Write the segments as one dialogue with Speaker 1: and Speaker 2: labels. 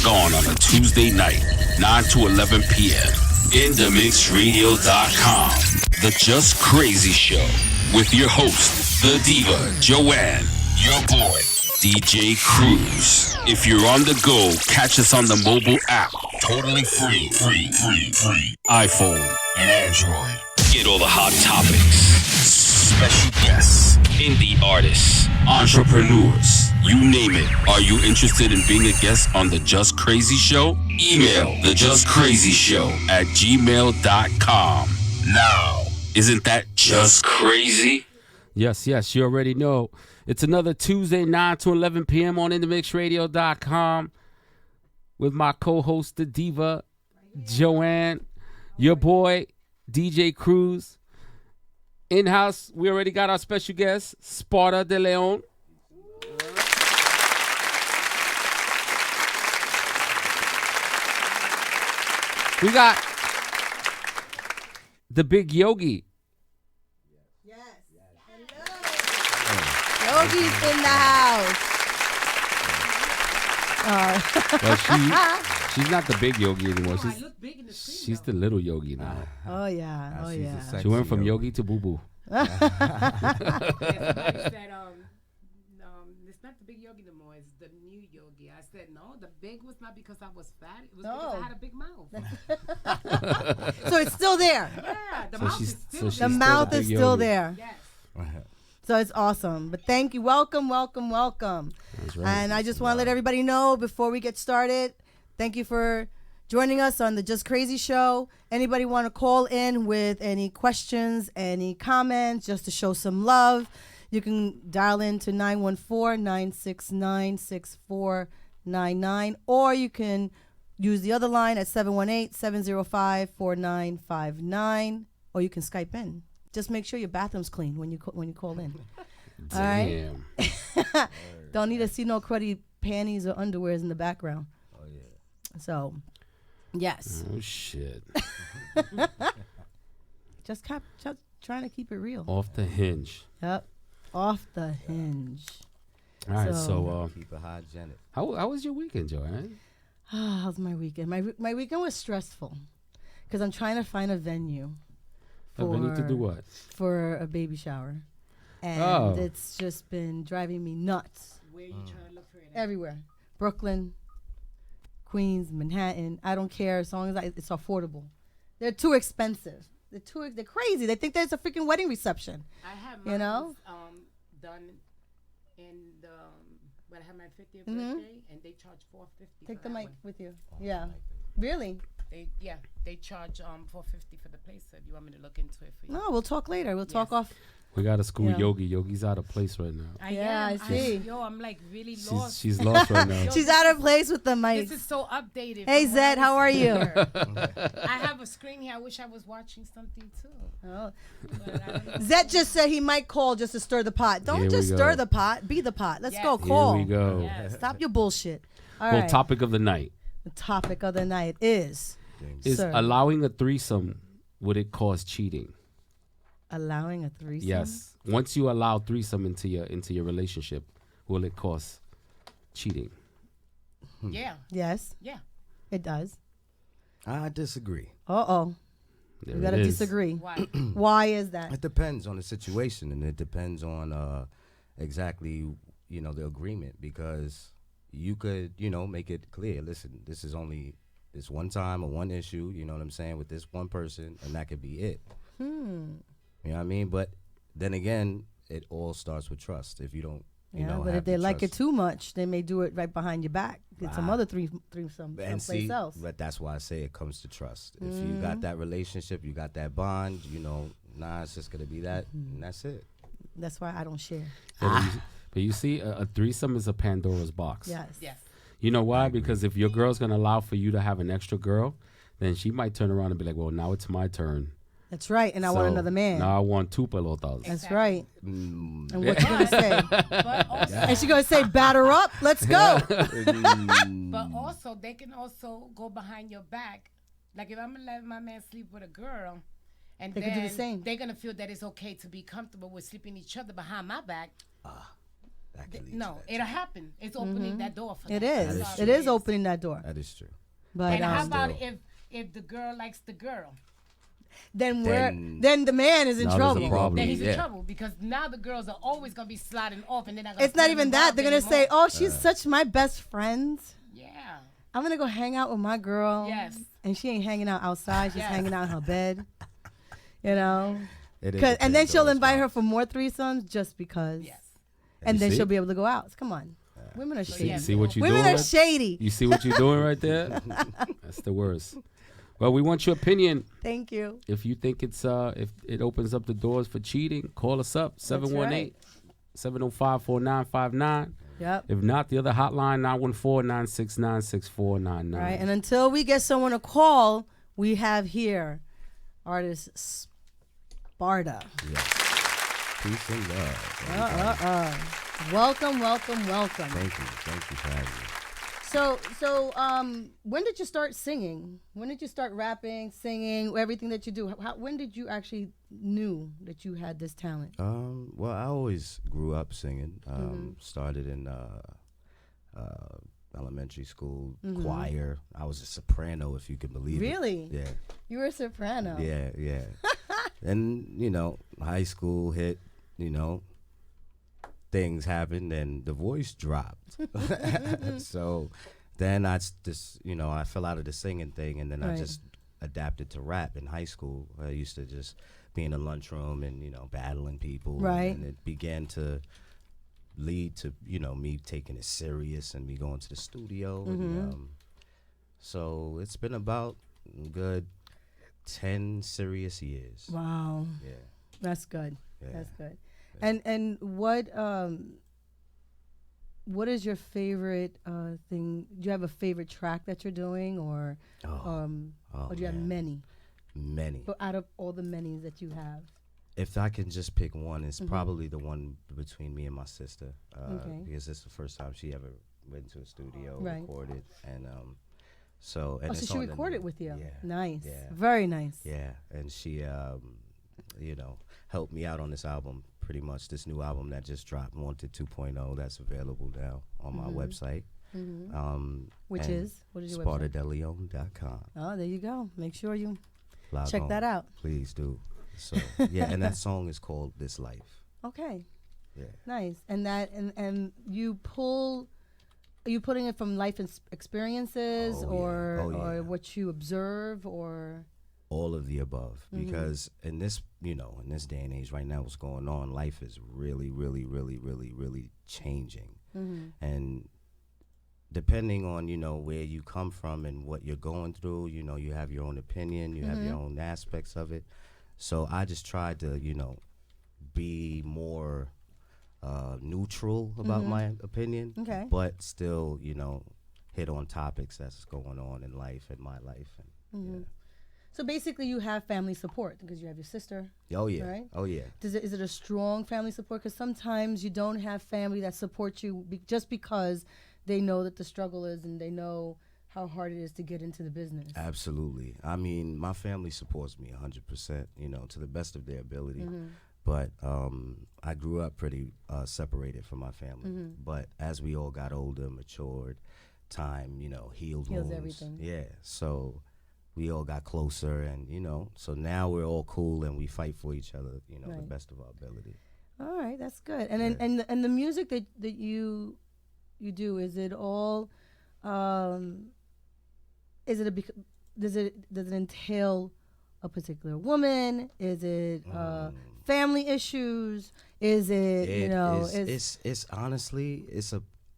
Speaker 1: Log on a Tuesday night, 9 to 11 p.m. InTheMixRadio.com. The Just Crazy Show with your host, the diva, Joanne, your boy, DJ Cruz. If you're on the go, catch us on the mobile app. Totally free. iPhone and Android. Get all the hot topics, special guests, indie artists, entrepreneurs, you name it. Are you interested in being a guest on The Just Crazy Show? Email thejustcrazyshow@gmail.com. Now, isn't that just crazy?
Speaker 2: Yes, you already know. It's another Tuesday, 9 to 11 p.m. on InTheMixRadio.com with my co-host, the diva, Joanne, your boy, DJ Cruz. In-house, we already got our special guest, Sparta De Leon. We got the big Yogi.
Speaker 3: Yes. Hello. Yogi's in the house.
Speaker 2: Well, she's not the big Yogi anymore. She's the little Yogi now.
Speaker 3: Oh yeah.
Speaker 2: She went from Yogi to Boo Boo.
Speaker 4: It's not the big Yogi no more. It's the new Yogi. I said no. The big was not because I was fat. It was because I had a big mouth.
Speaker 3: So it's still there.
Speaker 4: Yeah, the mouth is still
Speaker 3: The mouth is still there.
Speaker 4: Yes.
Speaker 3: So it's awesome. But thank you. Welcome.
Speaker 2: That's right.
Speaker 3: And I just want to let everybody know before we get started, thank you for joining us on the Just Crazy Show. Anybody want to call in with any questions, any comments, just to show some love, you can dial in to 914-969-6499, or you can use the other line at 718-705-4959, or you can Skype in. Just make sure your bathroom's clean when you call in. All right? Don't need to see no cruddy panties or underwears in the background.
Speaker 5: Oh, yeah.
Speaker 3: So, yes.
Speaker 2: Oh, shit.
Speaker 3: Just trying to keep it real.
Speaker 2: Off the hinge.
Speaker 3: Yep. Off the hinge.
Speaker 2: All right, so
Speaker 5: Keep it hygienic.
Speaker 2: how was your weekend, Joanne?
Speaker 3: How's my weekend? My weekend was stressful because I'm trying to find a venue.
Speaker 2: We need to do what?
Speaker 3: For a baby shower. And it's just been driving me nuts.
Speaker 4: Where you trying to look for it?
Speaker 3: Everywhere. Brooklyn, Queens, Manhattan. I don't care as long as it's affordable. They're too expensive. They're crazy. They think there's a freaking wedding reception.
Speaker 4: I had mine done in the when I had my 50th birthday, and they charge $450.
Speaker 3: Take the mic with you. Yeah. Really?
Speaker 4: They charge $450 for the place. So you want me to look into it for you?
Speaker 3: No, we'll talk later. We'll talk off.
Speaker 2: We got to school
Speaker 3: Yeah.
Speaker 2: Yogi. Yogi's out of place right now.
Speaker 3: I see.
Speaker 4: I'm like really lost.
Speaker 2: She's lost right now.
Speaker 3: She's out of place with the mic.
Speaker 4: This is so updated.
Speaker 3: Hey,
Speaker 4: from when
Speaker 3: Zed,
Speaker 4: I
Speaker 3: how
Speaker 4: was
Speaker 3: are you?
Speaker 4: here. I have a screen here. I wish I was watching something too.
Speaker 3: Oh.
Speaker 4: But I don't know.
Speaker 3: Zed just said he might call just to stir the pot. Don't
Speaker 2: Here
Speaker 3: just
Speaker 2: we
Speaker 3: stir
Speaker 2: go.
Speaker 3: the pot. Be the pot. Let's
Speaker 4: Yes.
Speaker 3: go.
Speaker 4: Here
Speaker 3: Call.
Speaker 2: Here we go.
Speaker 4: Yes.
Speaker 3: Stop your bullshit. All
Speaker 2: Well,
Speaker 3: right.
Speaker 2: topic of the night
Speaker 3: The topic of the night is
Speaker 2: is
Speaker 3: Sir.
Speaker 2: allowing a threesome, would it cause cheating?
Speaker 3: allowing a threesome.
Speaker 2: Yes. Once you allow threesome into your relationship, will it cause cheating?
Speaker 4: Yeah.
Speaker 3: Yes,
Speaker 4: Yeah.
Speaker 3: it does.
Speaker 5: I disagree.
Speaker 3: Uh-oh.
Speaker 2: There
Speaker 3: We
Speaker 2: it
Speaker 3: got to
Speaker 2: is.
Speaker 3: disagree.
Speaker 4: Why?
Speaker 3: Why is that?
Speaker 5: It depends on the situation, and it depends on exactly, the agreement, because you could, make it clear, listen, this is only this one time or one issue, you know what I'm saying, with this one person, and that could be it. You know what I mean? But then again, it all starts with trust. If you don't,
Speaker 3: But
Speaker 5: have
Speaker 3: if they
Speaker 5: the
Speaker 3: like it
Speaker 5: trust.
Speaker 3: too much, they may do it right behind your back. Get some other threesome
Speaker 5: And
Speaker 3: someplace
Speaker 5: see,
Speaker 3: else.
Speaker 5: but that's why I say it comes to trust. If you got that relationship, you got that bond, it's just gonna be that, and that's it.
Speaker 3: That's why I don't share.
Speaker 2: But you see, a threesome is a Pandora's box.
Speaker 3: Yes.
Speaker 4: Yes.
Speaker 2: You know why? Because if your girl's going to allow for you to have an extra girl, then she might turn around and be like, well, now it's my turn.
Speaker 3: That's right. And I want another man.
Speaker 2: Now I want two pelotas.
Speaker 3: That's
Speaker 4: Exactly.
Speaker 3: right.
Speaker 5: Mm.
Speaker 3: And what you gonna say?
Speaker 4: But also,
Speaker 3: And she gonna say, batter up, let's go.
Speaker 4: but also, they can also go behind your back. Like if I'm gonna let my man sleep with a girl, and
Speaker 3: They
Speaker 4: then
Speaker 3: can do the same.
Speaker 4: they're gonna feel that it's okay to be comfortable with sleeping each other behind my back.
Speaker 5: that can lead
Speaker 4: No,
Speaker 5: to that.
Speaker 4: it'll happen. It's opening that door for
Speaker 3: It
Speaker 4: them.
Speaker 3: is.
Speaker 5: That is
Speaker 3: It
Speaker 5: true.
Speaker 3: is opening that door.
Speaker 5: That is true.
Speaker 3: But
Speaker 4: And how about
Speaker 5: Still.
Speaker 4: if the girl likes the girl?
Speaker 3: then
Speaker 5: Then
Speaker 3: the man is in
Speaker 2: now there's a
Speaker 3: trouble.
Speaker 2: problem.
Speaker 4: Then he's in
Speaker 5: Yeah.
Speaker 4: trouble because now the girls are always gonna be sliding off, and they're not. Gonna
Speaker 3: It's not
Speaker 4: put
Speaker 3: even
Speaker 4: them
Speaker 3: that. They're
Speaker 4: involved
Speaker 3: gonna say,
Speaker 4: anymore.
Speaker 3: "Oh, she's such my best friend.
Speaker 4: Yeah.
Speaker 3: I'm gonna go hang out with my girl."
Speaker 4: Yes.
Speaker 3: And she ain't hanging out outside. She's
Speaker 4: Yes.
Speaker 3: hanging out in her bed. You know.
Speaker 5: It
Speaker 3: And then
Speaker 5: depends
Speaker 3: she'll
Speaker 5: on the
Speaker 3: invite her
Speaker 5: spot.
Speaker 3: for more threesomes just because.
Speaker 4: Yes.
Speaker 3: And
Speaker 2: You
Speaker 3: then
Speaker 2: see?
Speaker 3: she'll be able to go out. Come on. Women are shady.
Speaker 4: yeah.
Speaker 2: See what you're
Speaker 3: Women
Speaker 2: doing?
Speaker 3: are shady.
Speaker 2: You see what you're doing right there? That's the worst. Well, we want your opinion.
Speaker 3: Thank you.
Speaker 2: If you think it's if it opens up the doors for cheating, call us up 718-705-4959.
Speaker 3: Yep.
Speaker 2: If not, the other hotline 914-969-6499.
Speaker 3: Right. And until we get someone to call, we have here artist Sparta.
Speaker 5: Yes. Peace and love.
Speaker 3: Welcome.
Speaker 5: Thank you for having me.
Speaker 3: So, when did you start singing? When did you start rapping, singing, everything that you do? When did you actually knew that you had this talent?
Speaker 5: Well, I always grew up singing. Started in elementary school, choir. I was a soprano, if you can believe
Speaker 3: Really?
Speaker 5: it. Yeah.
Speaker 3: You were a soprano.
Speaker 5: Yeah. And, high school hit, things happened and the voice dropped. So then I fell out of the singing thing, and then I
Speaker 3: Right.
Speaker 5: just adapted to rap in high school. I used to just be in the lunchroom and, battling people.
Speaker 3: Right.
Speaker 5: And it began to lead to, me taking it serious and me going to the studio. And, so it's been about a good 10 serious years.
Speaker 3: Wow.
Speaker 5: Yeah.
Speaker 3: That's good.
Speaker 5: Yeah.
Speaker 3: That's good. And what is your favorite thing? Do you have a favorite track that you're doing, or
Speaker 5: Oh,
Speaker 3: or do you have
Speaker 5: man.
Speaker 3: many?
Speaker 5: Many.
Speaker 3: But out of all the many that you have,
Speaker 5: If I can just pick one, it's probably the one between me and my sister.
Speaker 3: Okay.
Speaker 5: Because it's the first time she ever went to a studio,
Speaker 3: Right.
Speaker 5: recorded, and
Speaker 3: so
Speaker 5: it's
Speaker 3: she
Speaker 5: on the
Speaker 3: recorded
Speaker 5: new-
Speaker 3: with you.
Speaker 5: Yeah.
Speaker 3: Nice.
Speaker 5: Yeah.
Speaker 3: Very nice.
Speaker 5: Yeah, and she, helped me out on this album. Pretty much this new album that just dropped, Wanted 2.0. That's available now on my website.
Speaker 3: Which
Speaker 5: and
Speaker 3: is? What is your website?
Speaker 5: SpartaDeLeon.com.
Speaker 3: Oh, there you go. Make sure you
Speaker 5: Log
Speaker 3: check
Speaker 5: on.
Speaker 3: that out.
Speaker 5: Please do. So yeah, and that song is called This Life.
Speaker 3: Okay.
Speaker 5: Yeah.
Speaker 3: Nice. And that and you pull. Are you putting it from life experiences,
Speaker 5: Oh, yeah.
Speaker 3: or
Speaker 5: Oh, yeah.
Speaker 3: or what you observe, or
Speaker 5: All of the above, because in this day and age right now, what's going on, life is really, really, really, really, really changing. And depending on, where you come from and what you're going through, you have your own opinion, you have your own aspects of it. So I just tried to, be more neutral about my opinion,
Speaker 3: Okay.
Speaker 5: but still, hit on topics that's going on in life, in my life. And,
Speaker 3: so basically you have family support because you have your sister.
Speaker 5: yeah. Oh, yeah.
Speaker 3: Right.
Speaker 5: Oh, yeah.
Speaker 3: Is it a strong family support? Because sometimes you don't have family that supports you just because they know that the struggle is and they know how hard it is to get into the business.
Speaker 5: Absolutely. I mean, my family supports me 100%, to the best of their ability. But I grew up pretty separated from my family. But as we all got older, matured, time, healed
Speaker 3: Heals
Speaker 5: wounds.
Speaker 3: everything.
Speaker 5: Yeah. So we all got closer, and so now we're all cool and we fight for each other, the
Speaker 3: Right.
Speaker 5: best of our ability.
Speaker 3: All right, that's good. And then, and the music that you do, is it all is it does it entail a particular woman? Is it family issues? Is it
Speaker 5: it's honestly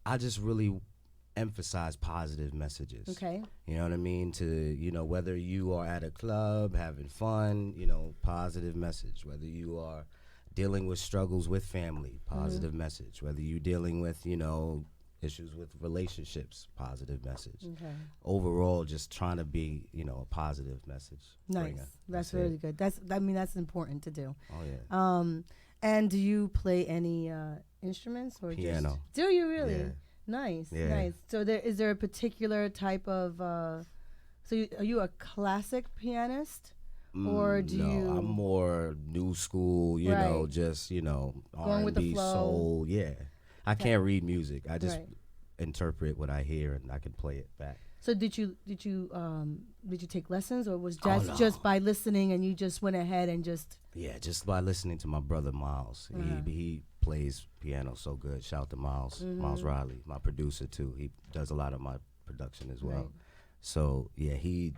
Speaker 5: I just really emphasize positive messages.
Speaker 3: okay?
Speaker 5: You know what I mean? To, whether you are at a club having fun, positive message. Whether you are dealing with struggles with family, positive message. Whether you're dealing with, issues with relationships, positive message.
Speaker 3: Okay.
Speaker 5: Overall, just trying to be, a positive message
Speaker 3: Nice.
Speaker 5: bringer.
Speaker 3: That's
Speaker 5: it.
Speaker 3: really good. That's important to do.
Speaker 5: Oh, yeah.
Speaker 3: And do you play any instruments or
Speaker 5: Piano.
Speaker 3: just? Do you really?
Speaker 5: Yeah.
Speaker 3: Nice,
Speaker 5: Yeah.
Speaker 3: nice. So is there a particular type of? Are you a classic pianist, or do
Speaker 5: no,
Speaker 3: you?
Speaker 5: I'm more new school,
Speaker 3: Right.
Speaker 5: just,
Speaker 3: Going
Speaker 5: R&B,
Speaker 3: with the flow.
Speaker 5: soul, yeah. I can't read music. I just
Speaker 3: Right.
Speaker 5: interpret what I hear and I can play it back.
Speaker 3: So did you take lessons, or was jazz
Speaker 5: no.
Speaker 3: just by listening and you just went ahead and just?
Speaker 5: Yeah, just by listening to my brother Miles. He plays piano so good. Shout out to Miles, Miles Riley, my producer too. He does a lot of my production as well.
Speaker 3: Right.
Speaker 5: So yeah, he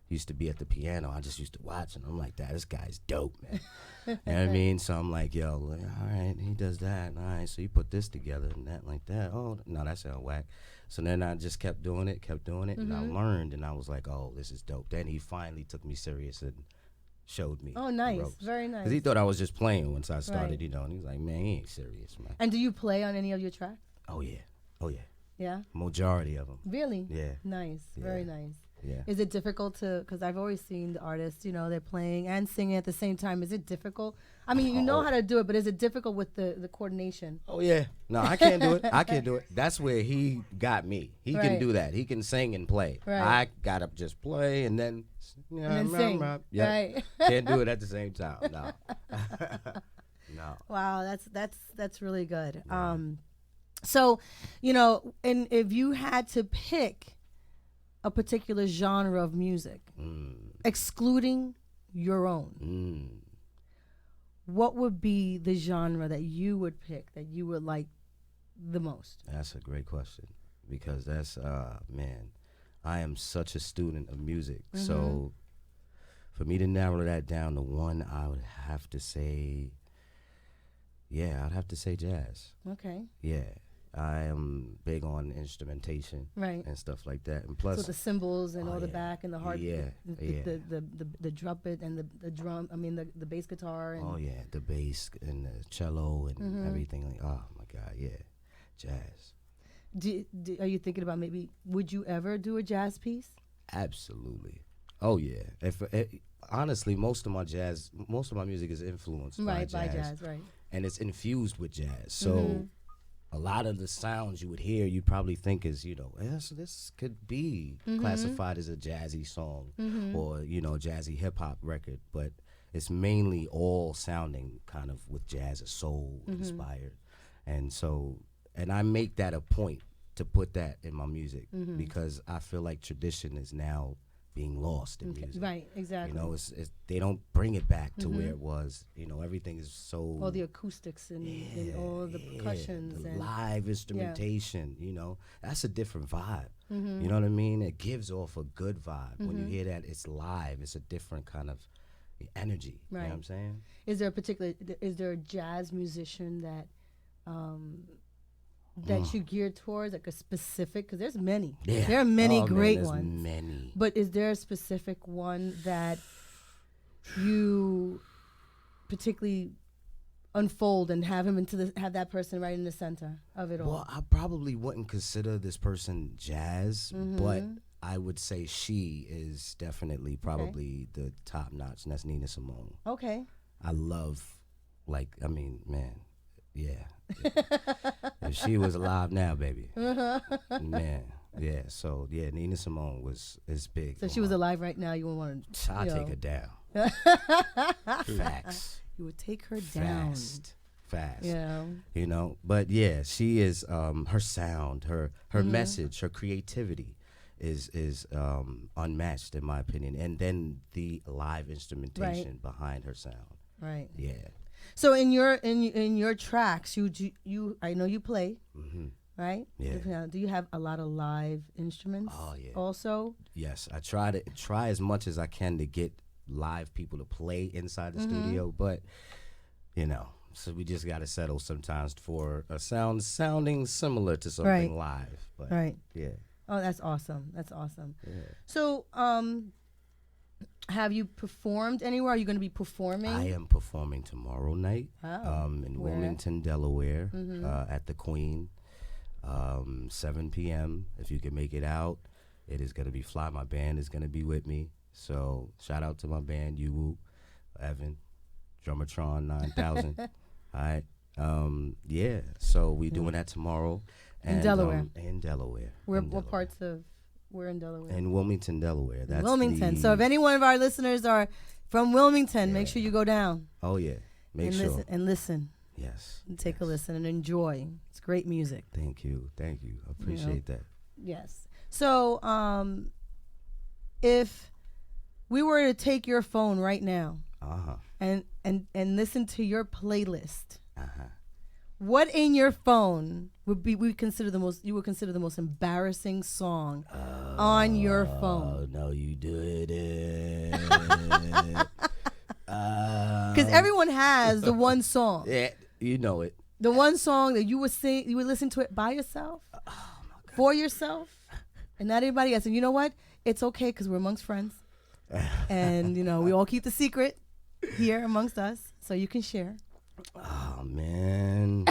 Speaker 5: used to be at the piano. I just used to watch and I'm like, this guy's dope, man. You know what I mean? So I'm like, yo, all right, he does that. All right, so he put this together and that like that. Oh, no, that sound whack. So then I just kept doing it, and I learned, and I was like, oh, this is dope. Then he finally took me serious and showed me.
Speaker 3: Oh,
Speaker 5: the
Speaker 3: nice,
Speaker 5: ropes.
Speaker 3: very nice.
Speaker 5: Because he thought I was just playing once I started,
Speaker 3: Right.
Speaker 5: you know, and he was like, man, he ain't serious, man.
Speaker 3: And do you play on any of your tracks?
Speaker 5: Oh, yeah.
Speaker 3: Yeah.
Speaker 5: Majority of them.
Speaker 3: Really?
Speaker 5: Yeah.
Speaker 3: Nice.
Speaker 5: Yeah.
Speaker 3: Very nice.
Speaker 5: Yeah.
Speaker 3: Is it difficult to? Because I've always seen the artists, you know, they're playing and singing at the same time. Is it difficult? I mean, you know how to do it, but is it difficult with the coordination?
Speaker 5: Oh, yeah. No, I can't do it. I can't do it. That's where he got me. He
Speaker 3: Right.
Speaker 5: can do that. He can sing and play.
Speaker 3: Right.
Speaker 5: I got to just play and then,
Speaker 3: And then sing.
Speaker 5: Yep.
Speaker 3: Right.
Speaker 5: Can't do it at the same time. No. No.
Speaker 3: Wow, that's really good. So, you know, and if you had to pick a particular genre of music, excluding your own, what would be the genre that you would pick that you would like the most?
Speaker 5: That's a great question because that's, man, I am such a student of music. So for me to narrow that down to one, I would have to say, I'd have to say jazz.
Speaker 3: Okay.
Speaker 5: Yeah. I am big on instrumentation
Speaker 3: Right.
Speaker 5: and stuff like that. And plus,
Speaker 3: So the cymbals and all the
Speaker 5: yeah.
Speaker 3: back and the hard,
Speaker 5: Yeah,
Speaker 3: the trumpet and the drum. I mean the bass guitar. And
Speaker 5: the bass and the cello and everything. Like, oh my God, yeah, jazz.
Speaker 3: Are you thinking about maybe? Would you ever do a jazz piece?
Speaker 5: Absolutely. Oh yeah. Honestly, most of my music is influenced by jazz,
Speaker 3: right?
Speaker 5: and it's infused with jazz. So a lot of the sounds you would hear, you'd probably think is, you know, this could be classified as a jazzy song or, you know, jazzy hip hop record, but it's mainly all sounding kind of with jazz or soul inspired. And so, and I make that a point to put that in my music because I feel like tradition is now being lost in music.
Speaker 3: Right, exactly.
Speaker 5: You know, it's they don't bring it back to where it was. You know, everything is so
Speaker 3: All the acoustics and all the percussions
Speaker 5: the
Speaker 3: and
Speaker 5: live instrumentation. You know, that's a different vibe. You know what I mean? It gives off a good vibe. When you hear that it's live, it's a different kind of energy. You know what I'm saying?
Speaker 3: Is there a jazz musician that that you geared towards, like a specific? Because there's many.
Speaker 5: Yeah.
Speaker 3: There are many
Speaker 5: Oh, man,
Speaker 3: great
Speaker 5: there's
Speaker 3: ones.
Speaker 5: Many.
Speaker 3: But is there a specific one that you particularly unfold and have that person right in the center of it all?
Speaker 5: Well, I probably wouldn't consider this person jazz, but I would say she is definitely probably the top notch, and that's Nina Simone.
Speaker 3: Okay.
Speaker 5: I love, man, yeah. If she was alive now, baby, man, yeah. So yeah, Nina Simone is big.
Speaker 3: So if she was alive right now, you would want to.
Speaker 5: I'll take her down. Facts.
Speaker 3: You would take her down.
Speaker 5: Fast.
Speaker 3: Yeah.
Speaker 5: You know, but yeah, she is. Her sound, her message, her creativity is unmatched in my opinion. And then the live instrumentation behind her sound.
Speaker 3: Right.
Speaker 5: Yeah.
Speaker 3: So in your tracks, you I know you play, right?
Speaker 5: Yeah.
Speaker 3: Do you have a lot of live instruments?
Speaker 5: Oh, yeah.
Speaker 3: Also.
Speaker 5: Yes, I try as much as I can to get live people to play inside the studio, but you know, so we just got to settle sometimes for a sounding similar to something live. But yeah.
Speaker 3: Oh, that's awesome. That's awesome.
Speaker 5: Yeah.
Speaker 3: So, have you performed anywhere? Are you going to be performing?
Speaker 5: I am performing tomorrow night in
Speaker 3: Where?
Speaker 5: Wilmington, Delaware, at the Queen, 7 p.m. If you can make it out, it is going to be fly. My band is going to be with me. So shout out to my band, Uwu, Evan, Drummertron 9000. All right. Yeah. So we doing that tomorrow.
Speaker 3: In Delaware.
Speaker 5: In Delaware.
Speaker 3: What parts of? We're in Delaware.
Speaker 5: In Wilmington, Delaware. That's
Speaker 3: Wilmington. So if any one of our listeners are from Wilmington, make sure you go down.
Speaker 5: Oh yeah. Make sure.
Speaker 3: Listen.
Speaker 5: Yes.
Speaker 3: Take a
Speaker 5: yes.
Speaker 3: listen and enjoy. It's great music.
Speaker 5: Thank you. I appreciate that.
Speaker 3: Yes. So, if we were to take your phone right now and listen to your playlist, what in your phone would consider the most embarrassing song on your phone?
Speaker 5: Oh no, you did it.
Speaker 3: Because everyone has the one song.
Speaker 5: Yeah, you know it.
Speaker 3: The one song that you would sing, you would listen to it by yourself, for yourself, and not anybody else. And you know what? It's okay because we're amongst friends, and we all keep the secret here amongst us, so you can share.
Speaker 5: Oh man,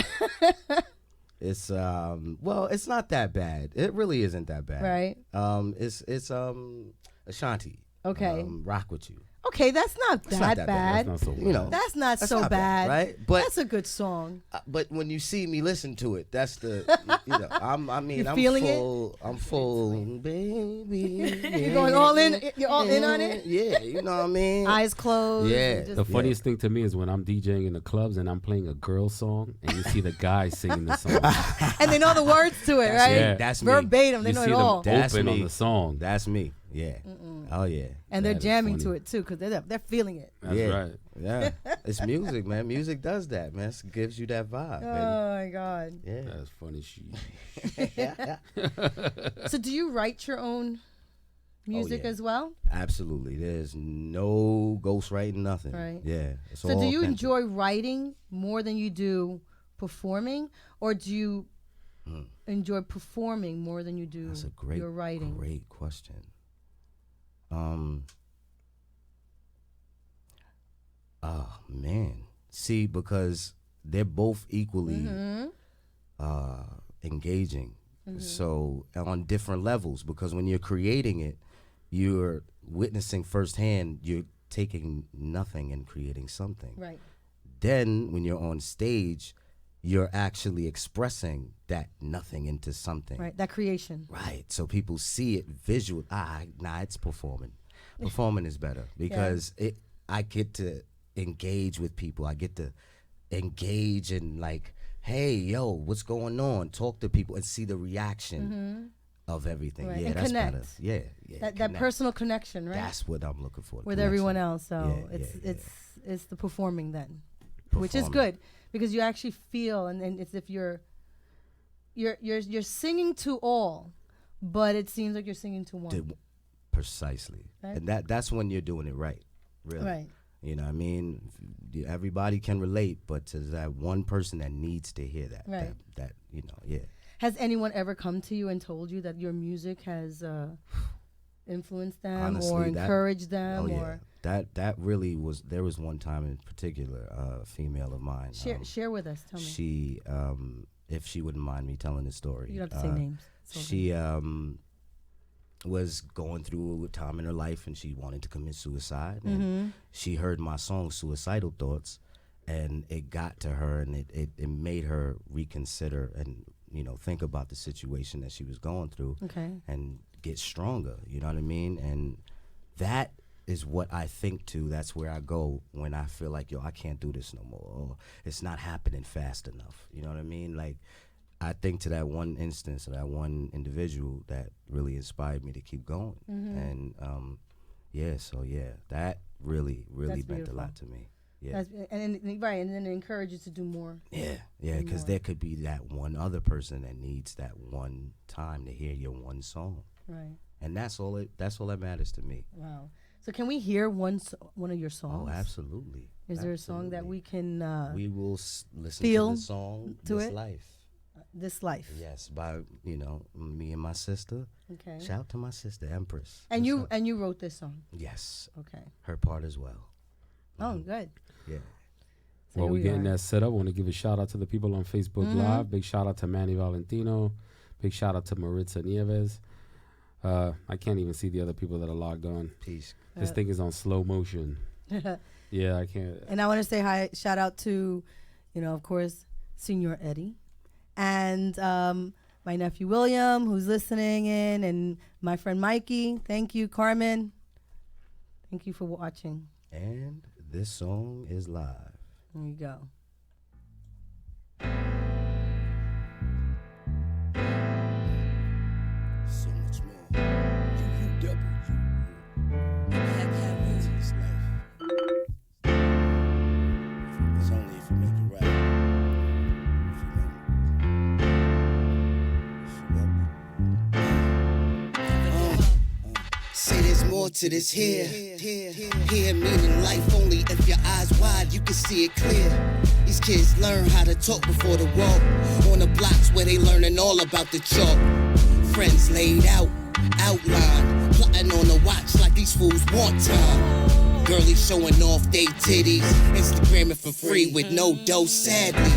Speaker 5: it's it's not that bad. It really isn't that bad,
Speaker 3: Right.
Speaker 5: It's Ashanti.
Speaker 3: Okay.
Speaker 5: Rock with you.
Speaker 3: Okay, that's not
Speaker 5: It's
Speaker 3: that
Speaker 5: not that
Speaker 3: bad.
Speaker 2: That's not so
Speaker 5: You know,
Speaker 3: That's not
Speaker 5: That's
Speaker 3: so
Speaker 5: not
Speaker 3: bad,
Speaker 5: right? But
Speaker 3: that's a good song.
Speaker 5: but when you see me listen to it, that's the I'm
Speaker 3: You're feeling it?
Speaker 5: full. I'm full, baby.
Speaker 3: You're going all in. You're all in on it.
Speaker 5: Yeah, you know what I mean.
Speaker 3: Eyes closed.
Speaker 5: Yeah.
Speaker 3: and just-
Speaker 2: The funniest thing to me is when I'm DJing in the clubs and I'm playing a girl song and you see the guys singing the song.
Speaker 3: and they know the words to it, right?
Speaker 2: Yeah.
Speaker 5: That's me.
Speaker 3: Verbatim. They
Speaker 2: You
Speaker 3: know
Speaker 2: see
Speaker 3: it
Speaker 2: them
Speaker 3: all.
Speaker 5: That's
Speaker 2: open on
Speaker 5: me.
Speaker 2: the song.
Speaker 5: That's me. Yeah. Oh yeah.
Speaker 3: And they're
Speaker 2: That is
Speaker 3: jamming
Speaker 2: funny.
Speaker 3: to it too because they're feeling it.
Speaker 2: That's
Speaker 5: yeah.
Speaker 2: right.
Speaker 5: Yeah. It's music, man. Music does that, man. It gives you that vibe, baby.
Speaker 3: Oh my God.
Speaker 5: Yeah.
Speaker 2: That's funny shit.
Speaker 3: So do you write your own music
Speaker 5: yeah.
Speaker 3: as well?
Speaker 5: Absolutely. There's no ghostwriting, nothing.
Speaker 3: Right.
Speaker 5: Yeah. It's
Speaker 3: So
Speaker 5: all
Speaker 3: do you
Speaker 5: authentic.
Speaker 3: enjoy writing more than you do performing, or do you enjoy performing more than you do
Speaker 5: That's a great,
Speaker 3: your writing?
Speaker 5: great question. Oh man. See, because they're both equally engaging. So on different levels, because when you're creating it, you're witnessing firsthand. You're taking nothing and creating something.
Speaker 3: Right.
Speaker 5: Then when you're on stage, you're actually expressing that nothing into something.
Speaker 3: Right. That creation.
Speaker 5: Right. So people see it visual. It's performing. Performing is better because I get to engage with people. I get to engage and like, hey, yo, what's going on? Talk to people and see the reaction of everything.
Speaker 3: Right.
Speaker 5: Yeah,
Speaker 3: And
Speaker 5: that's
Speaker 3: connect.
Speaker 5: better. Yeah, yeah.
Speaker 3: That
Speaker 5: connect.
Speaker 3: personal connection, right?
Speaker 5: That's what I'm looking for.
Speaker 3: With
Speaker 5: connection.
Speaker 3: everyone else. So
Speaker 5: Yeah,
Speaker 3: it's the performing then, which is
Speaker 5: Performing.
Speaker 3: good because you actually feel and it's if you're singing to all, but it seems like you're singing to one.
Speaker 5: Precisely.
Speaker 3: Right.
Speaker 5: And that's when you're doing it right. Really.
Speaker 3: Right.
Speaker 5: You know what I mean? Everybody can relate, but to that one person that needs to hear that.
Speaker 3: Right.
Speaker 5: That you know, yeah.
Speaker 3: Has anyone ever come to you and told you that your music has influenced them
Speaker 5: Honestly,
Speaker 3: or
Speaker 5: that-
Speaker 3: encouraged them?
Speaker 5: Oh yeah.
Speaker 3: Or
Speaker 5: That really was. There was one time in particular, a female of mine.
Speaker 3: share with us. Tell me.
Speaker 5: She, if she wouldn't mind me telling the story.
Speaker 3: You don't have to say names. It's okay.
Speaker 5: She was going through a time in her life and she wanted to commit suicide. And she heard my song "Suicidal Thoughts," and it got to her, and it made her reconsider and think about the situation that she was going through.
Speaker 3: Okay.
Speaker 5: And get stronger. You know what I mean? And that is what I think to. That's where I go when I feel like, I can't do this no more. Or it's not happening fast enough. You know what I mean? Like, I think to that one instance, that one individual that really inspired me to keep going. And that really
Speaker 3: That's
Speaker 5: meant
Speaker 3: beautiful.
Speaker 5: a lot to me. Yeah.
Speaker 3: And then it encourages you to do more.
Speaker 5: Yeah, because there could be that one other person that needs that one time to hear your one song.
Speaker 3: Right.
Speaker 5: And that's all that matters to me.
Speaker 3: Wow. So can we hear one of your songs?
Speaker 5: Oh, absolutely.
Speaker 3: Is there a song that we can
Speaker 5: we will listen
Speaker 3: feel
Speaker 5: to the song
Speaker 3: to
Speaker 5: This
Speaker 3: it?
Speaker 5: Life.
Speaker 3: This Life?
Speaker 5: Yes, by me and my sister.
Speaker 3: Okay.
Speaker 5: Shout out to my sister Empress.
Speaker 3: And
Speaker 5: What's up?
Speaker 3: you wrote this song.
Speaker 5: Yes,
Speaker 3: Okay.
Speaker 5: her part as well.
Speaker 3: Oh, good.
Speaker 5: Yeah.
Speaker 3: So
Speaker 2: Well,
Speaker 3: here
Speaker 2: we're
Speaker 3: we
Speaker 2: getting
Speaker 3: are.
Speaker 2: that set up. I want to give a shout out to the people on Facebook Live. Big shout out to Manny Valentino. Big shout out to Maritza Nieves. I can't even see the other people that are logged on.
Speaker 5: Peace.
Speaker 2: This thing is on slow motion. Yeah, I can't.
Speaker 3: And I want to say shout out to, of course, Senior Eddie, and my nephew William, who's listening in, and my friend Mikey. Thank you, Carmen. Thank you for watching.
Speaker 5: And this song is live.
Speaker 3: There you go.
Speaker 6: to this here meaning life only if your eyes wide, you can see it clear. These kids learn how to talk before the walk. On the blocks where they learning all about the chalk. Friends laid out, outline, plotting on the watch like these fools want time. Girlies showing off they titties, Instagramming for free with no dough, sadly.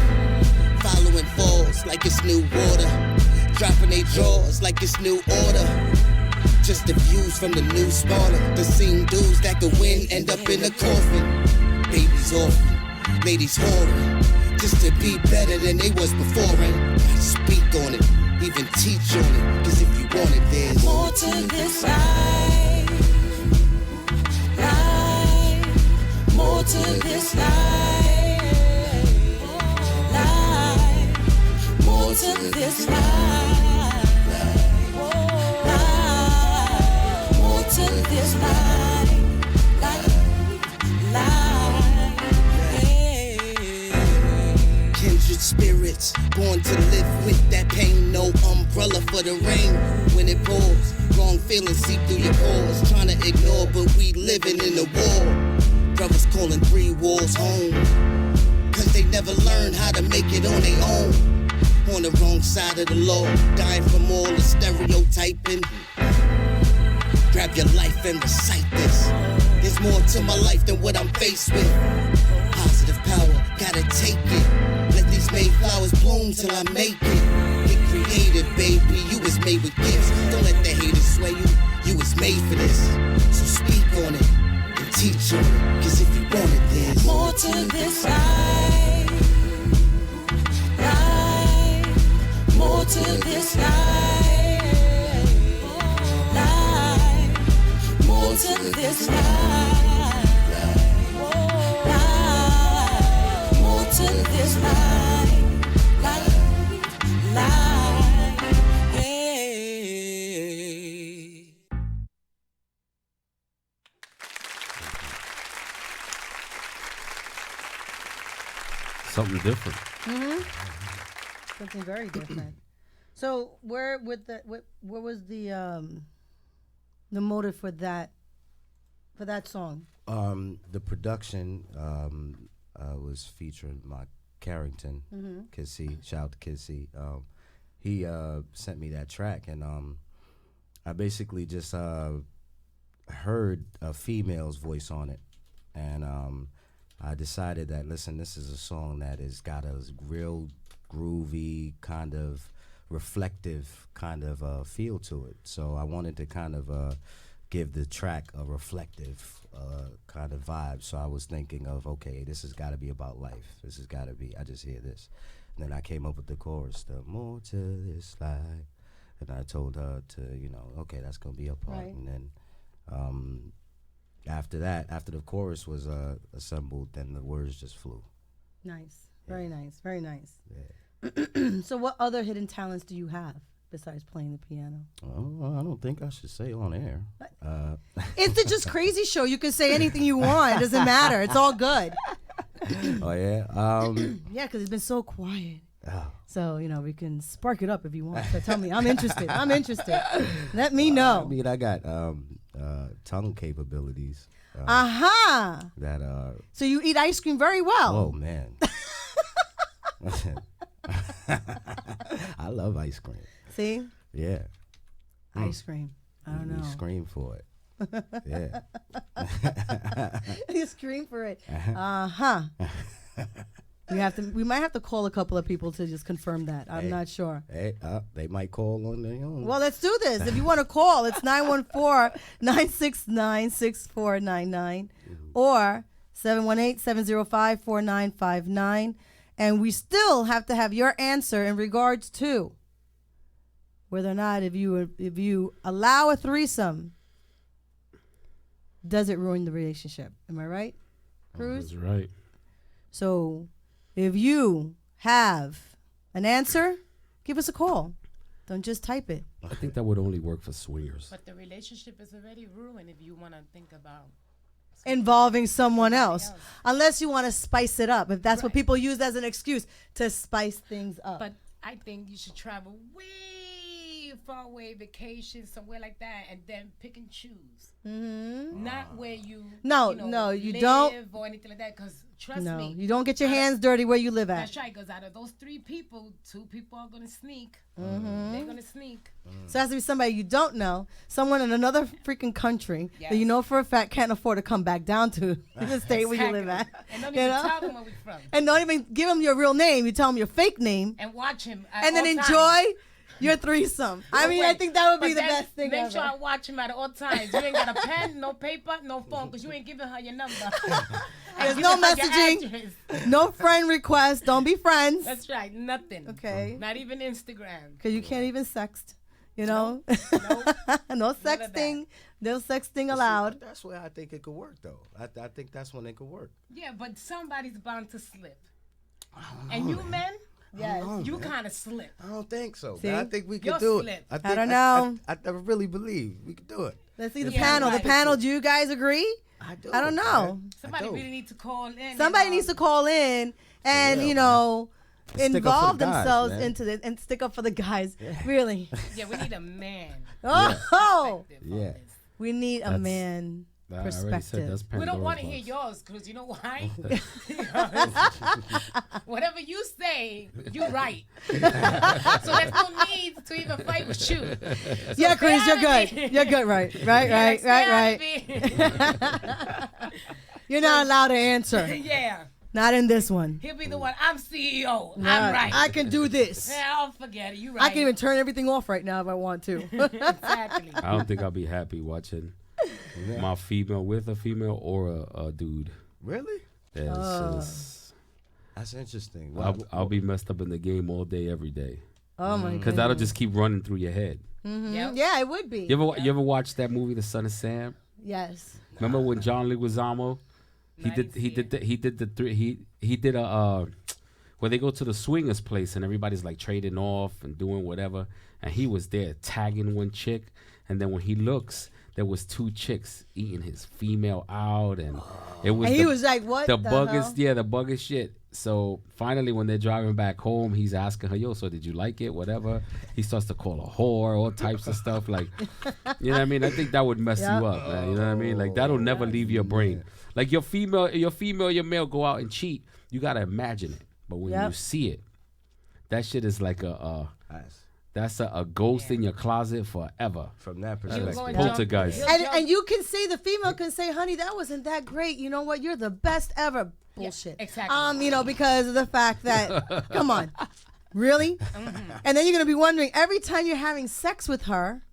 Speaker 6: Following falls like it's new water, dropping they drawers like it's new order. Just the views from the new Sparta. The same dudes that could win end up in a coffin. Babies orphan, ladies whoring, just to be better than they was before. And I speak on it, even teach on it, cause if you want it, there's
Speaker 7: more to this life, more to this life, more to this life. To this life, yeah.
Speaker 6: Kindred spirits, born to live with that pain. No umbrella for the rain when it pours. Wrong feelings seep through your pores. Trying to ignore, but we living in a war. Brothers calling 3 walls home, cause they never learned how to make it on their own. On the wrong side of the law, dying from all the stereotyping. Grab your life and recite this. There's more to my life than what I'm faced with. Positive power, gotta take it. Let these May flowers bloom till I make it. Get creative, baby, you was made with gifts. Don't let the haters sway you, you was made for this. So speak on it and teach on it, cause if you want it, there's
Speaker 7: more to this life, more to this life. More to this life, more to this life, yeah.
Speaker 2: Something different.
Speaker 3: Something very different. So where was the motive for that song?
Speaker 5: The production was featuring Mark Carrington, Kissy. Shout out to Kissy. He sent me that track, and I basically just heard a female's voice on it, and I decided that, listen, this is a song that has got a real groovy, kind of reflective kind of feel to it. So I wanted to kind of give the track a reflective kind of vibe. So I was thinking of, okay, this has got to be about life. This has got to be, I just hear this. And then I came up with the chorus, the more to this life. And I told her to, okay, that's going to be a part. Right. And then after that, after the chorus was assembled, then the words just flew.
Speaker 3: Nice. Yeah. Very nice. Very nice.
Speaker 5: Yeah.
Speaker 3: So what other hidden talents do you have besides playing the piano?
Speaker 5: I don't think I should say on air.
Speaker 3: It's the Just Crazy show. You can say anything you want. It doesn't matter. It's all good.
Speaker 5: Oh, yeah?
Speaker 3: Yeah, because it's been so quiet.
Speaker 5: Oh.
Speaker 3: So, we can spark it up if you want. So tell me. I'm interested. Let me know.
Speaker 5: I mean, I got tongue capabilities. That
Speaker 3: So you eat ice cream very well.
Speaker 5: Oh, man. I love ice cream.
Speaker 3: See?
Speaker 5: Yeah.
Speaker 3: Ice cream. I don't know.
Speaker 5: You scream for it. Yeah.
Speaker 3: You scream for it. We might have to call a couple of people to just confirm that. I'm not sure.
Speaker 5: Hey, they might call on their own.
Speaker 3: Well, let's do this. If you want to call, it's 914-969-6499 or 718-705-4959. And we still have to have your answer in regards to whether or not if you allow a threesome, does it ruin the relationship? Am I right, Cruz?
Speaker 2: That's right.
Speaker 3: So if you have an answer, give us a call. Don't just type it.
Speaker 2: I think that would only work for swingers.
Speaker 4: But the relationship is already ruined if you want to think about
Speaker 3: involving someone else. Unless you want to spice it up. If that's what people use as an excuse to spice things up.
Speaker 4: But I think you should travel way a faraway vacation somewhere like that, and then pick and choose.
Speaker 3: Mm-hmm.
Speaker 4: Not where you
Speaker 3: No,
Speaker 4: you know,
Speaker 3: no, you
Speaker 4: live
Speaker 3: don't.
Speaker 4: or anything like that. Because trust
Speaker 3: No,
Speaker 4: me,
Speaker 3: you don't get your hands dirty where you live at.
Speaker 4: that's right. Because out of those 3 people, 2 people are gonna sneak.
Speaker 3: Mm-hmm.
Speaker 4: They're gonna sneak.
Speaker 3: So it has to be somebody you don't know, someone in another freaking country that you
Speaker 4: Yes.
Speaker 3: know for a fact can't afford to come back down to the state where you live at.
Speaker 4: And don't
Speaker 3: You
Speaker 4: even
Speaker 3: know?
Speaker 4: tell them where we from.
Speaker 3: And don't even give them your real name. You tell them your fake name,
Speaker 4: And watch him. At
Speaker 3: and then
Speaker 4: all
Speaker 3: enjoy
Speaker 4: times.
Speaker 3: your threesome. I
Speaker 4: But
Speaker 3: mean, I
Speaker 4: wait,
Speaker 3: think that would
Speaker 4: but
Speaker 3: be the
Speaker 4: then
Speaker 3: best thing
Speaker 4: Make
Speaker 3: ever.
Speaker 4: sure I watch him at all times. You ain't got a pen, no paper, no phone, because you ain't giving her your number.
Speaker 3: There's
Speaker 4: And
Speaker 3: no
Speaker 4: giving her your
Speaker 3: messaging.
Speaker 4: address.
Speaker 3: No friend requests. Don't be friends.
Speaker 4: That's right, nothing.
Speaker 3: Okay.
Speaker 4: Not even Instagram.
Speaker 3: Because you can't even sext. You know?
Speaker 4: Nope.
Speaker 3: No
Speaker 4: None of that.
Speaker 3: sexting. No sexting
Speaker 5: See,
Speaker 3: allowed.
Speaker 5: That's where I think it could work, though. I think that's when it could work.
Speaker 4: Yeah, but somebody's bound to slip. And you men,
Speaker 3: Yes.
Speaker 4: you kind of slip.
Speaker 5: I don't think so.
Speaker 3: See?
Speaker 5: I think we could
Speaker 4: You're
Speaker 5: do
Speaker 4: slick.
Speaker 5: it.
Speaker 3: I don't know.
Speaker 5: I really believe we could do it.
Speaker 3: Let's see the
Speaker 4: Yeah,
Speaker 3: panel.
Speaker 4: right.
Speaker 3: The panel, do you guys agree?
Speaker 5: I do.
Speaker 3: I don't know.
Speaker 4: Somebody
Speaker 5: I do.
Speaker 4: really need to call in.
Speaker 3: Somebody
Speaker 4: and,
Speaker 3: needs to call in and,
Speaker 5: real,
Speaker 3: you know,
Speaker 5: Stick up for the
Speaker 3: involve
Speaker 5: guys,
Speaker 3: themselves
Speaker 5: man.
Speaker 3: into this and stick up for the guys. Really.
Speaker 4: Yeah, we need a man.
Speaker 3: Oh,
Speaker 4: perspective on
Speaker 5: Yeah.
Speaker 4: this.
Speaker 3: we need a
Speaker 2: That's-
Speaker 3: man
Speaker 2: I already said
Speaker 3: perspective.
Speaker 2: that's
Speaker 4: We don't want to
Speaker 2: Pandora's
Speaker 4: hear
Speaker 2: box.
Speaker 4: yours because you know why? Whatever you say, you're right. So there's no need to even fight with you. So
Speaker 3: Yeah,
Speaker 4: stay
Speaker 3: Chris,
Speaker 4: out
Speaker 3: you're
Speaker 4: of
Speaker 3: good.
Speaker 4: it.
Speaker 3: You're good, right. Right,
Speaker 4: Yeah,
Speaker 3: right,
Speaker 4: stay
Speaker 3: right,
Speaker 4: out
Speaker 3: right.
Speaker 4: of it.
Speaker 3: You're not allowed to answer.
Speaker 4: Yeah.
Speaker 3: Not in this one.
Speaker 4: He'll be the one. I'm CEO. I'm right.
Speaker 3: I can do this.
Speaker 4: Yeah, I'll forget it. You right.
Speaker 3: I can even turn everything off right now if I want to.
Speaker 4: Exactly.
Speaker 2: I don't think I'll be happy watching my female with a female or a dude.
Speaker 5: Really?
Speaker 2: Yeah,
Speaker 5: That's interesting.
Speaker 2: I'll be messed up in the game all day, every day.
Speaker 3: Oh my
Speaker 2: Because
Speaker 3: god.
Speaker 2: that'll just keep running through your head.
Speaker 4: Yep.
Speaker 3: Yeah, it would be.
Speaker 2: You ever watch that movie, The Son of Sam?
Speaker 3: Yes.
Speaker 2: Remember when John Leguizamo he did a where they go to the swingers place and everybody's like trading off and doing whatever, and he was there tagging one chick, and then when he looks, there was 2 chicks eating his female out, and it was
Speaker 3: And he was like, what
Speaker 2: the
Speaker 3: the
Speaker 2: buggest,
Speaker 3: hell?
Speaker 2: the buggest shit. So finally, when they're driving back home, he's asking her, "Yo, so did you like it? Whatever." He starts to call her whore, all types of stuff. Like, you know what I mean? I think that would mess
Speaker 3: Yeah.
Speaker 2: you up, man. You know what I mean? Like that'll never leave your brain. Like your male go out and cheat. You gotta imagine it, but when
Speaker 3: Yep.
Speaker 2: you see it, that shit is like
Speaker 5: Nice.
Speaker 2: that's a ghost in your closet forever.
Speaker 5: From that
Speaker 4: He'll
Speaker 5: perspective.
Speaker 4: go and
Speaker 2: Poltergeist.
Speaker 4: jump-
Speaker 3: And,
Speaker 4: he'll
Speaker 3: and you can say, the female can say, honey, that wasn't that great. You know what? You're the best ever. Bullshit.
Speaker 4: exactly.
Speaker 3: You know, because of the fact that, come on, really? And then you're going to be wondering every time you're having sex with her,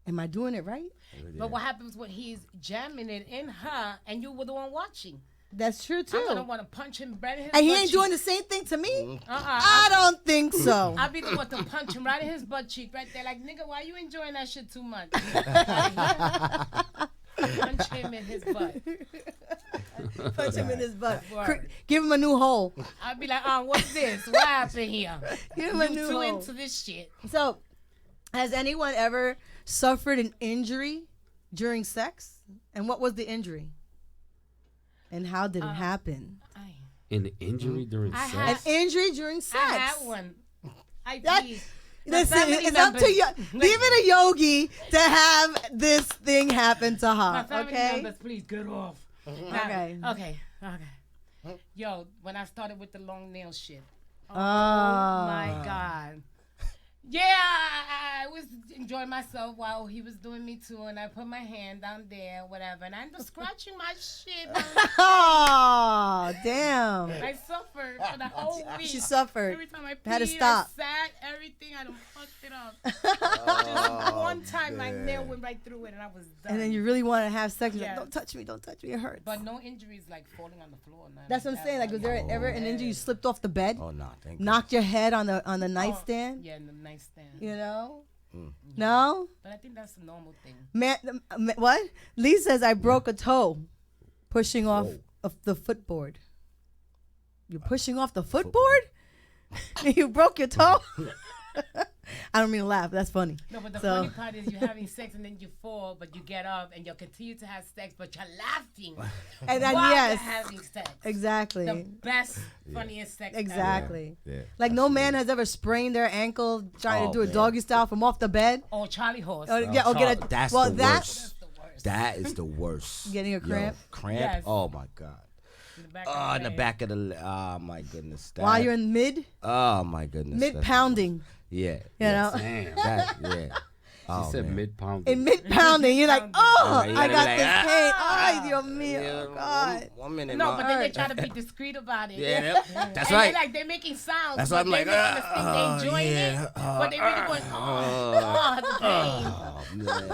Speaker 3: am I doing it right?
Speaker 4: But what happens when he's jamming it in her and you were the one watching?
Speaker 3: That's true, too.
Speaker 4: I'm gonna want to punch him right in his
Speaker 3: And he
Speaker 4: butt
Speaker 3: ain't
Speaker 4: cheek.
Speaker 3: doing the same thing to me?
Speaker 4: Uh-uh.
Speaker 3: I don't think so.
Speaker 4: I'll be the one to punch him right in his butt cheek, right there. Like, nigga, why you enjoying that shit too much? Punch him in his butt.
Speaker 3: Punch him in his butt.
Speaker 4: Word.
Speaker 3: Give him a new hole.
Speaker 4: I'll be like, what's this? What happened here?
Speaker 3: Give him a
Speaker 4: You
Speaker 3: new
Speaker 4: too
Speaker 3: hole.
Speaker 4: into this shit.
Speaker 3: So, has anyone ever suffered an injury during sex? And what was the injury? And how did it happen?
Speaker 2: An injury during
Speaker 4: I
Speaker 2: sex.
Speaker 3: An injury during sex.
Speaker 4: I had one. I
Speaker 3: That-
Speaker 4: did.
Speaker 3: Listen,
Speaker 4: family
Speaker 3: it's up to
Speaker 4: members-
Speaker 3: you. Leave it a yogi to have this thing happen to
Speaker 4: My
Speaker 3: her.
Speaker 4: family
Speaker 3: Okay.
Speaker 4: members, please get off.
Speaker 3: Okay.
Speaker 4: Okay. Yo, when I started with the long nail shit. Oh
Speaker 3: Ah.
Speaker 4: my God. Yeah, I was enjoying myself while he was doing me too, and I put my hand down there, whatever, and I'm just scratching my shit.
Speaker 3: Oh, damn.
Speaker 4: I suffered for the whole week.
Speaker 3: She suffered.
Speaker 4: Every time I peed,
Speaker 3: Had to stop.
Speaker 4: I sat, everything, I done fucked it up. Just one time, my nail went right through it, and I was done.
Speaker 3: And then you really want to have sex. You're
Speaker 4: Yeah.
Speaker 3: like, don't touch me, it hurts.
Speaker 4: But no injuries like falling on the floor. None
Speaker 3: That's what I'm saying. Like, was there ever an injury? You slipped off the bed,
Speaker 5: Oh, no. Thank
Speaker 3: knocked your head on the nightstand?
Speaker 4: Yeah, in the nightstand.
Speaker 3: You know? No?
Speaker 4: But I think that's a normal thing.
Speaker 3: What? Lee says, I broke a toe pushing off of the footboard. You're pushing off the footboard? You broke your toe? I don't mean to laugh. That's funny.
Speaker 4: No, but the
Speaker 3: So-
Speaker 4: funny part is you're having sex and then you fall, but you get up and you'll continue to have sex, but you're laughing
Speaker 3: And then
Speaker 4: while
Speaker 3: yes,
Speaker 4: you're having sex.
Speaker 3: exactly.
Speaker 4: The best, funniest sex ever.
Speaker 3: Exactly.
Speaker 5: Yeah.
Speaker 3: Like no man has ever sprained their ankle trying to
Speaker 5: Oh,
Speaker 3: do a
Speaker 5: man.
Speaker 3: doggy style from off the bed.
Speaker 4: Or Charlie horse.
Speaker 3: Or, yeah, or get a
Speaker 5: That's
Speaker 3: well
Speaker 5: the
Speaker 3: that
Speaker 5: worst.
Speaker 4: the worst.
Speaker 5: That is the worst.
Speaker 3: Getting a
Speaker 5: Yo,
Speaker 3: cramp?
Speaker 5: cramp?
Speaker 4: Yes.
Speaker 5: Oh my god.
Speaker 4: In the back
Speaker 5: Oh,
Speaker 4: of
Speaker 5: in the
Speaker 4: leg.
Speaker 5: back of the. Oh my goodness. That,
Speaker 3: while you're in mid
Speaker 5: Oh my goodness. that's the
Speaker 3: pounding.
Speaker 5: worst. Yeah.
Speaker 3: You
Speaker 5: yes.
Speaker 3: know,
Speaker 2: Damn.
Speaker 5: That. Yeah.
Speaker 2: She
Speaker 5: Oh,
Speaker 2: said
Speaker 5: man.
Speaker 2: mid pound.
Speaker 3: in mid pounding, you're like, oh,
Speaker 5: you
Speaker 3: I
Speaker 5: gotta
Speaker 3: got
Speaker 5: be
Speaker 3: this
Speaker 5: like,
Speaker 3: pain.
Speaker 5: ah,
Speaker 3: Ay, Dios mío,
Speaker 5: Yeah,
Speaker 3: God.
Speaker 5: One minute.
Speaker 4: No,
Speaker 5: Ma.
Speaker 4: but then they try to be discreet about it.
Speaker 5: Yeah, that's
Speaker 4: and
Speaker 5: right.
Speaker 4: They're like, they're making sounds.
Speaker 5: That's
Speaker 4: but
Speaker 5: why I'm
Speaker 4: they're
Speaker 5: like,
Speaker 4: making us think they're enjoying
Speaker 5: yeah,
Speaker 4: it. But they really going, oh, the pain.
Speaker 5: Oh, man.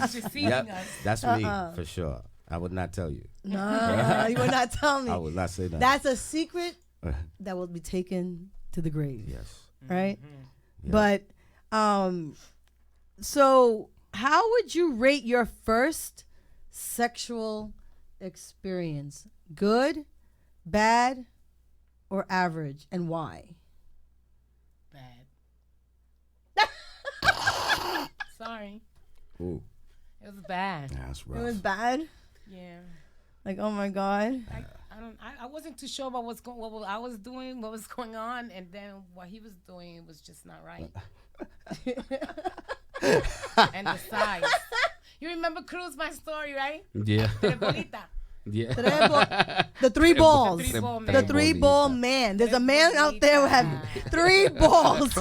Speaker 4: It's deceiving
Speaker 5: Yep,
Speaker 4: us.
Speaker 5: that's me for sure. I would not tell you.
Speaker 3: No, you would not tell me.
Speaker 5: I would not say that.
Speaker 3: That's a secret that will be taken to the grave.
Speaker 5: Yes.
Speaker 3: Right?
Speaker 5: Yeah.
Speaker 3: But so how would you rate your first sexual experience? Good, bad, or average, and why?
Speaker 4: Bad. Sorry.
Speaker 5: Ooh,
Speaker 4: It was bad.
Speaker 5: that's
Speaker 3: It was
Speaker 5: rough.
Speaker 3: bad?
Speaker 4: Yeah.
Speaker 3: Like, oh my God.
Speaker 4: I wasn't too sure about what I was doing, what was going on, and then what he was doing was just not right. And the size. You remember Cruz, my story, right?
Speaker 2: Yeah.
Speaker 4: Bolita.
Speaker 2: Yeah.
Speaker 3: The three balls.
Speaker 4: The three ball man.
Speaker 3: The three ball man. There's a man out there who have 3 balls.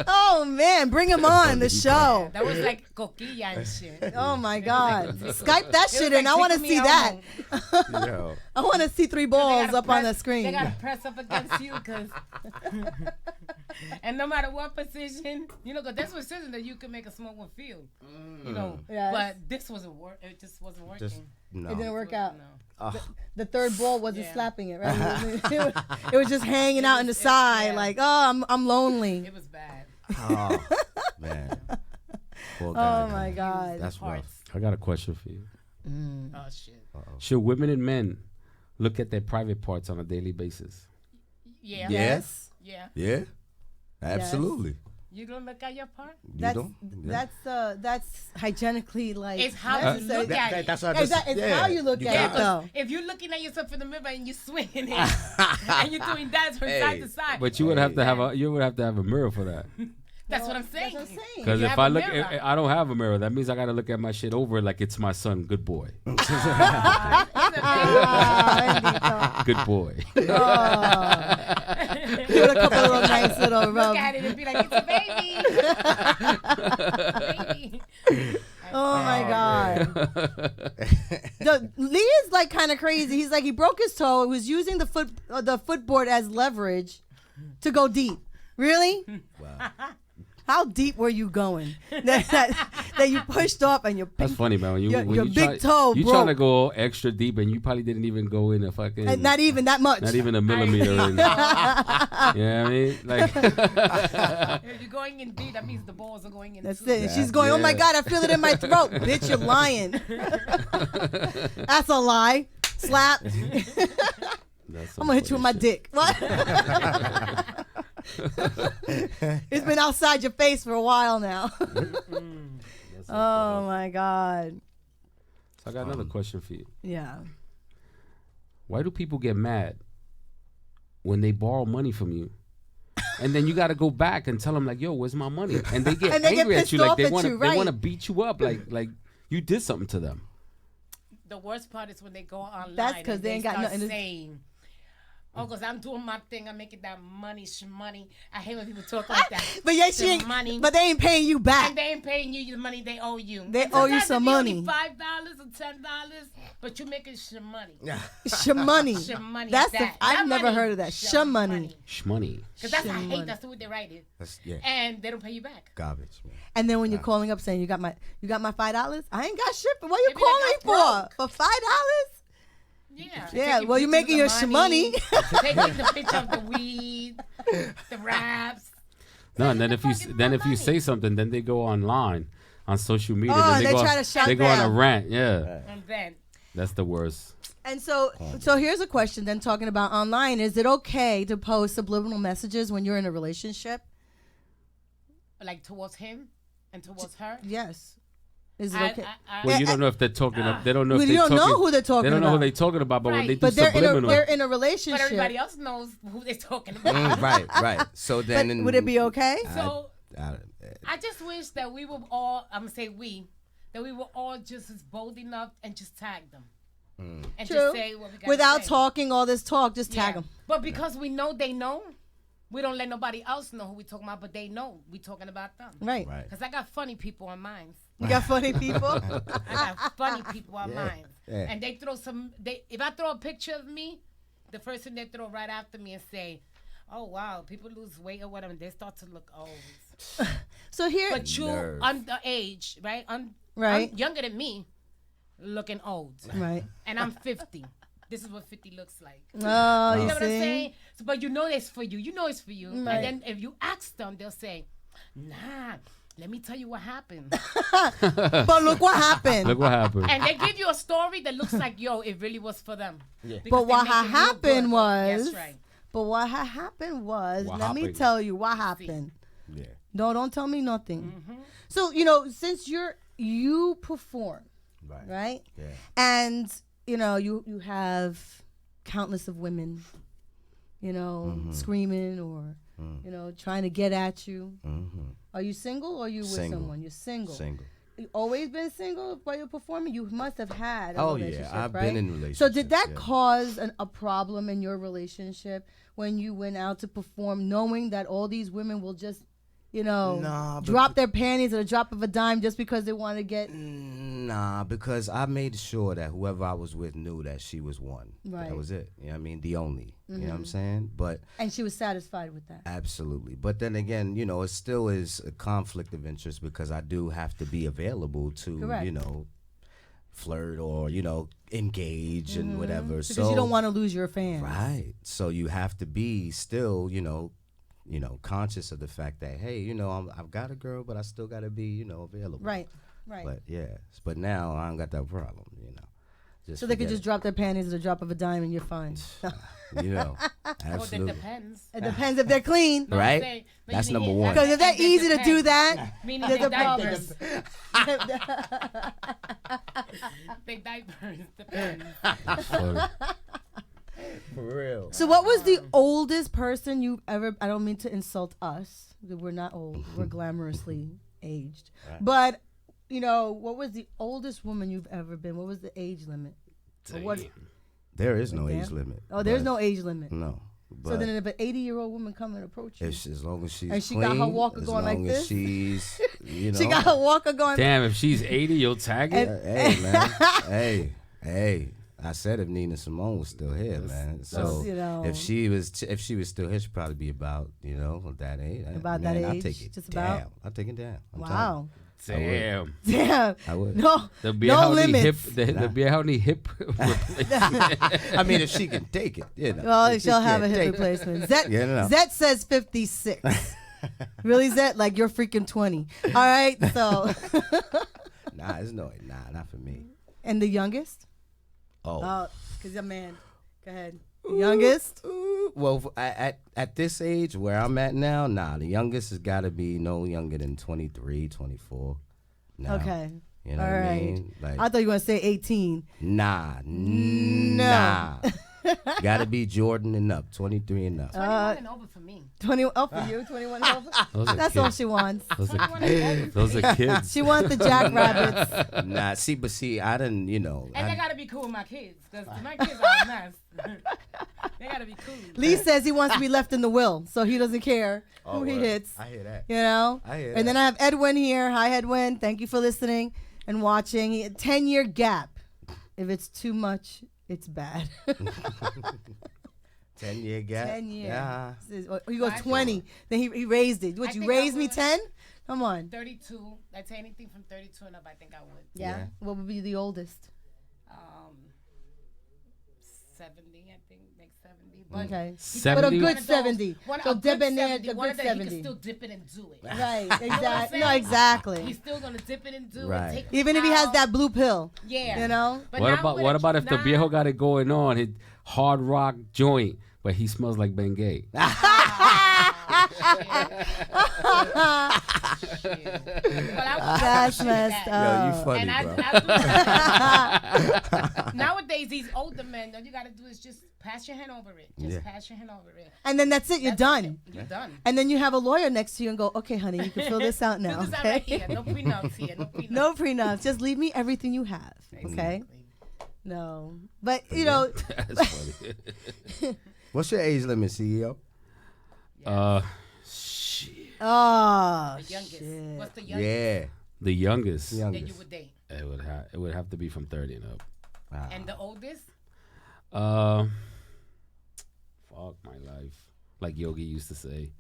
Speaker 3: Oh man, bring him on the show.
Speaker 4: That was like coquilla and shit.
Speaker 3: Oh my God. Skype that
Speaker 4: It
Speaker 3: shit
Speaker 4: was
Speaker 3: in.
Speaker 4: like
Speaker 3: I want to
Speaker 4: Tickle
Speaker 3: see
Speaker 4: Me
Speaker 3: that.
Speaker 4: Elmo.
Speaker 5: Yo.
Speaker 3: I want to see 3
Speaker 4: They
Speaker 3: balls
Speaker 4: gotta
Speaker 3: up on the
Speaker 4: press-
Speaker 3: screen.
Speaker 4: They gotta press up against you, cause, and no matter what position, you know, cause that's what position that you can make a small one feel, you know.
Speaker 3: Yes.
Speaker 4: But this wasn't work. It just wasn't working.
Speaker 5: Just no.
Speaker 3: It didn't work out.
Speaker 4: No.
Speaker 3: The third ball wasn't
Speaker 4: Yeah.
Speaker 3: slapping it, right? It was just hanging out in the side,
Speaker 4: yeah.
Speaker 3: like, oh, I'm lonely.
Speaker 4: It was bad.
Speaker 5: Oh man. Poor
Speaker 3: Oh
Speaker 5: guy,
Speaker 3: my
Speaker 5: man.
Speaker 3: God.
Speaker 5: That's rough.
Speaker 4: Parts.
Speaker 2: I got a question for you.
Speaker 4: Oh shit.
Speaker 2: Should women and men look at their private parts on a daily basis?
Speaker 4: Yeah.
Speaker 5: Yes.
Speaker 4: Yeah.
Speaker 5: Yeah. Absolutely.
Speaker 4: You don't look at your part.
Speaker 3: That's
Speaker 5: You don't?
Speaker 3: that's hygienically like.
Speaker 4: It's how you
Speaker 3: necessary.
Speaker 4: look at it.
Speaker 5: That's what
Speaker 3: It's how you look
Speaker 5: You
Speaker 3: at
Speaker 5: got
Speaker 3: it, though.
Speaker 4: If you're looking at yourself in the mirror and you're swinging it, and you're doing that from side to side,
Speaker 2: But you would have to have a mirror for that.
Speaker 4: that's what I'm saying.
Speaker 3: That's what I'm saying.
Speaker 2: Because
Speaker 4: You
Speaker 2: if
Speaker 4: have
Speaker 2: I
Speaker 4: a
Speaker 2: look,
Speaker 4: mirror.
Speaker 2: I don't have a mirror. That means I gotta look at my shit over like it's my son. Good boy.
Speaker 3: Ah,
Speaker 2: Good boy.
Speaker 3: Bendito. Give it a couple of little nice little
Speaker 4: Look
Speaker 3: rub.
Speaker 4: at it and be like, it's a baby. Baby.
Speaker 3: Oh my God. Lee is like kind of crazy. He's like, he broke his toe. He was using the footboard as leverage to go deep. Really?
Speaker 5: Wow.
Speaker 3: How deep were you going? that you pushed up and your
Speaker 2: That's funny, man. When you,
Speaker 3: Your-
Speaker 2: when
Speaker 3: your
Speaker 2: you
Speaker 3: big
Speaker 2: try,
Speaker 3: toe
Speaker 2: you trying to
Speaker 3: broke.
Speaker 2: go extra deep, and you probably didn't even go in a fucking.
Speaker 3: and not even that much.
Speaker 2: Not even a millimeter in. You know what I mean? Like,
Speaker 4: If you're going in deep, that means the balls are going in
Speaker 3: That's
Speaker 4: too.
Speaker 3: it. And she's going, oh my
Speaker 5: Yeah.
Speaker 3: God, I feel it in my throat. Bitch, you're lying. That's a lie. Slap.
Speaker 2: that's
Speaker 3: I'm gonna hit you with my dick. What? It's been outside your face for a while now. Oh my God.
Speaker 2: So I got another question for you.
Speaker 3: Yeah.
Speaker 2: Why do people get mad when they borrow money from you? And then you got to go back and tell them like, "Yo, where's my money?" And they get
Speaker 3: And they get
Speaker 2: angry at
Speaker 3: pissed
Speaker 2: you, like
Speaker 3: off
Speaker 2: they
Speaker 3: at
Speaker 2: want to
Speaker 3: you,
Speaker 2: they
Speaker 3: right.
Speaker 2: want to beat you up, like you did something to them.
Speaker 4: The worst part is when they go online.
Speaker 3: That's 'cause
Speaker 4: and
Speaker 3: they ain't got
Speaker 4: start
Speaker 3: nothing to-
Speaker 4: saying, "Oh, cause I'm doing my thing. I'm making that money, shmoney." I hate when people talk like that.
Speaker 3: But yeah,
Speaker 4: The money.
Speaker 3: but they ain't paying you back.
Speaker 4: And they ain't paying you the money they owe you.
Speaker 3: They
Speaker 4: And
Speaker 3: owe you
Speaker 4: sometimes
Speaker 3: some
Speaker 4: it be
Speaker 3: money.
Speaker 4: only $5 or $10, but you're making shmoney.
Speaker 3: Shamoney.
Speaker 4: Shmoney.
Speaker 3: That's
Speaker 4: that.
Speaker 3: I've
Speaker 4: That
Speaker 3: never
Speaker 4: money.
Speaker 3: heard of that. Shamoney.
Speaker 2: Shmoney.
Speaker 4: Cause that's I
Speaker 3: Shmoney.
Speaker 4: hate. That's the way they write it.
Speaker 5: That's yeah.
Speaker 4: And they don't pay you back.
Speaker 5: Garbage, man.
Speaker 3: And then when you're calling up saying you got my $5, I ain't got shit. What you
Speaker 4: Maybe they
Speaker 3: calling
Speaker 4: got
Speaker 3: for? For $5?
Speaker 4: Yeah.
Speaker 3: Yeah.
Speaker 4: Taking
Speaker 3: Well, you're making your
Speaker 4: pictures of the
Speaker 3: money.
Speaker 4: Taking the picture of the weed, the wraps.
Speaker 2: No, and then
Speaker 4: the
Speaker 2: if you
Speaker 4: fucking
Speaker 2: then if you
Speaker 4: money.
Speaker 2: say something, then they go online on social media.
Speaker 3: Oh,
Speaker 2: then
Speaker 3: they
Speaker 2: go
Speaker 3: try
Speaker 2: on,
Speaker 3: to shut
Speaker 2: They go on a
Speaker 3: down.
Speaker 2: rant. Yeah,
Speaker 4: And then
Speaker 2: that's the worst.
Speaker 3: And so here's a question then, talking about online. Is it okay to post subliminal messages when you're in a relationship?
Speaker 4: like towards him and towards her.
Speaker 3: Yes. Is it
Speaker 4: I-
Speaker 3: okay?
Speaker 2: Well, you don't know if they're talking. They don't know if
Speaker 3: Well,
Speaker 2: they're
Speaker 3: you don't
Speaker 2: talking.
Speaker 3: know who they're talking
Speaker 2: They don't know who
Speaker 3: about.
Speaker 2: they're talking about. But when
Speaker 4: Right.
Speaker 2: they do
Speaker 3: But they're
Speaker 2: subliminal,
Speaker 3: in a relationship.
Speaker 4: But everybody else knows who they're talking about.
Speaker 5: Right. So then,
Speaker 3: But would it be okay?
Speaker 4: So
Speaker 5: I-
Speaker 4: I just wish that we were all, I'm going to say that we were all just as bold enough and just tag them. And
Speaker 3: True.
Speaker 4: just say what we got
Speaker 3: Without
Speaker 4: say.
Speaker 3: talking all this talk, just tag
Speaker 4: Yeah.
Speaker 3: them.
Speaker 4: But because we know they know, we don't let nobody else know who we talking about, but they know we talking about them.
Speaker 3: Right.
Speaker 5: Right.
Speaker 4: Because I got funny people on mine.
Speaker 3: You got funny people.
Speaker 4: I got funny people on mine.
Speaker 5: yeah.
Speaker 4: And they throw if I throw a picture of me, the first thing they throw right after me and say, oh, wow, people lose weight or whatever, they start to look old.
Speaker 3: So here,
Speaker 4: But you
Speaker 5: Nerve.
Speaker 4: underage, right?
Speaker 3: Right.
Speaker 4: Younger than me, looking old.
Speaker 3: right?
Speaker 4: And I'm 50. This is what 50 looks like.
Speaker 3: Oh,
Speaker 4: You
Speaker 3: you
Speaker 4: know what I'm
Speaker 3: see.
Speaker 4: saying? So, but you know it's for you. You know it's for you.
Speaker 3: Right.
Speaker 4: And then if you ask them, they'll say, nah, let me tell you what happened.
Speaker 3: But look what happened.
Speaker 2: look what happened.
Speaker 4: And they give you a story that looks like, yo, it really was for them. Because
Speaker 3: But
Speaker 4: they
Speaker 3: what
Speaker 4: make
Speaker 3: had
Speaker 4: it real
Speaker 3: happened
Speaker 4: good.
Speaker 3: was,
Speaker 4: That's right.
Speaker 3: but what had happened was,
Speaker 2: What
Speaker 3: let me
Speaker 2: happened?
Speaker 3: tell you what happened.
Speaker 5: yeah.
Speaker 3: No, don't tell me nothing.
Speaker 4: Mm-hmm.
Speaker 3: So since you perform,
Speaker 5: Right.
Speaker 3: right?
Speaker 5: Yeah.
Speaker 3: And you have countless of women, screaming or trying to get at you.
Speaker 5: Mm-hmm.
Speaker 3: Are you single or are you with
Speaker 5: Single.
Speaker 3: someone? You're single.
Speaker 5: Single.
Speaker 3: You always been single while you're performing? You must have had a
Speaker 5: Oh,
Speaker 3: relationship,
Speaker 5: yeah. I've
Speaker 3: right?
Speaker 5: been in relationships.
Speaker 3: So did that
Speaker 5: yeah.
Speaker 3: cause a problem in your relationship when you went out to perform, knowing that all these women will just,
Speaker 5: Nah,
Speaker 3: drop their panties at a drop of a dime just because they want to get
Speaker 5: Nah, because I made sure that whoever I was with knew that she was one.
Speaker 3: Right.
Speaker 5: That was it. You know what I mean? The only. You know what I'm saying? But
Speaker 3: and she was satisfied with that.
Speaker 5: absolutely. But then again, it still is a conflict of interest because I do have to be available to,
Speaker 3: Correct.
Speaker 5: flirt or, engage and whatever.
Speaker 3: Because
Speaker 5: so
Speaker 3: you don't want to lose your fans.
Speaker 5: Right. So you have to be still, conscious of the fact that, hey, I've got a girl, but I still got to be, available.
Speaker 3: Right.
Speaker 5: But yeah, but now I don't got that problem, Just
Speaker 3: So they could
Speaker 5: forget
Speaker 3: just drop their panties at a drop of a dime and you're fine.
Speaker 5: it.
Speaker 4: Well, it
Speaker 5: Absolutely.
Speaker 4: depends.
Speaker 3: It depends if they're clean.
Speaker 4: No, I'm
Speaker 5: Right?
Speaker 4: saying- no,
Speaker 5: That's
Speaker 4: you mean
Speaker 5: number
Speaker 4: it-
Speaker 5: one.
Speaker 3: Because if they're
Speaker 4: it
Speaker 3: easy to do
Speaker 4: depends.
Speaker 3: that,
Speaker 4: Meaning
Speaker 3: there's
Speaker 4: the
Speaker 3: a problem.
Speaker 4: diapers. The diapers depends.
Speaker 5: For real.
Speaker 3: So what was the oldest person you've ever, I don't mean to insult us, we're not old, we're glamorously aged. But, what was the oldest woman you've ever been? What was the age limit? Or what,
Speaker 5: There is no
Speaker 3: Damn.
Speaker 5: age limit.
Speaker 3: oh, there's
Speaker 5: but-
Speaker 3: no age limit.
Speaker 5: No.
Speaker 3: So
Speaker 5: But
Speaker 3: then if an 80-year-old woman come and approach you,
Speaker 5: as long as she's
Speaker 3: And she
Speaker 5: clean,
Speaker 3: got her walker
Speaker 5: as
Speaker 3: going like
Speaker 5: long
Speaker 3: this?
Speaker 5: as she's,
Speaker 3: she got her walker going,
Speaker 2: Damn, if she's 80, you'll tag it.
Speaker 5: Hey, man. hey. I said if Nina Simone was still here, man. So if she was still here, she'd probably be about, that age.
Speaker 3: About
Speaker 5: Man,
Speaker 3: that
Speaker 5: I'll
Speaker 3: age?
Speaker 5: take it
Speaker 3: Just
Speaker 5: down.
Speaker 3: about?
Speaker 5: I'll take it down. I'm
Speaker 3: wow.
Speaker 2: Damn.
Speaker 3: Damn.
Speaker 5: I would.
Speaker 3: No,
Speaker 2: There'll be
Speaker 3: no
Speaker 2: how many hip.
Speaker 3: limits.
Speaker 2: There'll be how many hip.
Speaker 5: I mean, if she can take it,
Speaker 3: Well,
Speaker 5: If she
Speaker 3: she'll have a
Speaker 5: can't
Speaker 3: hip
Speaker 5: take it.
Speaker 3: replacement. Zet,
Speaker 5: Yeah, no.
Speaker 3: Zet says 56. Really, Zet? Like you're freaking 20. All right, so.
Speaker 5: Nah, not for me.
Speaker 3: And the youngest?
Speaker 5: Oh.
Speaker 3: Oh, because you're a man. Go ahead. Youngest?
Speaker 5: Well, at this age where I'm at now, the youngest has got to be no younger than 23, 24. Now.
Speaker 3: Okay.
Speaker 5: You know
Speaker 3: All
Speaker 5: what I
Speaker 3: right.
Speaker 5: mean? Like,
Speaker 3: I thought you were going to say 18.
Speaker 5: nah. Got to be Jordan and up, 23 and up.
Speaker 4: 21 and over for me.
Speaker 3: 21 oh, for you, 21 and over.
Speaker 2: Those are
Speaker 3: That's all
Speaker 2: kids.
Speaker 3: she wants.
Speaker 2: Those
Speaker 4: 21
Speaker 2: are,
Speaker 4: and over.
Speaker 2: those are kids.
Speaker 3: She wants the jackrabbits.
Speaker 5: Nah, see, I didn't,
Speaker 4: And they gotta be cool with my kids, because my kids are a mess. They gotta be cool.
Speaker 3: Lee says he wants to be left in the will, so he doesn't care who he
Speaker 5: word.
Speaker 3: hits.
Speaker 5: I hear that.
Speaker 3: You know?
Speaker 5: I hear
Speaker 3: And then
Speaker 5: that.
Speaker 3: I have Edwin here. Hi, Edwin. Thank you for listening and watching. 10-year gap. If it's too much, it's bad.
Speaker 5: 10-year gap.
Speaker 3: 10 years.
Speaker 5: Yeah.
Speaker 3: He goes
Speaker 4: I
Speaker 3: 20. Then he raised it. Would
Speaker 4: I
Speaker 3: you
Speaker 4: think I
Speaker 3: raise me
Speaker 4: would.
Speaker 3: 10? Come on.
Speaker 4: 32. I'd say anything from 32 and up, I think I would.
Speaker 3: Yeah.
Speaker 5: Yeah.
Speaker 3: What would be the oldest?
Speaker 4: 70, I think, like 70. But
Speaker 3: Okay.
Speaker 2: 70?
Speaker 3: But a
Speaker 4: one
Speaker 3: good
Speaker 4: of those-
Speaker 3: 70.
Speaker 4: One,
Speaker 3: So
Speaker 4: a good
Speaker 3: debonair,
Speaker 4: 70,
Speaker 3: a
Speaker 4: one
Speaker 3: good
Speaker 4: of that he
Speaker 3: 70.
Speaker 4: can still dip it and do it.
Speaker 3: Right.
Speaker 4: You know what I'm
Speaker 3: Exactly. No,
Speaker 4: saying? He's
Speaker 3: exactly.
Speaker 4: still gonna dip it and do
Speaker 5: Right.
Speaker 4: it. Take
Speaker 3: Even if he has that blue pill.
Speaker 4: Yeah.
Speaker 3: You know?
Speaker 4: But
Speaker 2: What
Speaker 4: now
Speaker 2: about
Speaker 4: with
Speaker 2: what
Speaker 4: a-
Speaker 2: about if the
Speaker 4: now-
Speaker 2: viejo got it going on? His hard rock joint, but he smells like Bengay.
Speaker 3: That's messed
Speaker 5: Yo,
Speaker 3: up.
Speaker 5: you funny,
Speaker 4: And
Speaker 5: bro.
Speaker 4: nowadays, these older men, all you gotta do is just pass your hand over it. Just
Speaker 5: Yeah.
Speaker 4: pass your hand over it.
Speaker 3: And then that's it. You're
Speaker 4: That's
Speaker 3: done.
Speaker 4: it. You're done.
Speaker 3: And then you have a lawyer next to you and go, okay, honey, you can fill this out now.
Speaker 4: Fill this out
Speaker 3: Okay?
Speaker 4: right here. No prenups here. No prenups.
Speaker 3: No prenups. Just leave me everything you have. Okay? No. But, you know,
Speaker 2: That's funny.
Speaker 5: What's your age limit, CEO?
Speaker 2: Shit.
Speaker 3: oh,
Speaker 4: The youngest.
Speaker 3: shit.
Speaker 4: What's the youngest
Speaker 5: Yeah.
Speaker 2: The youngest.
Speaker 4: that you
Speaker 5: Youngest.
Speaker 4: would date?
Speaker 2: It would have to be from 30 and up.
Speaker 4: And the oldest?
Speaker 2: Fuck my life. Like Yogi used to say.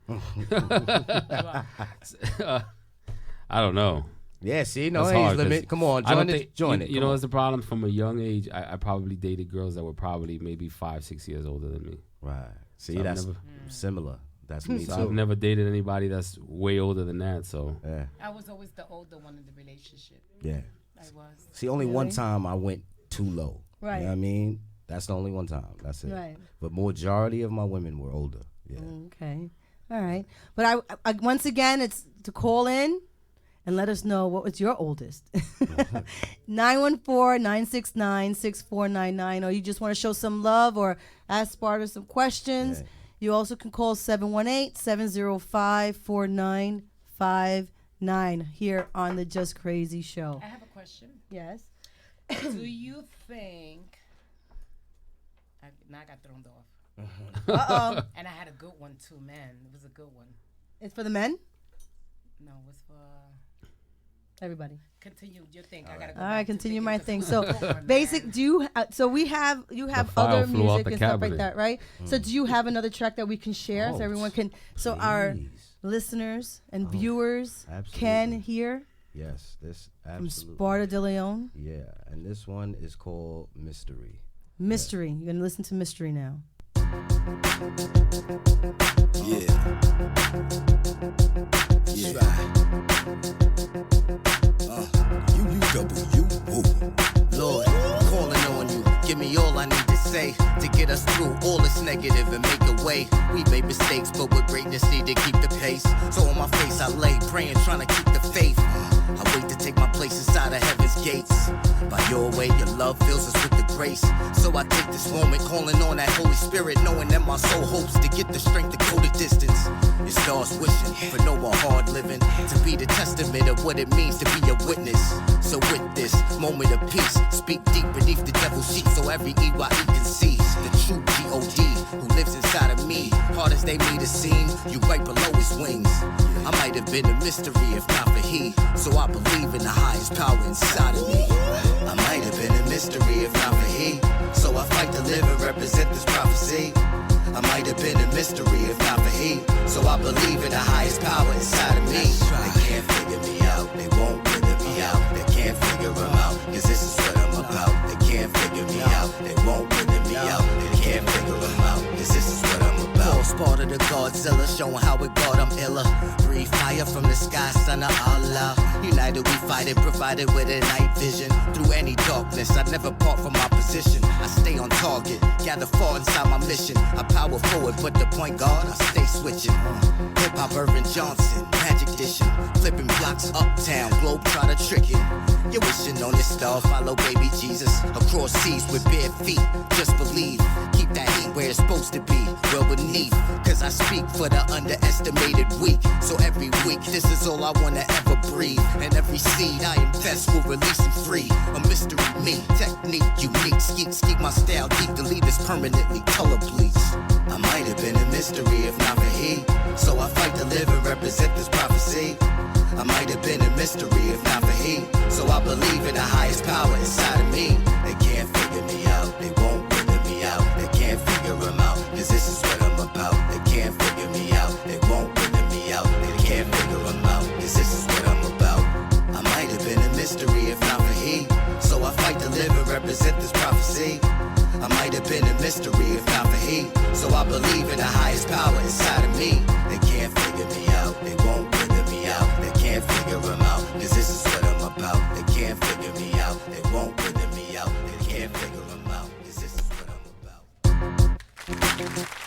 Speaker 2: I don't know.
Speaker 5: Yeah, see, no
Speaker 2: That's
Speaker 5: age
Speaker 2: hard, 'cause
Speaker 5: limit. Come on,
Speaker 2: I don't
Speaker 5: join it.
Speaker 2: think-
Speaker 5: Join
Speaker 2: you,
Speaker 5: it.
Speaker 2: You
Speaker 5: Come
Speaker 2: know
Speaker 5: on.
Speaker 2: what's the problem? From a young age, I probably dated girls that were probably maybe 5-6 years older than me.
Speaker 5: Right. See,
Speaker 2: So I've
Speaker 5: that's
Speaker 2: never-
Speaker 5: similar. That's me
Speaker 2: So
Speaker 5: too.
Speaker 2: I've never dated anybody that's way older than that. So
Speaker 5: Yeah.
Speaker 4: I was always the older one in the relationship.
Speaker 5: Yeah.
Speaker 4: I was.
Speaker 5: See, only one
Speaker 3: Really?
Speaker 5: time I went too low.
Speaker 3: Right.
Speaker 5: You know what I mean? That's the only one time. That's it.
Speaker 3: Right.
Speaker 5: But majority of my women were older. Yeah.
Speaker 3: Okay. All right. But I once again, it's to call in and let us know what was your oldest. 914-969-6499. Or you just want to show some love or ask Sparta some questions.
Speaker 5: Yeah.
Speaker 3: You also can call 718-705-4959 here on the Just Crazy Show.
Speaker 4: I have a question.
Speaker 3: Yes.
Speaker 4: Do you think... Now I got thrown off.
Speaker 3: Uh-oh.
Speaker 4: And I had a good one too, man. It was a good one.
Speaker 3: It's for the men?
Speaker 4: No, it was for...
Speaker 3: Everybody.
Speaker 4: Continue your thing. I gotta go
Speaker 3: All
Speaker 4: back
Speaker 3: right,
Speaker 4: to
Speaker 3: continue
Speaker 4: thinking
Speaker 3: my
Speaker 4: it's a
Speaker 3: thing.
Speaker 4: good
Speaker 3: So
Speaker 4: one,
Speaker 3: basic,
Speaker 4: man.
Speaker 3: do you, so we have, you have
Speaker 2: file
Speaker 3: other
Speaker 2: flew out
Speaker 3: music
Speaker 2: the
Speaker 3: and stuff like
Speaker 2: cabinet.
Speaker 3: that, right? So do you have another track that we can share so
Speaker 5: Oh,
Speaker 3: everyone can, so our
Speaker 5: please.
Speaker 3: listeners and viewers can
Speaker 5: absolutely.
Speaker 3: hear
Speaker 5: Yes, this
Speaker 3: from
Speaker 5: absolutely.
Speaker 3: Sparta de Leon?
Speaker 5: Yeah, and this one is called Mystery.
Speaker 3: Mystery. You're going to listen to Mystery now.
Speaker 6: Yeah. Yeah. UUW. Lord, calling on you. Give me all I need to say to get us through all this negative and make a way. We made mistakes, but with greatness need to keep the pace. So on my face I lay, praying, trying to keep the faith. I wait to take my place inside of heaven's gates. By your way, your love fills us with the grace. So I take this moment, calling on that Holy Spirit, knowing that my soul hopes to get the strength to go the distance. It starts wishing for no more hard living, to be the testament of what it means to be a witness. So with this moment of peace, speak deep beneath the devil's sheet, so every EYE can see the true G.O.D. who lives inside of me. Hard as they made it seem, you right below his wings. I might have been a mystery if not for he, so I believe in the highest power inside of me. I might have been a mystery if not for he, so I fight to live and represent this prophecy. I might have been a mystery if not for he, so I believe in the highest power inside of me. They can't figure me out, they won't figure me out. They can't figure him out, cause this is what I'm about. They can't figure me out, they won't figure me out. They can't figure him out, cause this is what I'm about. Paul Sparta the Godzilla, showing how it God I'm iller. Breathe fire from the sky, son of Allah. United we fight it, provided with a night vision. Through any darkness, I never part from my position. I stay on target, gather far inside my mission. I power forward, but the point guard, I stay switching. Hip hop Irvin Johnson, magic dishing. Flipping blocks uptown, globe try to trick it. You're wishing on this star, follow baby Jesus. Across seas with bare feet, just believe. Keep that heat where it's supposed to be, well beneath. Cause I speak for the underestimated weak. So every week, this is all I wanna ever breathe. And every seed I invest will release and free. A mystery me, technique unique. Skeet my style deep, the lead is permanently color bleached. I might have been a mystery if not for he, so I fight to live and represent this prophecy. I might have been a mystery if not for he, so I believe in the highest power inside of me. They can't figure me out, they won't figure me out. They can't figure him out, cause this is what I'm about. They can't figure me out, they won't figure me out. They can't figure him out, cause this is what I'm about. I might have been a mystery if not for he, so I fight to live and represent this prophecy. I might have been a mystery if not for he, so I believe in the highest power inside of me. They can't figure me out, they won't figure me out. They can't figure him out, cause this is what I'm about. They can't figure me out, they won't figure me out. They can't figure him out, cause this is what I'm about.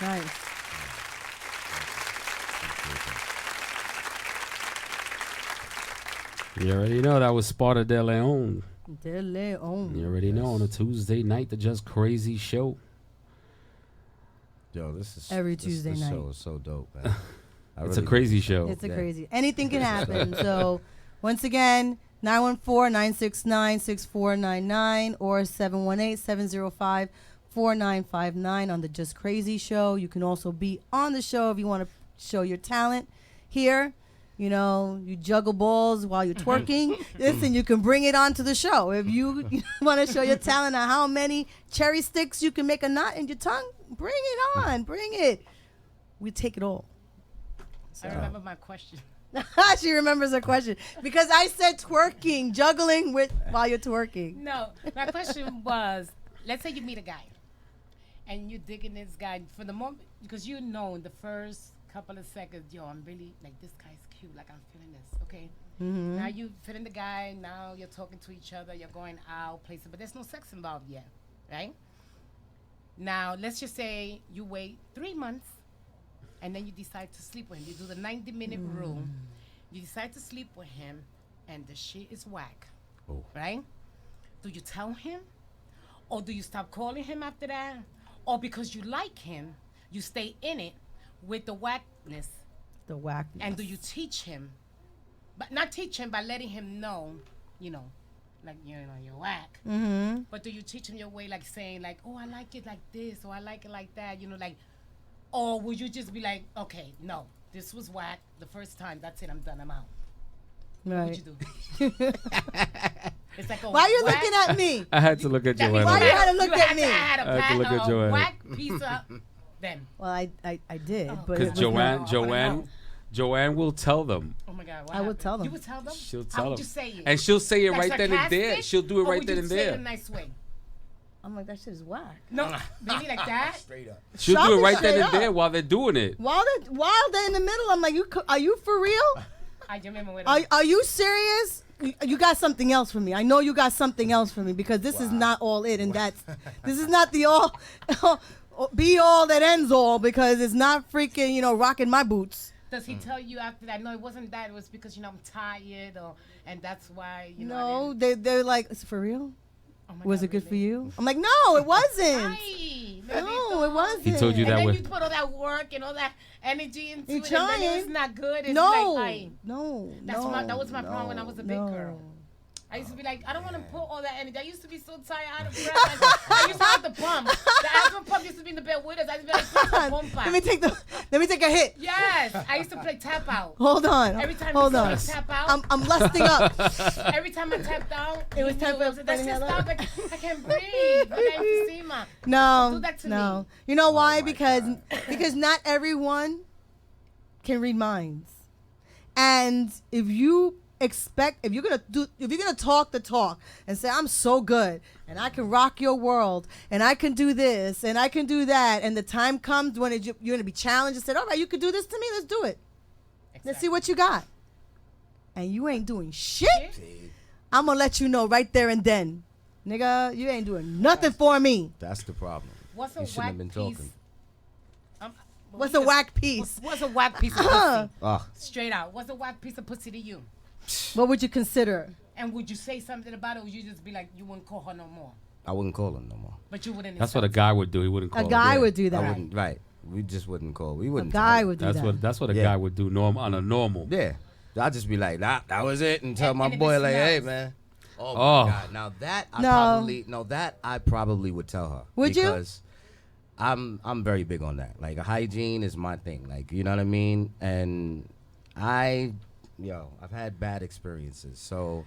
Speaker 3: Nice.
Speaker 2: You already know that was Sparta de Leon.
Speaker 3: De Leon.
Speaker 2: You already know on a Tuesday night, the Just Crazy show.
Speaker 5: Yo, this is
Speaker 3: Every Tuesday
Speaker 5: this
Speaker 3: night.
Speaker 5: show is so dope, man.
Speaker 2: It's a crazy show.
Speaker 3: It's a
Speaker 5: Yeah.
Speaker 3: crazy. Anything can happen. So, once again, 914-969-6499 or 718-705-4959 on the Just Crazy show. You can also be on the show if you want to show your talent here. You know, you juggle balls while you're twerking. Listen, you can bring it onto the show. If you want to show your talent on how many cherry sticks you can make a knot in your tongue, bring it on. Bring it. We take it all.
Speaker 4: I remember my question.
Speaker 3: She remembers her question because I said twerking, juggling with while you're twerking.
Speaker 4: No, my question was, let's say you meet a guy, and you're digging this guy for the moment because you know in the first couple of seconds, yo, I'm really like this guy's cute, like I'm feeling this, okay? Now you feeling the guy. Now you're talking to each other. You're going out places, but there's no sex involved yet, right? Now let's just say you wait 3 months. And then you decide to sleep with him. You do the 90-minute rule. You decide to sleep with him, and the shit is whack.
Speaker 5: Oh.
Speaker 4: Right? Do you tell him? Or do you stop calling him after that? Or because you like him, you stay in it with the whackness?
Speaker 3: The whack.
Speaker 4: And do you teach him? But not teach him by letting him know, you know, like, you know, you're whack.
Speaker 3: Mm-hmm.
Speaker 4: But do you teach him your way, like saying, like, oh, I like it like this, or I like it like that, you know, like, or would you just be like, okay, no, this was whack the first time. That's it. I'm done. I'm out. What would
Speaker 3: Right.
Speaker 4: you do? It's like a
Speaker 3: Why are you
Speaker 4: whack-
Speaker 3: looking at me?
Speaker 2: I had to look at
Speaker 4: That
Speaker 2: Joanna.
Speaker 4: means
Speaker 3: Why you had to look
Speaker 4: you
Speaker 3: at
Speaker 4: had
Speaker 3: me?
Speaker 4: to add a
Speaker 2: I had to look at Joanna.
Speaker 4: whack piece of them.
Speaker 3: Well, I did,
Speaker 4: Oh.
Speaker 3: but it
Speaker 2: Because
Speaker 3: was
Speaker 2: Joanne,
Speaker 3: not-
Speaker 2: Joanne will tell them.
Speaker 4: Oh my God. What
Speaker 3: I would
Speaker 4: happened?
Speaker 3: tell them.
Speaker 4: You would tell them?
Speaker 2: She'll
Speaker 4: How
Speaker 2: tell
Speaker 4: would
Speaker 2: them.
Speaker 4: you say it?
Speaker 2: And she'll say it
Speaker 4: Like
Speaker 2: right then and there.
Speaker 4: sarcastic?
Speaker 2: She'll do it
Speaker 4: Or
Speaker 2: right
Speaker 4: would
Speaker 2: then
Speaker 4: you
Speaker 2: and
Speaker 4: say it in
Speaker 2: there.
Speaker 4: a nice way?
Speaker 3: I'm like, that shit is whack.
Speaker 4: No, really like that?
Speaker 2: She'll
Speaker 3: Shove
Speaker 2: do
Speaker 3: it
Speaker 2: it right
Speaker 3: straight
Speaker 2: then and
Speaker 3: up.
Speaker 2: there while they're doing it.
Speaker 3: While they're in the middle, I'm like, are you for real?
Speaker 4: I just remember when
Speaker 3: Are you serious? You got something else for me. I know you got something else for me because this is not all it, and this is not the all be all that ends all because it's not freaking rocking my boots.
Speaker 4: Does he tell you after that? No, it wasn't that. It was because I'm tired, and that's why I
Speaker 3: No,
Speaker 4: didn't.
Speaker 3: they're like, is it for real?
Speaker 4: Oh my
Speaker 3: Was
Speaker 4: God,
Speaker 3: it good for
Speaker 4: really?
Speaker 3: you? I'm like, no, it wasn't.
Speaker 4: Aye,
Speaker 3: No, it wasn't.
Speaker 2: He told you
Speaker 4: And
Speaker 2: that
Speaker 4: then
Speaker 2: with.
Speaker 4: you put all that work and all that energy into
Speaker 3: You
Speaker 4: it, and then
Speaker 3: trying.
Speaker 4: it's not good. It's
Speaker 3: No,
Speaker 4: like, aye.
Speaker 3: no,
Speaker 4: That's
Speaker 3: no.
Speaker 4: that was my problem when I was a big
Speaker 3: no.
Speaker 4: girl. I used to be like, I don't want to put all that energy. I used to be so tired, out of breath. I used to have the pump. The asthma pump used to be in the bed with us. I used to be like, "Put the pump
Speaker 3: Let
Speaker 4: out."
Speaker 3: me take a hit.
Speaker 4: Yes, I used to play tap out.
Speaker 3: Hold on.
Speaker 4: Every time
Speaker 3: Hold
Speaker 4: you
Speaker 3: on.
Speaker 4: tap out,
Speaker 3: I'm lusting up.
Speaker 4: every time I tapped out,
Speaker 3: It was
Speaker 4: he
Speaker 3: time
Speaker 4: knew.
Speaker 3: for
Speaker 4: That shit
Speaker 3: Hello.
Speaker 4: stopped. I can't breathe. I got emphysema.
Speaker 3: No,
Speaker 4: Do that to
Speaker 3: no.
Speaker 4: me.
Speaker 3: You know why?
Speaker 5: my
Speaker 3: Because not everyone can read minds, and if you're gonna talk the talk and say I'm so good and I can rock your world and I can do this and I can do that, and the time comes when you're gonna be challenged and said, all right, you can do this to me, let's do it. Let's see what you got. And you ain't doing shit. I'm gonna let you know right there and then, nigga, you ain't doing nothing for me.
Speaker 5: That's the problem.
Speaker 4: What's a
Speaker 5: You shouldn't
Speaker 4: whack
Speaker 5: have been
Speaker 4: piece?
Speaker 5: talking.
Speaker 3: What's a whack piece?
Speaker 4: What's a whack piece of pussy?
Speaker 5: Ah,
Speaker 4: Straight out. What's a whack piece of pussy to you?
Speaker 3: What would you consider?
Speaker 4: And would you say something about it, or would you just be like, you wouldn't call her no more?
Speaker 5: I wouldn't call him no more.
Speaker 4: But you wouldn't.
Speaker 2: That's what a
Speaker 4: insult
Speaker 2: guy would do. He wouldn't call
Speaker 3: A
Speaker 2: her.
Speaker 3: guy
Speaker 5: Yeah,
Speaker 3: would do
Speaker 5: I
Speaker 3: that.
Speaker 5: wouldn't. Right. We just wouldn't call. We
Speaker 3: A
Speaker 5: wouldn't.
Speaker 3: guy
Speaker 5: tell
Speaker 3: would do
Speaker 2: That's
Speaker 3: that.
Speaker 2: what a
Speaker 5: Yeah.
Speaker 2: guy would do on a normal.
Speaker 5: Yeah. I'd just be like, that was it, and tell
Speaker 4: And-
Speaker 5: my
Speaker 4: and if
Speaker 5: boy
Speaker 4: it
Speaker 5: like, hey
Speaker 4: smells?
Speaker 5: man. Oh,
Speaker 2: Oh.
Speaker 5: my God. Now that I
Speaker 3: No.
Speaker 5: probably would tell her.
Speaker 3: Would you?
Speaker 5: Because I'm very big on that. Like hygiene is my thing. Like, you know what I mean? And I've had bad experiences. So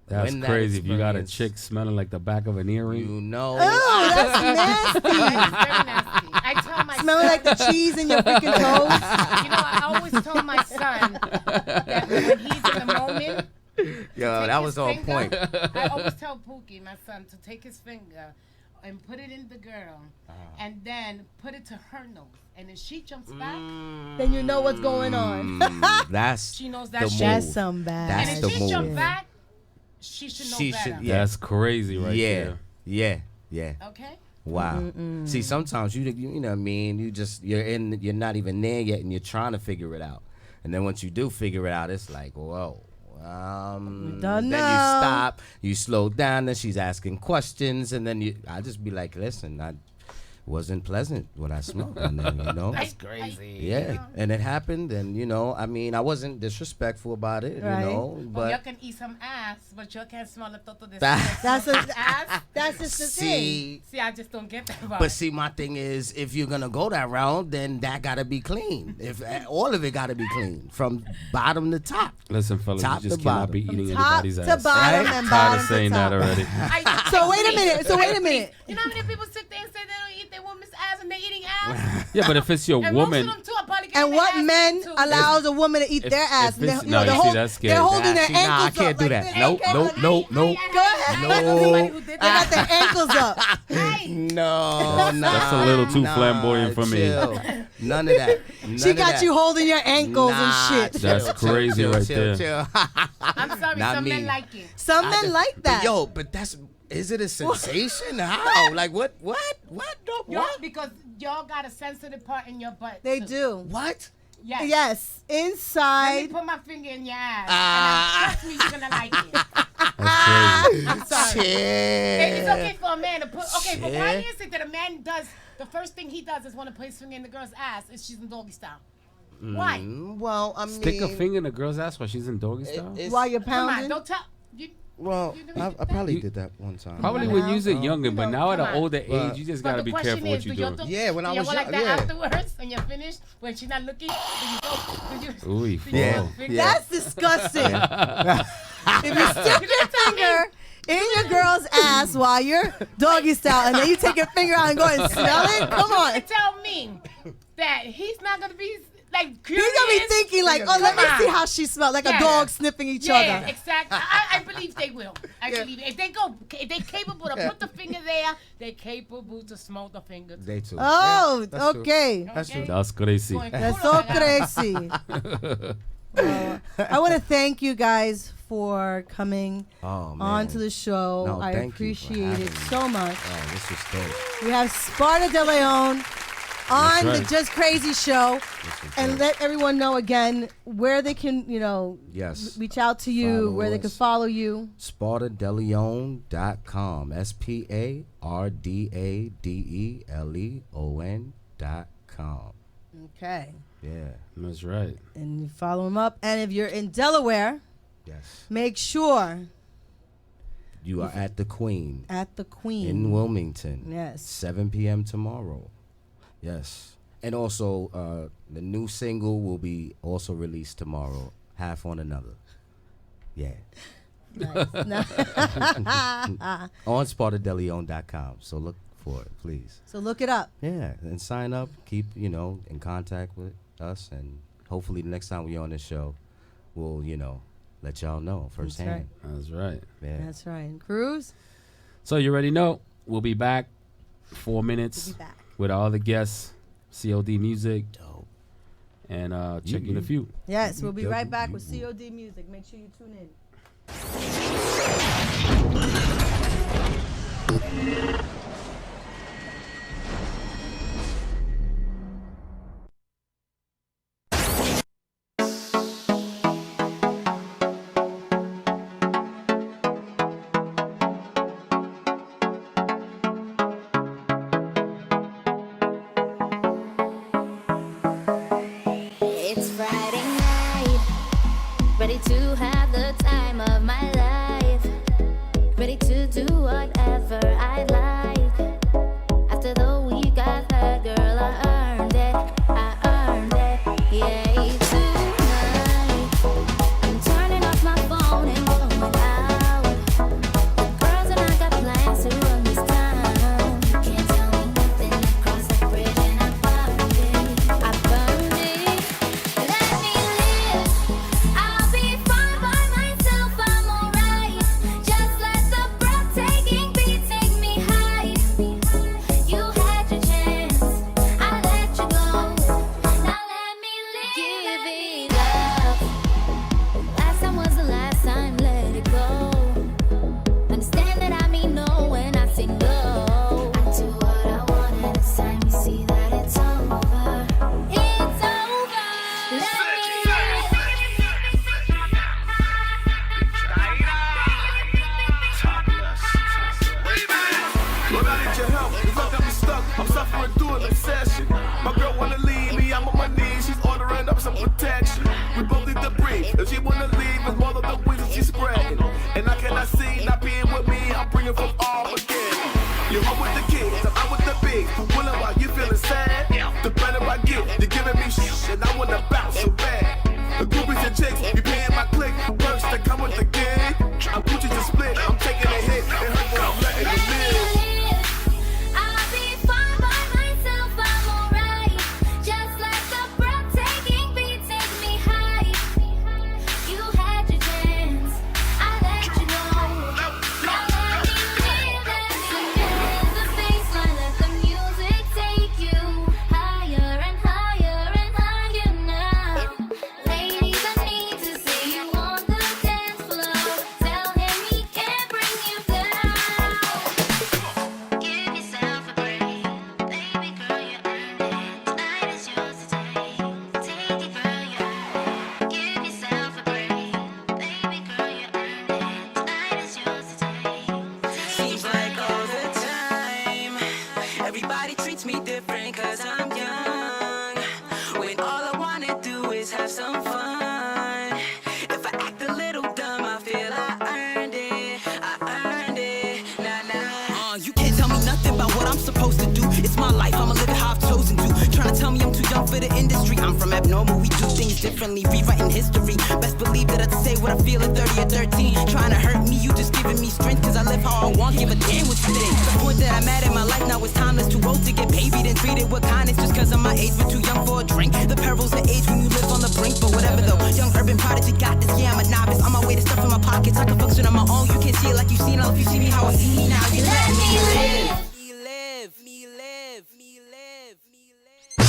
Speaker 2: That's
Speaker 5: when that
Speaker 2: crazy. If you got a
Speaker 5: experience-
Speaker 2: chick smelling like the back of an earring.
Speaker 5: you know.
Speaker 3: Oh, that's nasty.
Speaker 4: It's very nasty. I tell my
Speaker 3: Smelling like the cheese in your freaking toes.
Speaker 4: You know, I always tell my son that when he's in the moment,
Speaker 5: Yo,
Speaker 4: take
Speaker 5: that
Speaker 4: his
Speaker 5: was on point.
Speaker 4: finger- I always tell Pookie, my son, to take his finger and put it in the girl, and then put it to her nose. And if she jumps back,
Speaker 3: Then you know what's going on.
Speaker 5: That's
Speaker 4: she knows
Speaker 5: the
Speaker 4: that shit.
Speaker 3: That's
Speaker 5: move.
Speaker 3: some bad.
Speaker 5: That's
Speaker 4: And
Speaker 5: the
Speaker 4: if she
Speaker 5: move.
Speaker 4: jump back, she should know
Speaker 5: She
Speaker 4: better.
Speaker 5: should- yeah.
Speaker 2: That's crazy right
Speaker 5: yeah,
Speaker 2: there.
Speaker 5: yeah.
Speaker 4: Okay?
Speaker 5: Wow. See, sometimes you know what I mean. You're not even there yet, and you're trying to figure it out. And then once you do figure it out, it's like, whoa.
Speaker 3: Don't
Speaker 5: then you
Speaker 3: know.
Speaker 5: stop, you slow down, and she's asking questions, and then I just be like, listen, I wasn't pleasant what I smelled, and then
Speaker 2: That's crazy.
Speaker 5: yeah, and it happened, and I mean, I wasn't disrespectful about it,
Speaker 3: Right.
Speaker 4: But you
Speaker 5: but
Speaker 4: can eat some ass, but you can't smell the toto de
Speaker 3: That's
Speaker 4: ass.
Speaker 3: that's just the thing.
Speaker 5: see.
Speaker 4: See, I just don't get that part.
Speaker 5: But see, my thing is, if you're gonna go that route, then that gotta be clean. If all of it gotta be clean from bottom to top.
Speaker 2: Listen, fellas,
Speaker 5: Top
Speaker 2: you just
Speaker 5: to
Speaker 2: cannot
Speaker 5: bottom.
Speaker 2: be eating
Speaker 3: Top
Speaker 2: anybody's
Speaker 3: to
Speaker 2: ass.
Speaker 3: bottom
Speaker 5: Right?
Speaker 3: and
Speaker 2: Tired
Speaker 3: bottom
Speaker 2: of saying
Speaker 3: to
Speaker 2: that
Speaker 3: top.
Speaker 2: already.
Speaker 3: So wait a minute. So wait a minute.
Speaker 4: You know how many people sit there and say they don't eat their woman's ass and they eating ass?
Speaker 2: Yeah, but if it's your
Speaker 4: And
Speaker 2: woman,
Speaker 4: most of them too are probably getting
Speaker 3: And
Speaker 4: their
Speaker 3: what
Speaker 4: ass
Speaker 3: men
Speaker 4: eaten too.
Speaker 3: allows a woman to eat
Speaker 2: if-
Speaker 3: their ass?
Speaker 2: if it's-
Speaker 3: And
Speaker 2: no,
Speaker 3: they're,
Speaker 2: you see, that's scary.
Speaker 3: they're holding their
Speaker 5: See, nah, I
Speaker 3: ankles
Speaker 5: can't
Speaker 3: up
Speaker 5: do
Speaker 3: like
Speaker 5: that.
Speaker 3: this.
Speaker 5: Nope,
Speaker 3: Hey,
Speaker 5: nope, nope, nope.
Speaker 3: Go ahead.
Speaker 4: I know somebody who did
Speaker 3: They got
Speaker 4: that.
Speaker 3: their ankles up.
Speaker 5: No, nah,
Speaker 2: That's a little too flamboyant for me.
Speaker 5: chill. None of that.
Speaker 3: She got you holding your ankles and shit.
Speaker 2: That's crazy right there.
Speaker 5: Chill.
Speaker 4: I'm sorry,
Speaker 5: Not
Speaker 4: some
Speaker 5: me.
Speaker 4: men like it.
Speaker 3: Some
Speaker 5: I
Speaker 3: men
Speaker 5: just-
Speaker 3: like that.
Speaker 5: But is it a sensation? How? Like what? No,
Speaker 4: Y'all,
Speaker 5: what?
Speaker 4: because y'all got a sensitive part in your butt.
Speaker 3: They
Speaker 4: too.
Speaker 3: do.
Speaker 5: What?
Speaker 4: Yes.
Speaker 3: Yes.
Speaker 4: Let me
Speaker 3: Inside.
Speaker 4: put my finger in your ass.
Speaker 5: Ah.
Speaker 4: And trust me, you're gonna like it.
Speaker 2: That's crazy.
Speaker 4: I'm sorry. It's
Speaker 5: Chill.
Speaker 4: okay for a man to put. Okay, but why
Speaker 5: Shit.
Speaker 4: is it that a man does the first thing he does is want to put his finger in the girl's ass if she's in doggy style? Why?
Speaker 5: Well, I mean,
Speaker 2: Stick a finger in a girl's ass while she's in doggy style?
Speaker 5: it's-
Speaker 3: While you're
Speaker 4: Come on,
Speaker 3: pounding.
Speaker 4: don't tell. You,
Speaker 5: Well,
Speaker 4: You do
Speaker 5: I
Speaker 4: it.
Speaker 5: probably
Speaker 2: You-
Speaker 5: did that one time.
Speaker 2: Probably when you was a younger, but
Speaker 4: You know,
Speaker 2: now at an
Speaker 4: come on.
Speaker 2: older age,
Speaker 5: But-
Speaker 2: you just
Speaker 4: but
Speaker 2: gotta
Speaker 4: the
Speaker 2: be
Speaker 4: question
Speaker 2: careful what
Speaker 4: is,
Speaker 2: you
Speaker 4: do y'all
Speaker 2: doing.
Speaker 4: do-
Speaker 5: Yeah, when I
Speaker 4: do y'all
Speaker 5: was
Speaker 4: go like
Speaker 5: young,
Speaker 4: that
Speaker 5: yeah.
Speaker 4: afterwards when you're finished, when she's not looking, do you go? Do you?
Speaker 2: Ooh,
Speaker 5: Yeah.
Speaker 2: fuck.
Speaker 4: Finger?
Speaker 5: Yeah.
Speaker 3: That's disgusting. If you stick your finger in your girl's ass while you're doggy style and then you take your finger out and go and smell it, come on.
Speaker 4: And tell me that he's not gonna be like curious.
Speaker 3: He's gonna be thinking like, oh, let me
Speaker 4: Come
Speaker 3: see
Speaker 4: on.
Speaker 3: how she smells, like a
Speaker 4: Yeah.
Speaker 3: dog sniffing each
Speaker 4: Yeah,
Speaker 3: other.
Speaker 4: exactly. I believe they will. I believe if they go, if they capable to put the finger there, they're capable to smell the finger. Too.
Speaker 5: They too.
Speaker 3: Oh,
Speaker 5: Yeah, that's true.
Speaker 3: okay.
Speaker 5: That's true.
Speaker 2: That's crazy.
Speaker 4: Going
Speaker 3: That's
Speaker 4: culo
Speaker 3: so
Speaker 4: cagado.
Speaker 3: crazy. I want to thank you guys for coming
Speaker 5: Oh man.
Speaker 3: on to the show.
Speaker 5: No,
Speaker 3: I
Speaker 5: thank you for
Speaker 3: appreciate it
Speaker 5: having me.
Speaker 3: so much.
Speaker 5: Oh, this is dope.
Speaker 3: We have Sparta De Leon on
Speaker 2: right.
Speaker 3: the Just Crazy show.
Speaker 5: This is
Speaker 3: And
Speaker 5: dope.
Speaker 3: let everyone know again where they can,
Speaker 5: Yes.
Speaker 3: reach out to you,
Speaker 5: Follow
Speaker 3: where they can
Speaker 5: us.
Speaker 3: follow you.
Speaker 5: SpartaDeleon.com. SpartaDeleon.com.
Speaker 3: Okay.
Speaker 5: Yeah.
Speaker 2: That's right.
Speaker 3: And you follow them up. And if you're in Delaware,
Speaker 5: Yes.
Speaker 3: make sure
Speaker 5: You are at the Queen
Speaker 3: at the Queen.
Speaker 5: in Wilmington.
Speaker 3: Yes.
Speaker 5: 7 p.m. tomorrow. Yes. And also, the new single will be also released tomorrow. Half on Another. Yeah. On SpartaDeleon.com. So look for it, please.
Speaker 3: So look it up.
Speaker 5: Yeah, and sign up. Keep, in contact with us. And hopefully the next time we're on this show, we'll, let y'all know firsthand.
Speaker 2: That's right.
Speaker 5: Yeah.
Speaker 3: That's right. Cruz,
Speaker 2: So you already know, we'll be back 4 minutes
Speaker 3: we'll be back.
Speaker 2: with all the guests, COD Music,
Speaker 5: Dope.
Speaker 2: and checking a few.
Speaker 3: Yes, we'll be right back with COD Music. Make sure you tune in.
Speaker 8: It's Friday night, ready to have the time of my life, ready to do whatever I like. After the week I've had, girl, I earned it, yeah, tonight, I'm turning off my phone and going out. The girls and I got plans to run this town. You can't tell me nothing, I cross that bridge and I burned it. Let me live. I'll be fine by myself. I'm alright. Just let the breathtaking beat take me high.
Speaker 9: I get? You're giving me shit and I wanna bounce so bad. The groupies and chicks, you paying my click. Perks that come with the gig. I'm Gucci to split, I'm taking a hit. It hurt, but I'm letting it live.
Speaker 8: I'll be fine by myself, I'm alright. Just like a breathtaking beat takes me high. You had your chance, I let you know. Now let me live, let me live the baseline. Let the music take you higher and higher and higher now. Ladies, I need to see you on the dance floor. Tell him he can't bring you down. Give yourself a break, baby girl, you earned it. Tonight is yours to take. Take it, girl, you earned it. Give yourself a break, baby girl, you earned it. Tonight is yours to take.
Speaker 7: Seems like all the time everybody treats me different cause I'm young. When all I wanna do is have some fun. If I act a little dumb, I feel I earned it. I earned it. Nah, nah. You can't tell me nothing about what I'm supposed to do. It's my life, I'ma live it how I've chosen to. Trying to tell me I'm too young for the industry. I'm from abnormal, we do things differently. Rewriting history. Best believe that I'd say what I feel at 30 or 13. Trying to hurt me, you just giving me strength. Cause I live how I want, give a damn what you think. The point that I'm at in my life now is timeless. Too old to get babied and treated with kindness. Just cause of my age, but too young for a drink. The perils of age when you live on the brink. But whatever though, young urban prodigy got this. Yeah, I'm a novice. On my way to stuff in my pockets. I can function on my own. You can't see it like you seen it. If you see me how I see me now, you let me live. Me live, me live, me live, me live.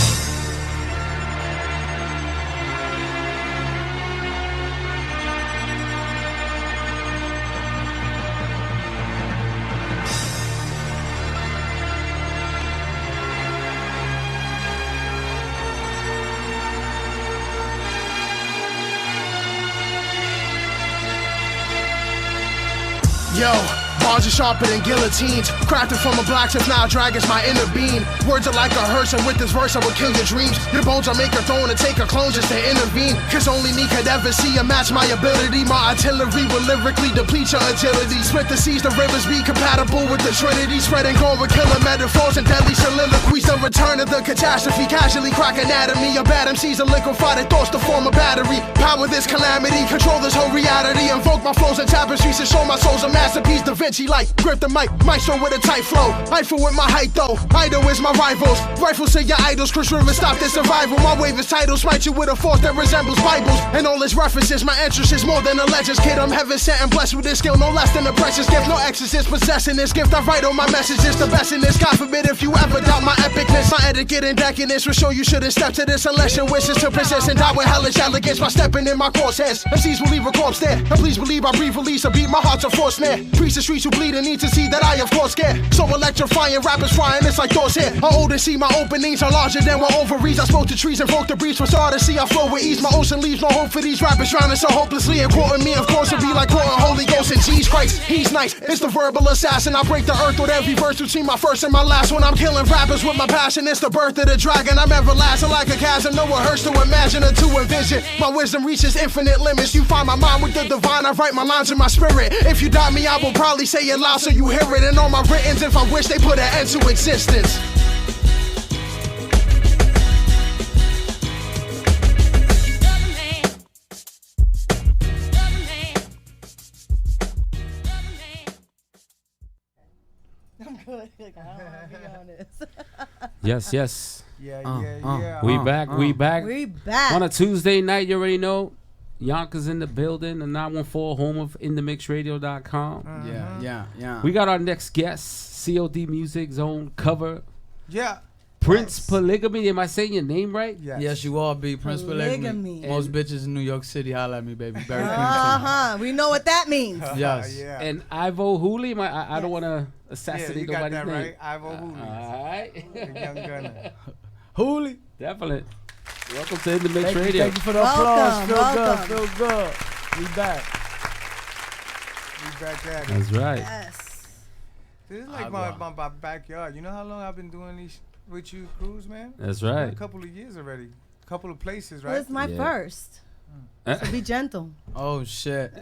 Speaker 10: Yo, bars are sharper than guillotines. Crafted from a blacksmith, now dragons my inner being. Words are like a hearse, and with this verse I will kill your dreams. Your bones I make a throne and take a clone just to intervene. Cause only me could ever see a match my ability. My artillery will lyrically deplete your agility. Split the seas, the rivers be compatible with the trinity. Spreading gold with killer metaphors and deadly soliloquies. The return of the catastrophe, casually crack anatomy. A bad MC's a liquefied their thoughts to form a battery. Power this calamity, control this whole reality. Invoke my flows and tapestries to show my soul's a masterpiece. Da Vinci like, grip the mic, maestro with a tight flow. Eiffel with my height though, idol is my rivals. Rifles to your idols, Chris Rivers stop their survival. My wave is title, smite you with a force that resembles Bibles. And all its references, my interest is more than a legends. Kid, I'm heaven sent and blessed with this skill, no less than a precious gift. No exorcist possessing this gift, I write all my messages, the best in this. God forbid if you ever doubt my epicness. My etiquette and decadence will show you shouldn't step to this unless your wishes to persist and die with hellish elegance by stepping in my crosshairs. MCs will leave a corpse there, and please believe I breathe release, I beat my heart's a force snare. Priests and streets who bleed and need to see that I of course care. So electrifying, rappers frying, it's like thoughts here. I old and see my openings are larger than my ovaries. I spoke to trees and broke the breeze for star to see I flow with ease. My ocean leaves no hope for these rappers drowning so hopelessly. And quoting me, of course, would be like quoting Holy Ghost and Jesus Christ. He's nice, it's the verbal assassin. I break the earth with every verse between my first and my last. When I'm killing rappers with my passion, it's the birth of the dragon. I'm everlasting like a chasm, no one hurts to imagine or to envision. My wisdom reaches infinite limits. You find my mind with the divine, I write my lines in my spirit. If you doubt me, I will probably say it loud so you hear it. And all my writtens, if I wish they put an end to existence.
Speaker 3: I'm good. I don't want to be honest.
Speaker 2: Yes, yes.
Speaker 11: Yeah.
Speaker 2: We back. We back.
Speaker 3: We back.
Speaker 2: On a Tuesday night, you already know. Yonkers in the building, the 914 home of InTheMixRadio.com.
Speaker 11: Yeah.
Speaker 2: We got our next guest, COD Music Zone cover.
Speaker 11: Yeah.
Speaker 2: Prince Polygamy. Am I saying your name right?
Speaker 11: Yes, you all be Prince Polygamy.
Speaker 3: Polygamy.
Speaker 11: Most bitches in New York City holla at me, baby. Barry Queen.
Speaker 3: We know what that means.
Speaker 11: Yes.
Speaker 2: And Ivo Hooley. I don't want to assassinate
Speaker 12: you got
Speaker 2: nobody's
Speaker 12: that
Speaker 2: name.
Speaker 12: right. Ivo Hooley.
Speaker 2: All right.
Speaker 12: Young gunner.
Speaker 11: Hooley.
Speaker 2: Definitely. Welcome to In The Mix Radio.
Speaker 11: Thank you for the applause. Feel good. We back.
Speaker 12: We back at it.
Speaker 2: That's right.
Speaker 3: Yes.
Speaker 12: This is like my backyard. You know how long I've been doing these with you, Cruz, man?
Speaker 2: That's right.
Speaker 12: A couple of years already. A couple of places, right?
Speaker 3: Well, it's my first. So be gentle.
Speaker 11: Oh shit.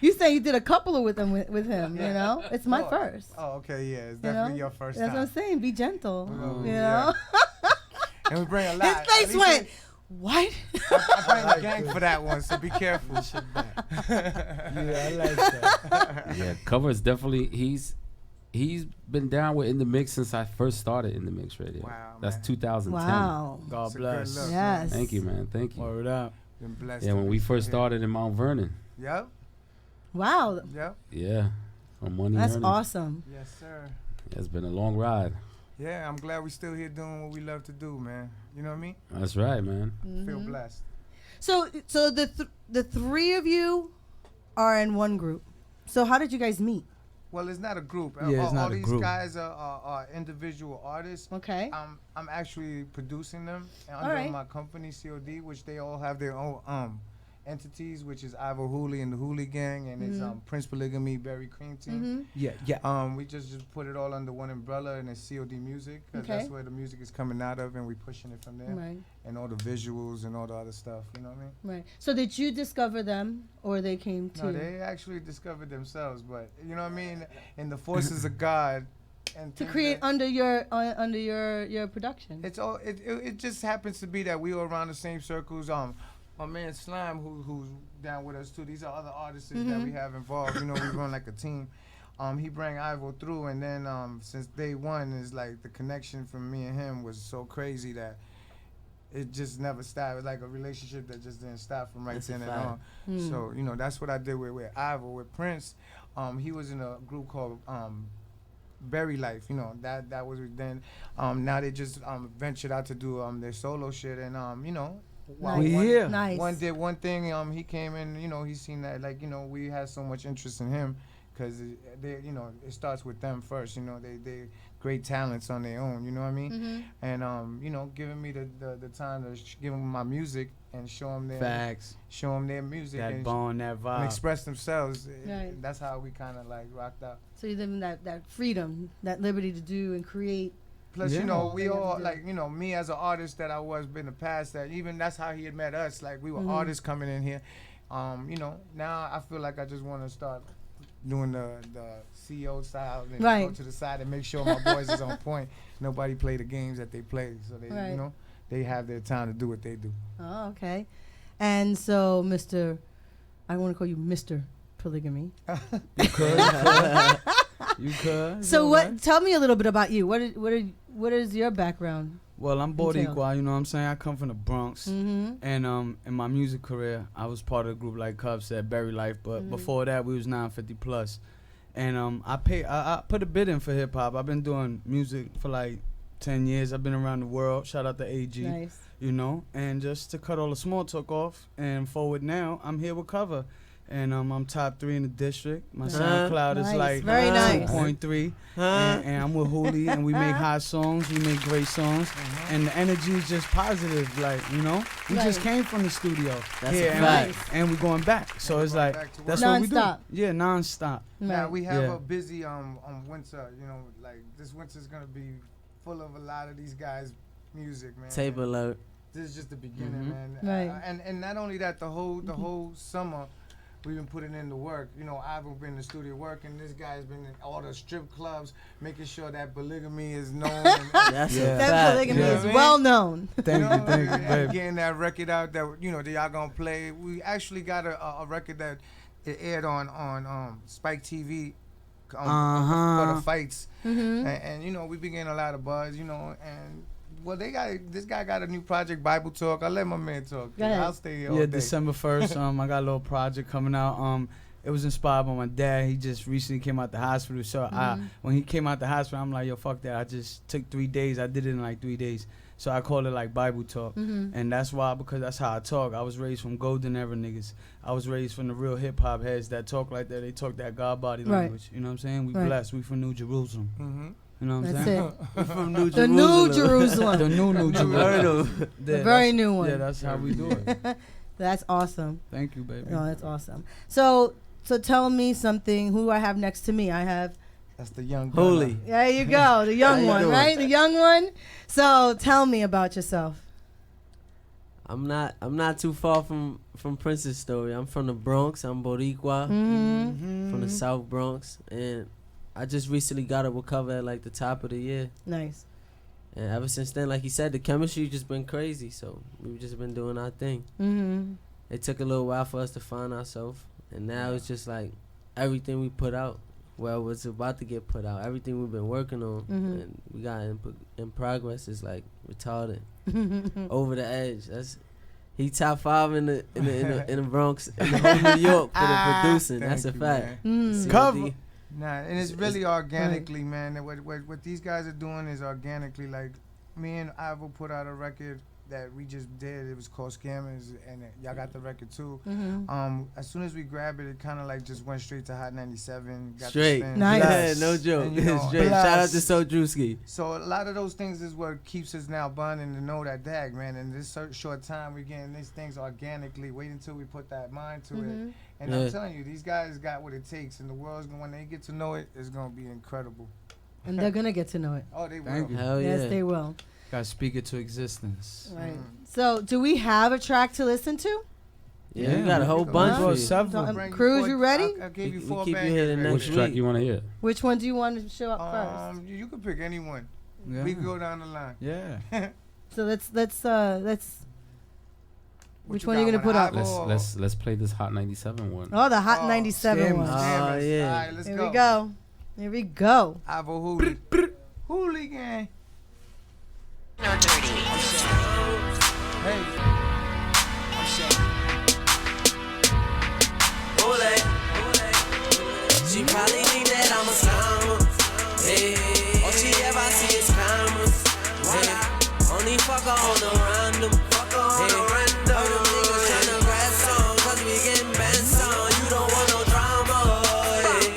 Speaker 3: You say you did a couple with him, with him. You know, it's my first.
Speaker 12: Oh, okay, yeah, it's
Speaker 3: You
Speaker 12: definitely
Speaker 3: know?
Speaker 12: your first
Speaker 3: That's
Speaker 12: time.
Speaker 3: what I'm saying. Be gentle.
Speaker 12: Oh,
Speaker 3: you
Speaker 12: yeah.
Speaker 3: know.
Speaker 12: And we bring a lot.
Speaker 3: His face went. What?
Speaker 12: I bring the gang for that one, so be careful.
Speaker 11: Yeah, I like that.
Speaker 2: Yeah, Cover is definitely he's been down with In the Mix since I first started In the Mix Radio.
Speaker 12: Wow,
Speaker 2: That's
Speaker 12: man.
Speaker 2: 2010.
Speaker 3: Wow.
Speaker 11: God
Speaker 12: It's a good
Speaker 11: bless.
Speaker 12: look,
Speaker 3: Yes.
Speaker 2: Thank you, man. Thank you.
Speaker 11: Word up.
Speaker 12: Been blessed.
Speaker 2: Yeah,
Speaker 12: to
Speaker 2: when
Speaker 12: be
Speaker 2: we first
Speaker 12: here.
Speaker 2: started in Mount Vernon.
Speaker 12: Yep.
Speaker 3: Wow.
Speaker 12: Yep.
Speaker 2: Yeah, from Money
Speaker 3: That's
Speaker 2: Earning.
Speaker 3: awesome.
Speaker 12: Yes, sir.
Speaker 2: It's been a long ride.
Speaker 12: Yeah, I'm glad we still here doing what we love to do, man. You know what I mean?
Speaker 2: That's right, man.
Speaker 12: Feel blessed.
Speaker 3: So the three of you are in one group. So how did you guys meet?
Speaker 12: Well, it's not a group.
Speaker 11: Yeah, it's not
Speaker 12: all
Speaker 11: a
Speaker 12: these
Speaker 11: group.
Speaker 12: guys are individual artists.
Speaker 3: Okay.
Speaker 12: I'm actually producing them
Speaker 3: All
Speaker 12: under
Speaker 3: right.
Speaker 12: my company COD, which they all have their own entities, which is Ivo Hooley and the Hooley Gang, and it's Prince Polygamy, Berry Cream Team.
Speaker 11: Yeah.
Speaker 12: We just put it all under one umbrella, and it's COD Music, 'cause
Speaker 3: Okay.
Speaker 12: that's where the music is coming out of, and we pushing it from there,
Speaker 3: Right.
Speaker 12: and all the visuals and all the other stuff. You know what I mean?
Speaker 3: Right. So did you discover them, or they came to?
Speaker 12: No, they actually discovered themselves, but you know what I mean? In the forces of God, and
Speaker 3: to
Speaker 12: things
Speaker 3: create
Speaker 12: that-
Speaker 3: under your production.
Speaker 12: It's all. It just happens to be that we were around the same circles. My man Slime, who's down with us too. These are other artists that we have involved. You know, we run like a team. He bring Ivo through, and then since day one, is like the connection from me and him was so crazy that it just never stopped. It was like a relationship that just didn't stop from right then and on. So you know, that's what I did with Ivo. With Prince, he was in a group called Berry Life. You know, that was then. Now they just ventured out to do their solo shit, and you know.
Speaker 3: Nice.
Speaker 11: We here.
Speaker 3: Nice.
Speaker 12: One did one thing. He came in. You know, he seen that like we had so much interest in him, because they it starts with them first. You know, they great talents on their own. You know what I mean? And giving me the time to give them my music and show them their music
Speaker 11: That
Speaker 12: and,
Speaker 11: bone, that
Speaker 12: and
Speaker 11: vibe.
Speaker 12: express themselves.
Speaker 3: Right.
Speaker 12: That's how we kind of like rocked out.
Speaker 3: So you live in that freedom, that liberty to do and create.
Speaker 12: Plus,
Speaker 11: Yeah.
Speaker 12: you know, we
Speaker 3: They never
Speaker 12: all
Speaker 3: do.
Speaker 12: like, me as an artist that I was in the past, that even that's how he had met us. Like we were artists coming in here. Now I feel like I just want to start doing the CEO style and
Speaker 3: Right.
Speaker 12: go to the side and make sure my boys is on point. Nobody play the games that they play, so they
Speaker 3: Right.
Speaker 12: they have their time to do what they do.
Speaker 3: Oh, okay. And so, I want to call you Mr. Polygamy.
Speaker 11: You could.
Speaker 3: So what? Tell me a little bit about you. What is your background?
Speaker 11: Well, I'm
Speaker 3: Entail.
Speaker 11: Boricua, you know what I'm saying? I come from the Bronx.
Speaker 3: Mm-hmm.
Speaker 11: And in my music career, I was part of a group like Cub said, Berry Life, but before that we was 950 plus. And I put a bid in for hip hop. I've been doing music for like 10 years. I've been around the world. Shout out to AG.
Speaker 3: Nice.
Speaker 11: You know, and just to cut all the small talk off and forward now, I'm here with Cover. And I'm top 3 in the district. My SoundCloud
Speaker 3: Nice.
Speaker 11: is like
Speaker 3: Very nice.
Speaker 11: 2.3. And I'm with Hooley, and we make hot songs. We make great songs. And the energy is just positive. Like, we just
Speaker 3: Right.
Speaker 11: came from the studio.
Speaker 13: That's
Speaker 11: here,
Speaker 13: a
Speaker 11: and
Speaker 13: fact.
Speaker 11: and we're going back. So it's
Speaker 12: going
Speaker 11: like,
Speaker 12: back to
Speaker 11: that's
Speaker 12: work.
Speaker 11: what we do.
Speaker 3: Non-stop.
Speaker 11: Yeah, non-stop.
Speaker 12: Now
Speaker 3: Right.
Speaker 12: we have
Speaker 11: Yeah.
Speaker 12: a busy winter. Like this winter's gonna be full of a lot of these guys' music, man.
Speaker 13: Table alert.
Speaker 12: This is just the beginning, man.
Speaker 3: Right.
Speaker 12: And not only that, the whole summer we've been putting in the work. I've been in the studio working. This guy's been in all the strip clubs, making sure that polygamy is known. And,
Speaker 13: That's
Speaker 11: Yeah.
Speaker 13: a
Speaker 3: That
Speaker 13: fact.
Speaker 3: polygamy
Speaker 12: You know
Speaker 3: is
Speaker 12: what I mean?
Speaker 3: well known.
Speaker 11: Thank you,
Speaker 12: and
Speaker 11: baby.
Speaker 12: getting that record out that that y'all gonna play. We actually got a record that it aired on Spike TV. For the fights, and we been getting a lot of buzz, and well, this guy got a new project, Bible Talk. I'll let my man talk.
Speaker 3: Go ahead.
Speaker 12: I'll stay here all
Speaker 11: Yeah,
Speaker 12: day.
Speaker 11: December 1st, I got a little project coming out. It was inspired by my dad. He just recently came out the hospital. So when he came out the hospital, I'm like, yo, fuck that. I just took 3 days. I did it in like 3 days. So I called it like Bible Talk. And that's why, because that's how I talk. I was raised from golden era niggas. I was raised from the real hip hop heads that talk like that. They talk that God body
Speaker 3: Right.
Speaker 11: language. You know what I'm saying? We
Speaker 3: Right.
Speaker 11: blessed. We from New Jerusalem. You know what I'm
Speaker 3: That's
Speaker 11: saying?
Speaker 3: it.
Speaker 13: From New
Speaker 3: The New Jerusalem.
Speaker 11: The new Jerusalem.
Speaker 3: The very new one.
Speaker 11: Yeah, that's how we do it.
Speaker 3: That's awesome.
Speaker 11: Thank you, baby.
Speaker 3: No, that's awesome. So tell me something. Who do I have next to me? I have.
Speaker 12: That's the young
Speaker 13: Holy.
Speaker 3: There you go, the young
Speaker 13: How you
Speaker 3: one,
Speaker 13: doing?
Speaker 3: right? The young one. So tell me about yourself.
Speaker 13: I'm not too far from Prince's story. I'm from the Bronx. I'm Boricua, from the South Bronx, and I just recently got a recover at like the top of the year.
Speaker 3: Nice.
Speaker 13: And ever since then, like he said, the chemistry just been crazy. So we've just been doing our thing. It took a little while for us to find ourselves, and now it's just like everything we put out. Well, what's about to get put out, everything we've been working on, and we got in progress is like retarded, over the edge. He top 5 in the Bronx, in the whole New York for the producing. That's a fact.
Speaker 12: Cover. Nah, and it's really organically, man. What these guys are doing is organically. Like me and Ivo put out a record that we just did. It was called Scammers, and y'all got the record too. As soon as we grabbed it, it kind of like just went straight to Hot 97. Got
Speaker 13: Straight.
Speaker 3: Nice.
Speaker 13: Yeah, no joke.
Speaker 12: And, you know,
Speaker 13: Straight. Shout out to Sodruski.
Speaker 12: So a lot of those things is what keeps us now bonding to know that dag, man. In this short time, we're getting these things organically. Wait until we put that mind to it. And I'm telling you, these guys got what it takes, and the world's going, when they get to know it, it's gonna be incredible.
Speaker 3: And they're gonna get to know it.
Speaker 12: Oh, they will.
Speaker 11: Thank you.
Speaker 13: Hell yeah.
Speaker 3: Yes, they will.
Speaker 11: Gotta speak it to existence.
Speaker 3: Right. So, do we have a track to listen to?
Speaker 13: Yeah, we got a whole bunch for you.
Speaker 11: Several.
Speaker 3: Cruz, you ready?
Speaker 12: I gave you
Speaker 13: We
Speaker 12: 4
Speaker 13: keep you
Speaker 12: bangers
Speaker 13: here the
Speaker 12: ready.
Speaker 13: next
Speaker 2: Which track
Speaker 13: week.
Speaker 2: you want to hear?
Speaker 3: Which one do you want to show up first?
Speaker 12: You can pick any one.
Speaker 11: Yeah.
Speaker 12: We can go down the line.
Speaker 11: Yeah.
Speaker 3: So let's.
Speaker 12: What
Speaker 3: Which
Speaker 12: you
Speaker 3: one are you
Speaker 12: got,
Speaker 3: gonna put up?
Speaker 2: Let's play this Hot 97 one.
Speaker 3: Oh, the Hot 97 one.
Speaker 13: Oh,
Speaker 12: Scammers.
Speaker 13: yeah.
Speaker 12: All right, let's
Speaker 3: Here
Speaker 12: go.
Speaker 3: we go. Here we go.
Speaker 12: Ivo Hooli. Hooligan. Hey.
Speaker 7: She probably think that I'm a scammer. Hey, all she ever see is cameras. Hey, only fuck her on the random. Hey, all them niggas tryna grab some, 'cause we getting bent some. You don't want no drama. Hey,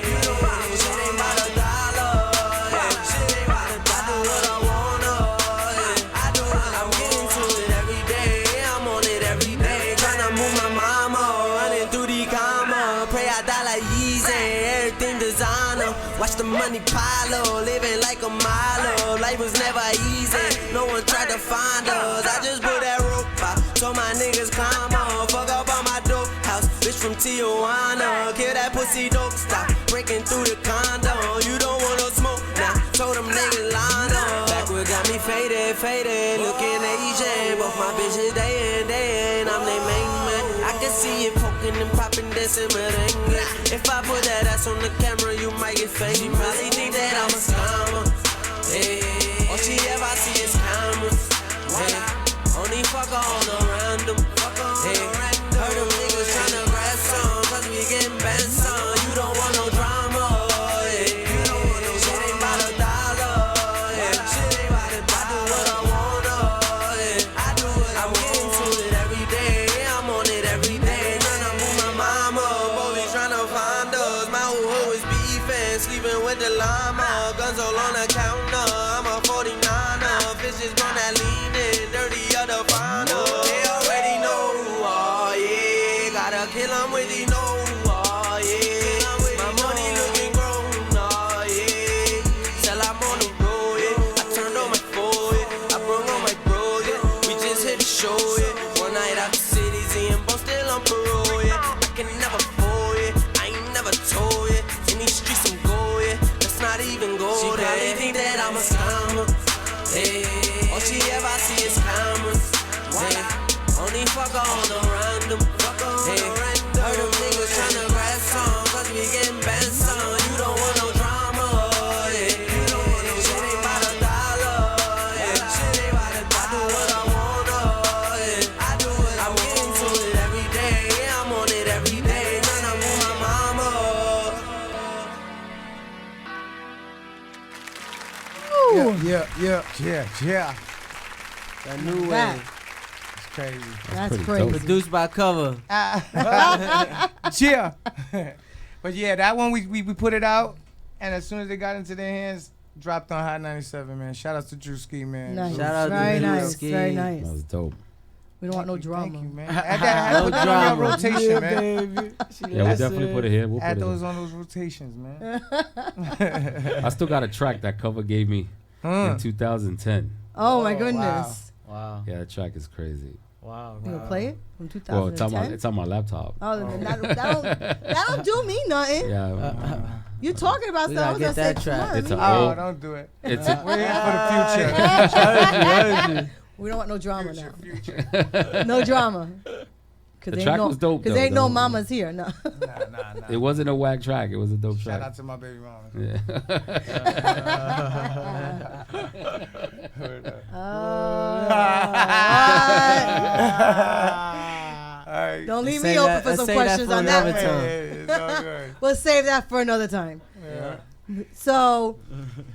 Speaker 7: shit ain't about a dollar. Hey, shit ain't about a dollar. I do what I wanna. Hey, I do what I'm getting to it every day. I'm on it every day. Tryna move my mama, running through the comma. Pray I die like Yeezy. Everything designer. Watch the money pile up, living like a mile. Life was never easy. No one tried to find us. I just put that rope out. So my niggas climb on. Fuck up on my dope house. Bitch from Tijuana. Kill that pussy dope. Stop breaking through the condo. You don't want no smoke now. Told them niggas line up. Backward got me faded. Looking Asian. Both my bitches day in. I'm their main man. I can see it poking and popping, dancing merengue. If I put that ass on the camera, you might get famous. She probably think that I'm a scammer. Hey, all she ever see is cameras. Hey, only fuck her on the random. Hey, heard them niggas tryna grab some, 'cause we getting bent some. You don't want no drama. Hey, shit ain't about a dollar. Hey, shit ain't about a dollar. I do what I wanna. Hey, I do what I'm getting to it every day. I'm on it every day. Tryna move my mama. Boy, tryna find us. My whole hood is beefing, sleeping with the llama. Guns all on the counter. I'm a 49er. Bitches run that lean in, dirty other final. They already know, oh yeah. Gotta kill 'em with the no, oh yeah. My money looking grown, oh yeah. Till I'm on the road, yeah. I turned on my phone, yeah. I brung on my bro, yeah. We just hit the show, yeah. One night out the city, seeing both still on parole, yeah. I can never fall, yeah. I ain't never told, yeah. In these streets I'm gold, yeah. Let's not even go there. She probably think that I'm a scammer. Hey, all she ever see is cameras. Hey, only fuck her on the random. Hey, heard them niggas tryna grab some, 'cause we getting bent some. You don't want no drama. Hey, shit ain't about a dollar. Hey, shit ain't about a dollar. I do what I wanna. Hey, I do what I'm getting to it every day. I'm on it every day. Tryna move my mama.
Speaker 12: Yeah.
Speaker 13: That new
Speaker 3: That.
Speaker 13: way.
Speaker 12: It's crazy.
Speaker 3: That's
Speaker 2: pretty
Speaker 3: crazy.
Speaker 2: dope.
Speaker 13: Produced by Cover.
Speaker 12: Yeah. But yeah, that one we put it out, and as soon as it got into their hands, dropped on Hot 97, man. Shout out to Drewski, man.
Speaker 3: Nice.
Speaker 13: Shout out to
Speaker 3: Very
Speaker 13: Drew
Speaker 3: nice.
Speaker 13: Ski.
Speaker 3: Very
Speaker 2: That
Speaker 3: nice.
Speaker 2: was dope.
Speaker 3: We don't want no
Speaker 12: Thank
Speaker 3: drama.
Speaker 12: you, man. Add
Speaker 13: No
Speaker 12: that on your
Speaker 13: drama.
Speaker 12: rotation, man.
Speaker 11: baby.
Speaker 2: Yeah, we'll definitely put it here. We'll put
Speaker 12: Add
Speaker 2: it
Speaker 12: those
Speaker 2: here.
Speaker 12: on those rotations, man.
Speaker 2: I still got a track that Cover gave me in 2010.
Speaker 3: Oh my
Speaker 12: Oh,
Speaker 3: goodness.
Speaker 13: Wow.
Speaker 2: Yeah, that track is crazy.
Speaker 11: Wow.
Speaker 3: You gonna play it from
Speaker 2: Well,
Speaker 3: 2010?
Speaker 2: it's on my laptop.
Speaker 3: Oh, then that don't do me nothing.
Speaker 2: Yeah.
Speaker 3: You talking about
Speaker 13: We
Speaker 3: stuff? I
Speaker 13: gotta
Speaker 3: was
Speaker 13: get
Speaker 3: gonna
Speaker 13: that
Speaker 3: say,
Speaker 13: track.
Speaker 3: come on,
Speaker 2: It's
Speaker 3: me.
Speaker 2: a
Speaker 12: Oh,
Speaker 2: old.
Speaker 12: don't do it.
Speaker 2: It's
Speaker 12: We're here for the future.
Speaker 3: We don't want no drama now. No drama. Cause
Speaker 2: The
Speaker 3: ain't
Speaker 2: track
Speaker 3: no,
Speaker 2: was dope,
Speaker 3: Cause
Speaker 2: though,
Speaker 3: ain't no
Speaker 2: though.
Speaker 3: mamas here. No.
Speaker 12: Nah.
Speaker 2: It wasn't a whack track. It was a dope
Speaker 12: Shout
Speaker 2: track.
Speaker 12: out to my baby mama.
Speaker 2: Yeah.
Speaker 3: Don't leave
Speaker 13: Say
Speaker 3: me open
Speaker 13: that-
Speaker 3: for
Speaker 13: let's
Speaker 3: some
Speaker 13: say that
Speaker 3: questions
Speaker 13: for
Speaker 3: on
Speaker 13: another
Speaker 3: that
Speaker 13: time.
Speaker 3: one.
Speaker 12: It's all good.
Speaker 3: We'll save that for another time.
Speaker 12: Yeah.
Speaker 3: So,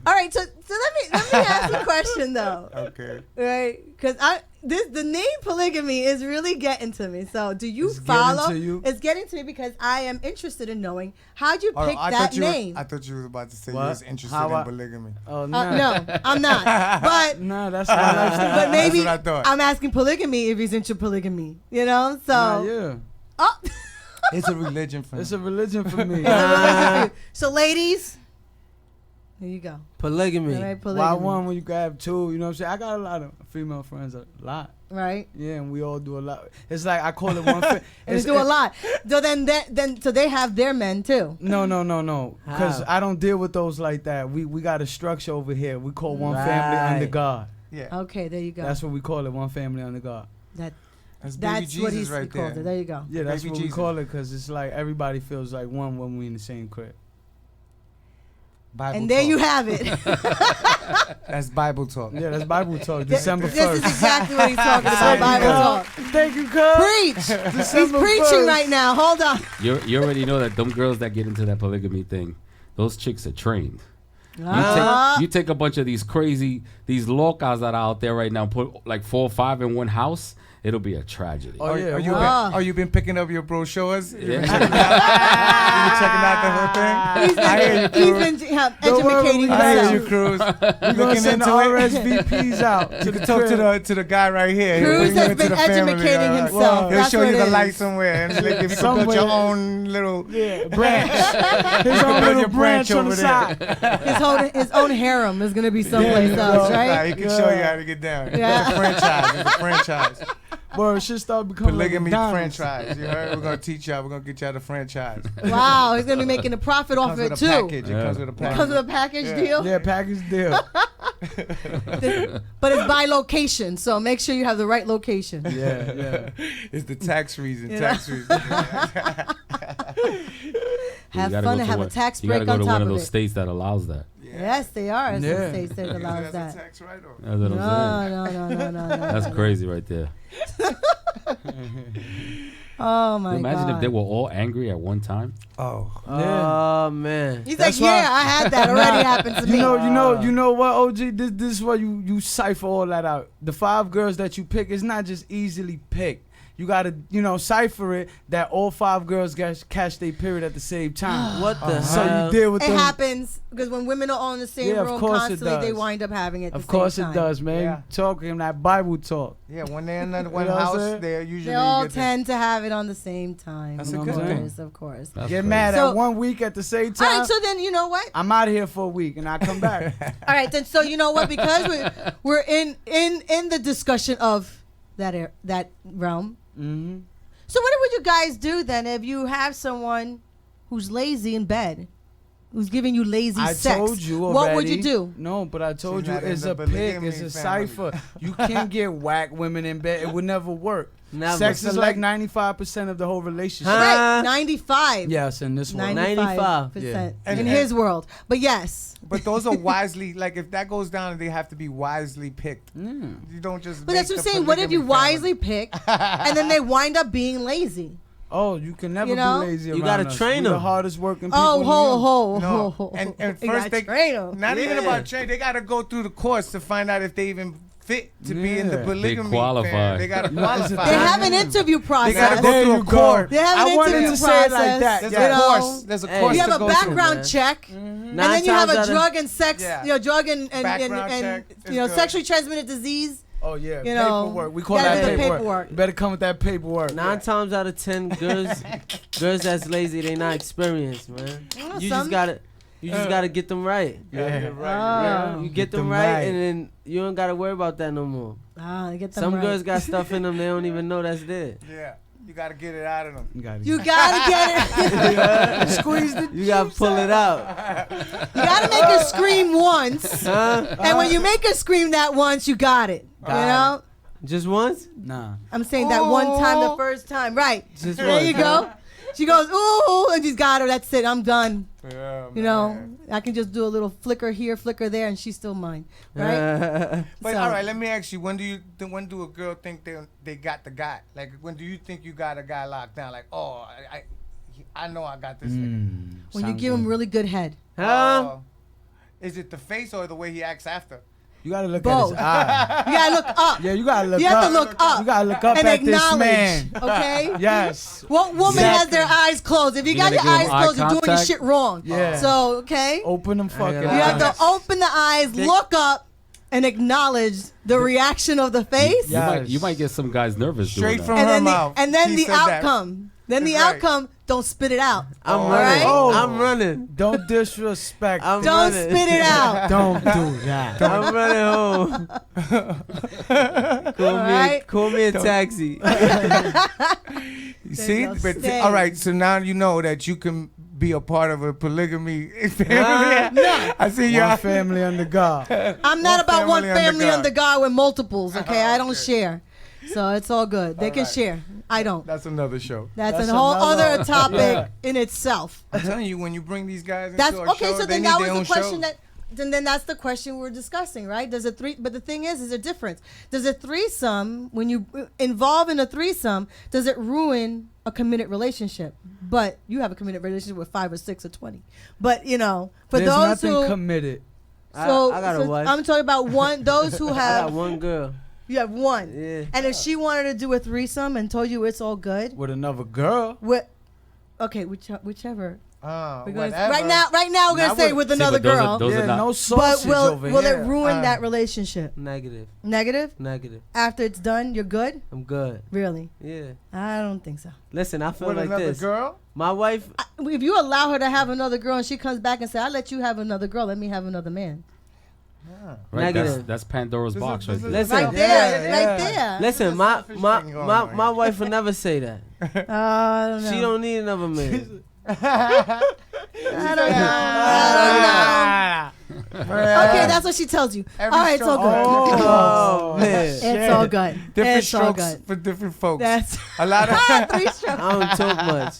Speaker 3: all right. So let me ask a question though.
Speaker 12: Okay.
Speaker 3: Right? Because the name polygamy is really getting to me. So, do you
Speaker 11: It's getting
Speaker 3: follow?
Speaker 11: to you?
Speaker 3: It's getting to me because I am interested in knowing how'd you
Speaker 12: Oh,
Speaker 3: pick
Speaker 12: I
Speaker 3: that
Speaker 12: thought
Speaker 3: name.
Speaker 12: I thought you was about to say
Speaker 11: What?
Speaker 12: you was interested
Speaker 11: How I-
Speaker 12: in polygamy.
Speaker 11: Oh no.
Speaker 3: No, I'm not. But
Speaker 11: No, that's my lifestyle.
Speaker 3: but maybe
Speaker 12: what I thought.
Speaker 3: I'm asking polygamy if he's into polygamy. You know? So
Speaker 11: Nah, yeah.
Speaker 3: oh.
Speaker 12: It's a religion for
Speaker 11: It's
Speaker 12: me.
Speaker 11: a religion for me.
Speaker 3: So ladies, there you go.
Speaker 13: Polygamy.
Speaker 3: All right,
Speaker 11: Why
Speaker 3: polygamy.
Speaker 11: one when you grab two? You know what I'm saying? I got a lot of female friends, a lot.
Speaker 3: Right.
Speaker 11: Yeah, and we all do a lot. It's like I call it one.
Speaker 3: And they do a lot. So then so they have their men too.
Speaker 11: No. Because
Speaker 13: How?
Speaker 11: I don't deal with those like that. We got a structure over here. We call one family
Speaker 13: Right.
Speaker 11: under God.
Speaker 12: Yeah.
Speaker 3: Okay, there you go.
Speaker 11: That's what we call it, one family under God.
Speaker 12: That's baby
Speaker 3: That's
Speaker 12: Jesus
Speaker 3: what he
Speaker 12: right
Speaker 3: calls
Speaker 12: there.
Speaker 3: it. There you go.
Speaker 11: Yeah, that's
Speaker 12: Baby
Speaker 11: what we
Speaker 12: Jesus.
Speaker 11: call it because it's like everybody feels like one when we in the same crib.
Speaker 12: Bible
Speaker 3: And there
Speaker 12: talk.
Speaker 3: you have it.
Speaker 12: That's Bible talk.
Speaker 11: Yeah, that's Bible talk. December 1st.
Speaker 3: This is exactly what he's talking about.
Speaker 11: Thank you,
Speaker 3: Bible
Speaker 11: God.
Speaker 3: talk.
Speaker 11: Thank you, cuz.
Speaker 3: Preach. He's
Speaker 11: December
Speaker 3: preaching
Speaker 11: 1st.
Speaker 3: right now. Hold on.
Speaker 2: You already know that them girls that get into that polygamy thing, those chicks are trained.
Speaker 3: Ah.
Speaker 2: You take a bunch of these locas that are out there right now, put like 4 or 5 in one house, it'll be a tragedy.
Speaker 11: Oh, yeah.
Speaker 12: Are you been picking up your brochures?
Speaker 2: Yeah.
Speaker 12: You checking out the whole thing? I hear you,
Speaker 3: He's
Speaker 12: Cruz.
Speaker 3: been
Speaker 11: Don't worry,
Speaker 3: educating
Speaker 11: we
Speaker 12: I hear you,
Speaker 3: himself.
Speaker 12: Cruz.
Speaker 11: We're going
Speaker 12: Looking
Speaker 11: to send the
Speaker 12: into it.
Speaker 11: RSVPs out.
Speaker 12: You can talk to the guy right here. He'll
Speaker 3: Cruz
Speaker 12: bring you
Speaker 3: has
Speaker 12: into
Speaker 3: been
Speaker 12: the family,
Speaker 3: educating
Speaker 12: all right?
Speaker 3: himself.
Speaker 12: He'll
Speaker 3: That's
Speaker 12: show
Speaker 3: what
Speaker 12: you
Speaker 3: it
Speaker 12: the
Speaker 3: is.
Speaker 12: light somewhere, and like, if you can build your own little
Speaker 11: branch. His own
Speaker 12: build
Speaker 11: little
Speaker 12: your
Speaker 11: branch
Speaker 12: branch
Speaker 11: on the
Speaker 12: over
Speaker 11: side.
Speaker 3: His own harem is gonna be someplace else, right?
Speaker 12: He can show you how to get down.
Speaker 3: Yeah.
Speaker 12: It's a franchise. It's a franchise.
Speaker 11: Bro, it should start becoming
Speaker 12: Polygamy
Speaker 11: like McDonald's.
Speaker 12: franchise. You heard? We're gonna teach y'all. We're gonna get y'all the franchise.
Speaker 3: Wow, he's gonna be making a profit off
Speaker 12: Comes
Speaker 3: it
Speaker 12: with
Speaker 3: too.
Speaker 12: a package.
Speaker 2: Yeah.
Speaker 12: It comes with a
Speaker 3: It
Speaker 12: package.
Speaker 3: comes with a package
Speaker 12: Yeah.
Speaker 3: deal,
Speaker 11: Yeah, package deal.
Speaker 3: but it's by location, so make sure you have the right location.
Speaker 11: Yeah.
Speaker 12: It's the tax reason.
Speaker 3: You
Speaker 12: Tax reason.
Speaker 3: Have
Speaker 2: You gotta
Speaker 3: fun
Speaker 2: go
Speaker 3: and
Speaker 2: to
Speaker 3: have a
Speaker 2: one-
Speaker 3: tax
Speaker 2: You gotta
Speaker 3: break
Speaker 2: go
Speaker 3: on
Speaker 2: to
Speaker 3: top
Speaker 2: one of
Speaker 3: of
Speaker 2: those
Speaker 3: it.
Speaker 2: states that allows that.
Speaker 3: Yes, they are. Some
Speaker 11: Yeah.
Speaker 3: states that allows
Speaker 12: That's
Speaker 3: that.
Speaker 12: a tax write-off.
Speaker 2: That's what I'm saying.
Speaker 3: No.
Speaker 2: That's crazy right there.
Speaker 3: Oh my
Speaker 2: Imagine
Speaker 3: god.
Speaker 2: if they were all angry at one time.
Speaker 12: Oh.
Speaker 13: Oh man.
Speaker 3: He's
Speaker 11: That's
Speaker 3: like,
Speaker 11: why-
Speaker 3: yeah, I had that already happened to me.
Speaker 11: You know what, OG? This is why you cipher all that out. The 5 girls that you pick is not just easily picked. You gotta, cipher it that all 5 girls catch their period at the same time.
Speaker 13: What the
Speaker 11: So
Speaker 13: hell?
Speaker 11: you deal with
Speaker 3: It
Speaker 11: them.
Speaker 3: happens because when women are all in the same
Speaker 11: Yeah, of
Speaker 3: room
Speaker 11: course it
Speaker 3: constantly, they
Speaker 11: does.
Speaker 3: wind up having it. At
Speaker 11: Of
Speaker 3: the
Speaker 11: course
Speaker 3: same
Speaker 11: it
Speaker 3: time.
Speaker 11: does, man.
Speaker 12: Yeah.
Speaker 11: Talking that Bible talk.
Speaker 12: Yeah, when they're in that one
Speaker 11: You know what I'm
Speaker 12: house,
Speaker 11: saying?
Speaker 12: they're usually
Speaker 3: They all
Speaker 12: get the-
Speaker 3: tend to have it on the same time.
Speaker 12: That's
Speaker 11: a
Speaker 3: of
Speaker 11: good
Speaker 3: course,
Speaker 11: thing.
Speaker 3: Of course.
Speaker 2: That's
Speaker 11: Get
Speaker 2: crazy.
Speaker 11: mad
Speaker 3: So-
Speaker 11: at 1 week at the same
Speaker 3: All
Speaker 11: time.
Speaker 3: right, so then you know what?
Speaker 11: I'm out of here for a week and I come back.
Speaker 3: All right, then so you know what? Because we're in the discussion of that realm.
Speaker 11: Mm-hmm.
Speaker 3: So what would you guys do then if you have someone who's lazy in bed, who's giving you lazy
Speaker 11: I
Speaker 3: sex?
Speaker 11: told you already.
Speaker 3: What would you do?
Speaker 11: No, but I told
Speaker 12: She's
Speaker 11: you
Speaker 12: not in
Speaker 11: it's
Speaker 12: the
Speaker 11: a pick,
Speaker 12: polygamy
Speaker 11: it's a
Speaker 12: family.
Speaker 11: cipher. You can't get whack women in bed. It would never work.
Speaker 13: Never.
Speaker 11: Sex is like 95% of the whole relationship.
Speaker 3: Right, 95.
Speaker 11: Yes, in this one.
Speaker 3: 95%.
Speaker 11: Yeah.
Speaker 12: And-
Speaker 3: in his world. But yes.
Speaker 12: But those are wisely, like if that goes down, they have to be wisely picked. You don't just.
Speaker 3: But
Speaker 12: make
Speaker 3: that's what I'm
Speaker 12: the
Speaker 3: saying. What if you
Speaker 12: polygamy family.
Speaker 3: wisely pick and then they wind up being lazy?
Speaker 11: Oh, you can never
Speaker 3: You know?
Speaker 11: be lazy
Speaker 13: You
Speaker 11: around
Speaker 13: gotta
Speaker 11: us.
Speaker 13: train
Speaker 11: We the
Speaker 13: them.
Speaker 11: hardest working people.
Speaker 3: Oh,
Speaker 11: in
Speaker 3: ho,
Speaker 11: the
Speaker 3: ho,
Speaker 12: No, and
Speaker 3: You
Speaker 12: first
Speaker 3: gotta
Speaker 12: they
Speaker 3: train 'em.
Speaker 12: not even
Speaker 13: Yeah.
Speaker 12: about train. They gotta go through the course to find out if they even fit to be in the
Speaker 11: Yeah.
Speaker 12: polygamy.
Speaker 2: qualify.
Speaker 12: Fan. They gotta qualify.
Speaker 3: They have an interview
Speaker 12: They
Speaker 3: process.
Speaker 12: gotta
Speaker 11: There
Speaker 12: go through
Speaker 11: you
Speaker 12: a
Speaker 11: go.
Speaker 12: course.
Speaker 3: They have an
Speaker 11: I wanted
Speaker 3: interview
Speaker 11: to say
Speaker 3: process.
Speaker 11: it like that.
Speaker 12: There's
Speaker 3: you
Speaker 12: a
Speaker 3: know.
Speaker 12: course. There's a
Speaker 13: Hey.
Speaker 12: course
Speaker 3: You
Speaker 12: to
Speaker 3: have a
Speaker 12: go
Speaker 3: background
Speaker 12: through.
Speaker 3: check, and then you have a drug and sex,
Speaker 12: Yeah.
Speaker 3: drug and
Speaker 12: Background check is good.
Speaker 3: sexually transmitted disease.
Speaker 11: Oh yeah,
Speaker 3: You know,
Speaker 11: paperwork. We call
Speaker 3: gotta
Speaker 11: that
Speaker 3: do the
Speaker 11: paperwork.
Speaker 3: paperwork.
Speaker 11: You better come with that paperwork.
Speaker 13: 9 times out of 10, girls that's lazy, they not experienced, man.
Speaker 3: Well,
Speaker 13: You
Speaker 3: some-
Speaker 13: just gotta. You just gotta get them right.
Speaker 3: Oh.
Speaker 13: You get them right, and then you don't gotta worry about that no more.
Speaker 3: Ah, get them
Speaker 13: Some
Speaker 3: right.
Speaker 13: girls got stuff in them they don't even know that's there.
Speaker 12: Yeah. You gotta get it out of them.
Speaker 3: You gotta get it.
Speaker 12: Squeeze the
Speaker 13: You gotta pull it out.
Speaker 3: You gotta make her scream once, and when you make her scream that once, you got it. You know.
Speaker 13: Just once?
Speaker 11: Nah.
Speaker 3: I'm saying that one time, the first time, right?
Speaker 13: Just
Speaker 3: there
Speaker 13: once,
Speaker 3: you go. She goes, ooh, and she's got her. That's it. I'm done.
Speaker 12: Yeah,
Speaker 3: you know, I can just do a little flicker here, flicker there, and she's still mine, right?
Speaker 12: But
Speaker 3: So-
Speaker 12: all right, let me ask you: when do a girl think they got the guy? Like, when do you think you got a guy locked down? Like, oh, I know I got this nigga.
Speaker 3: When you give him really good head.
Speaker 12: Is it the face or the way he acts after?
Speaker 11: You gotta look
Speaker 3: Both.
Speaker 11: at his eye.
Speaker 3: You gotta look up.
Speaker 11: Yeah, you gotta look
Speaker 3: You
Speaker 11: up.
Speaker 3: have to look up.
Speaker 11: You gotta look up
Speaker 3: and
Speaker 11: at this
Speaker 3: acknowledge,
Speaker 11: man.
Speaker 3: okay?
Speaker 11: Yes.
Speaker 3: What woman has their eyes closed? If you got your eyes closed, you're doing your shit wrong.
Speaker 11: Yeah.
Speaker 3: So, okay?
Speaker 11: Open them fucking
Speaker 3: You
Speaker 11: eyes.
Speaker 3: have to open the eyes, look up, and acknowledge the reaction of the face.
Speaker 2: You might get some guys nervous doing that.
Speaker 3: And then
Speaker 12: She
Speaker 3: the
Speaker 12: said that.
Speaker 3: outcome. Then the
Speaker 12: That's right.
Speaker 3: outcome, don't spit it out.
Speaker 13: I'm
Speaker 3: All
Speaker 13: running.
Speaker 3: right?
Speaker 13: I'm running.
Speaker 11: Don't disrespect.
Speaker 13: I'm
Speaker 3: Don't
Speaker 13: running.
Speaker 3: spit it out.
Speaker 11: Don't do that.
Speaker 13: I'm running home. Call me a taxi.
Speaker 12: You see,
Speaker 3: go.
Speaker 12: but
Speaker 3: Stay.
Speaker 12: all right. So now you know that you can be a part of a polygamy family.
Speaker 3: No.
Speaker 12: I see you.
Speaker 11: One family under God.
Speaker 3: I'm not about one family
Speaker 12: God.
Speaker 3: under God with multiples, okay? I don't share. So it's all good. They can share. I don't.
Speaker 12: That's another show.
Speaker 3: That's a whole other topic in itself.
Speaker 12: I'm telling you, when you bring these guys into
Speaker 3: That's
Speaker 12: a
Speaker 3: okay.
Speaker 12: show,
Speaker 3: So
Speaker 12: they
Speaker 3: then
Speaker 12: need
Speaker 3: that
Speaker 12: their
Speaker 3: was
Speaker 12: own
Speaker 3: the question
Speaker 12: show.
Speaker 3: that. Then that's the question we're discussing, right? Does but the thing is a difference. Does a threesome, when you involve in a threesome, does it ruin a committed relationship? But you have a committed relationship with 5 or 6 or 20. But you know, for
Speaker 11: There's
Speaker 3: those
Speaker 11: nothing
Speaker 3: who
Speaker 11: committed.
Speaker 3: so,
Speaker 13: I got a wife.
Speaker 3: I'm talking about one. Those who
Speaker 13: I
Speaker 3: have
Speaker 13: got one girl.
Speaker 3: You have one.
Speaker 13: Yeah.
Speaker 3: And if she wanted to do a threesome and told you it's all good,
Speaker 11: With another girl.
Speaker 3: okay, whichever. We're gonna,
Speaker 12: Whatever.
Speaker 3: right now, we're gonna say with another girl.
Speaker 2: those are not-
Speaker 11: no
Speaker 3: But
Speaker 11: sausage over
Speaker 3: will
Speaker 11: here.
Speaker 3: it ruin that relationship?
Speaker 13: Negative.
Speaker 3: Negative.
Speaker 13: Negative.
Speaker 3: After it's done, you're good.
Speaker 13: I'm good.
Speaker 3: Really?
Speaker 13: Yeah.
Speaker 3: I don't think so.
Speaker 13: Listen, I feel
Speaker 12: With
Speaker 13: like
Speaker 12: another
Speaker 13: this.
Speaker 12: girl?
Speaker 13: My wife.
Speaker 3: If you allow her to have another girl and she comes back and say, "I let you have another girl, let me have another man,"
Speaker 2: Right,
Speaker 13: Negative.
Speaker 2: that's Pandora's box right there.
Speaker 13: Listen,
Speaker 3: right there, right there.
Speaker 13: Listen, my wife would never say that.
Speaker 3: I don't know.
Speaker 13: She don't need another man.
Speaker 3: I don't know. Okay, that's what she tells you. All right, it's all good.
Speaker 13: Oh man,
Speaker 3: It's all good.
Speaker 12: Different
Speaker 3: It's all
Speaker 12: strokes
Speaker 3: good.
Speaker 12: for different folks.
Speaker 3: That's
Speaker 12: a lot of
Speaker 3: 3 strokes.
Speaker 13: I don't talk much.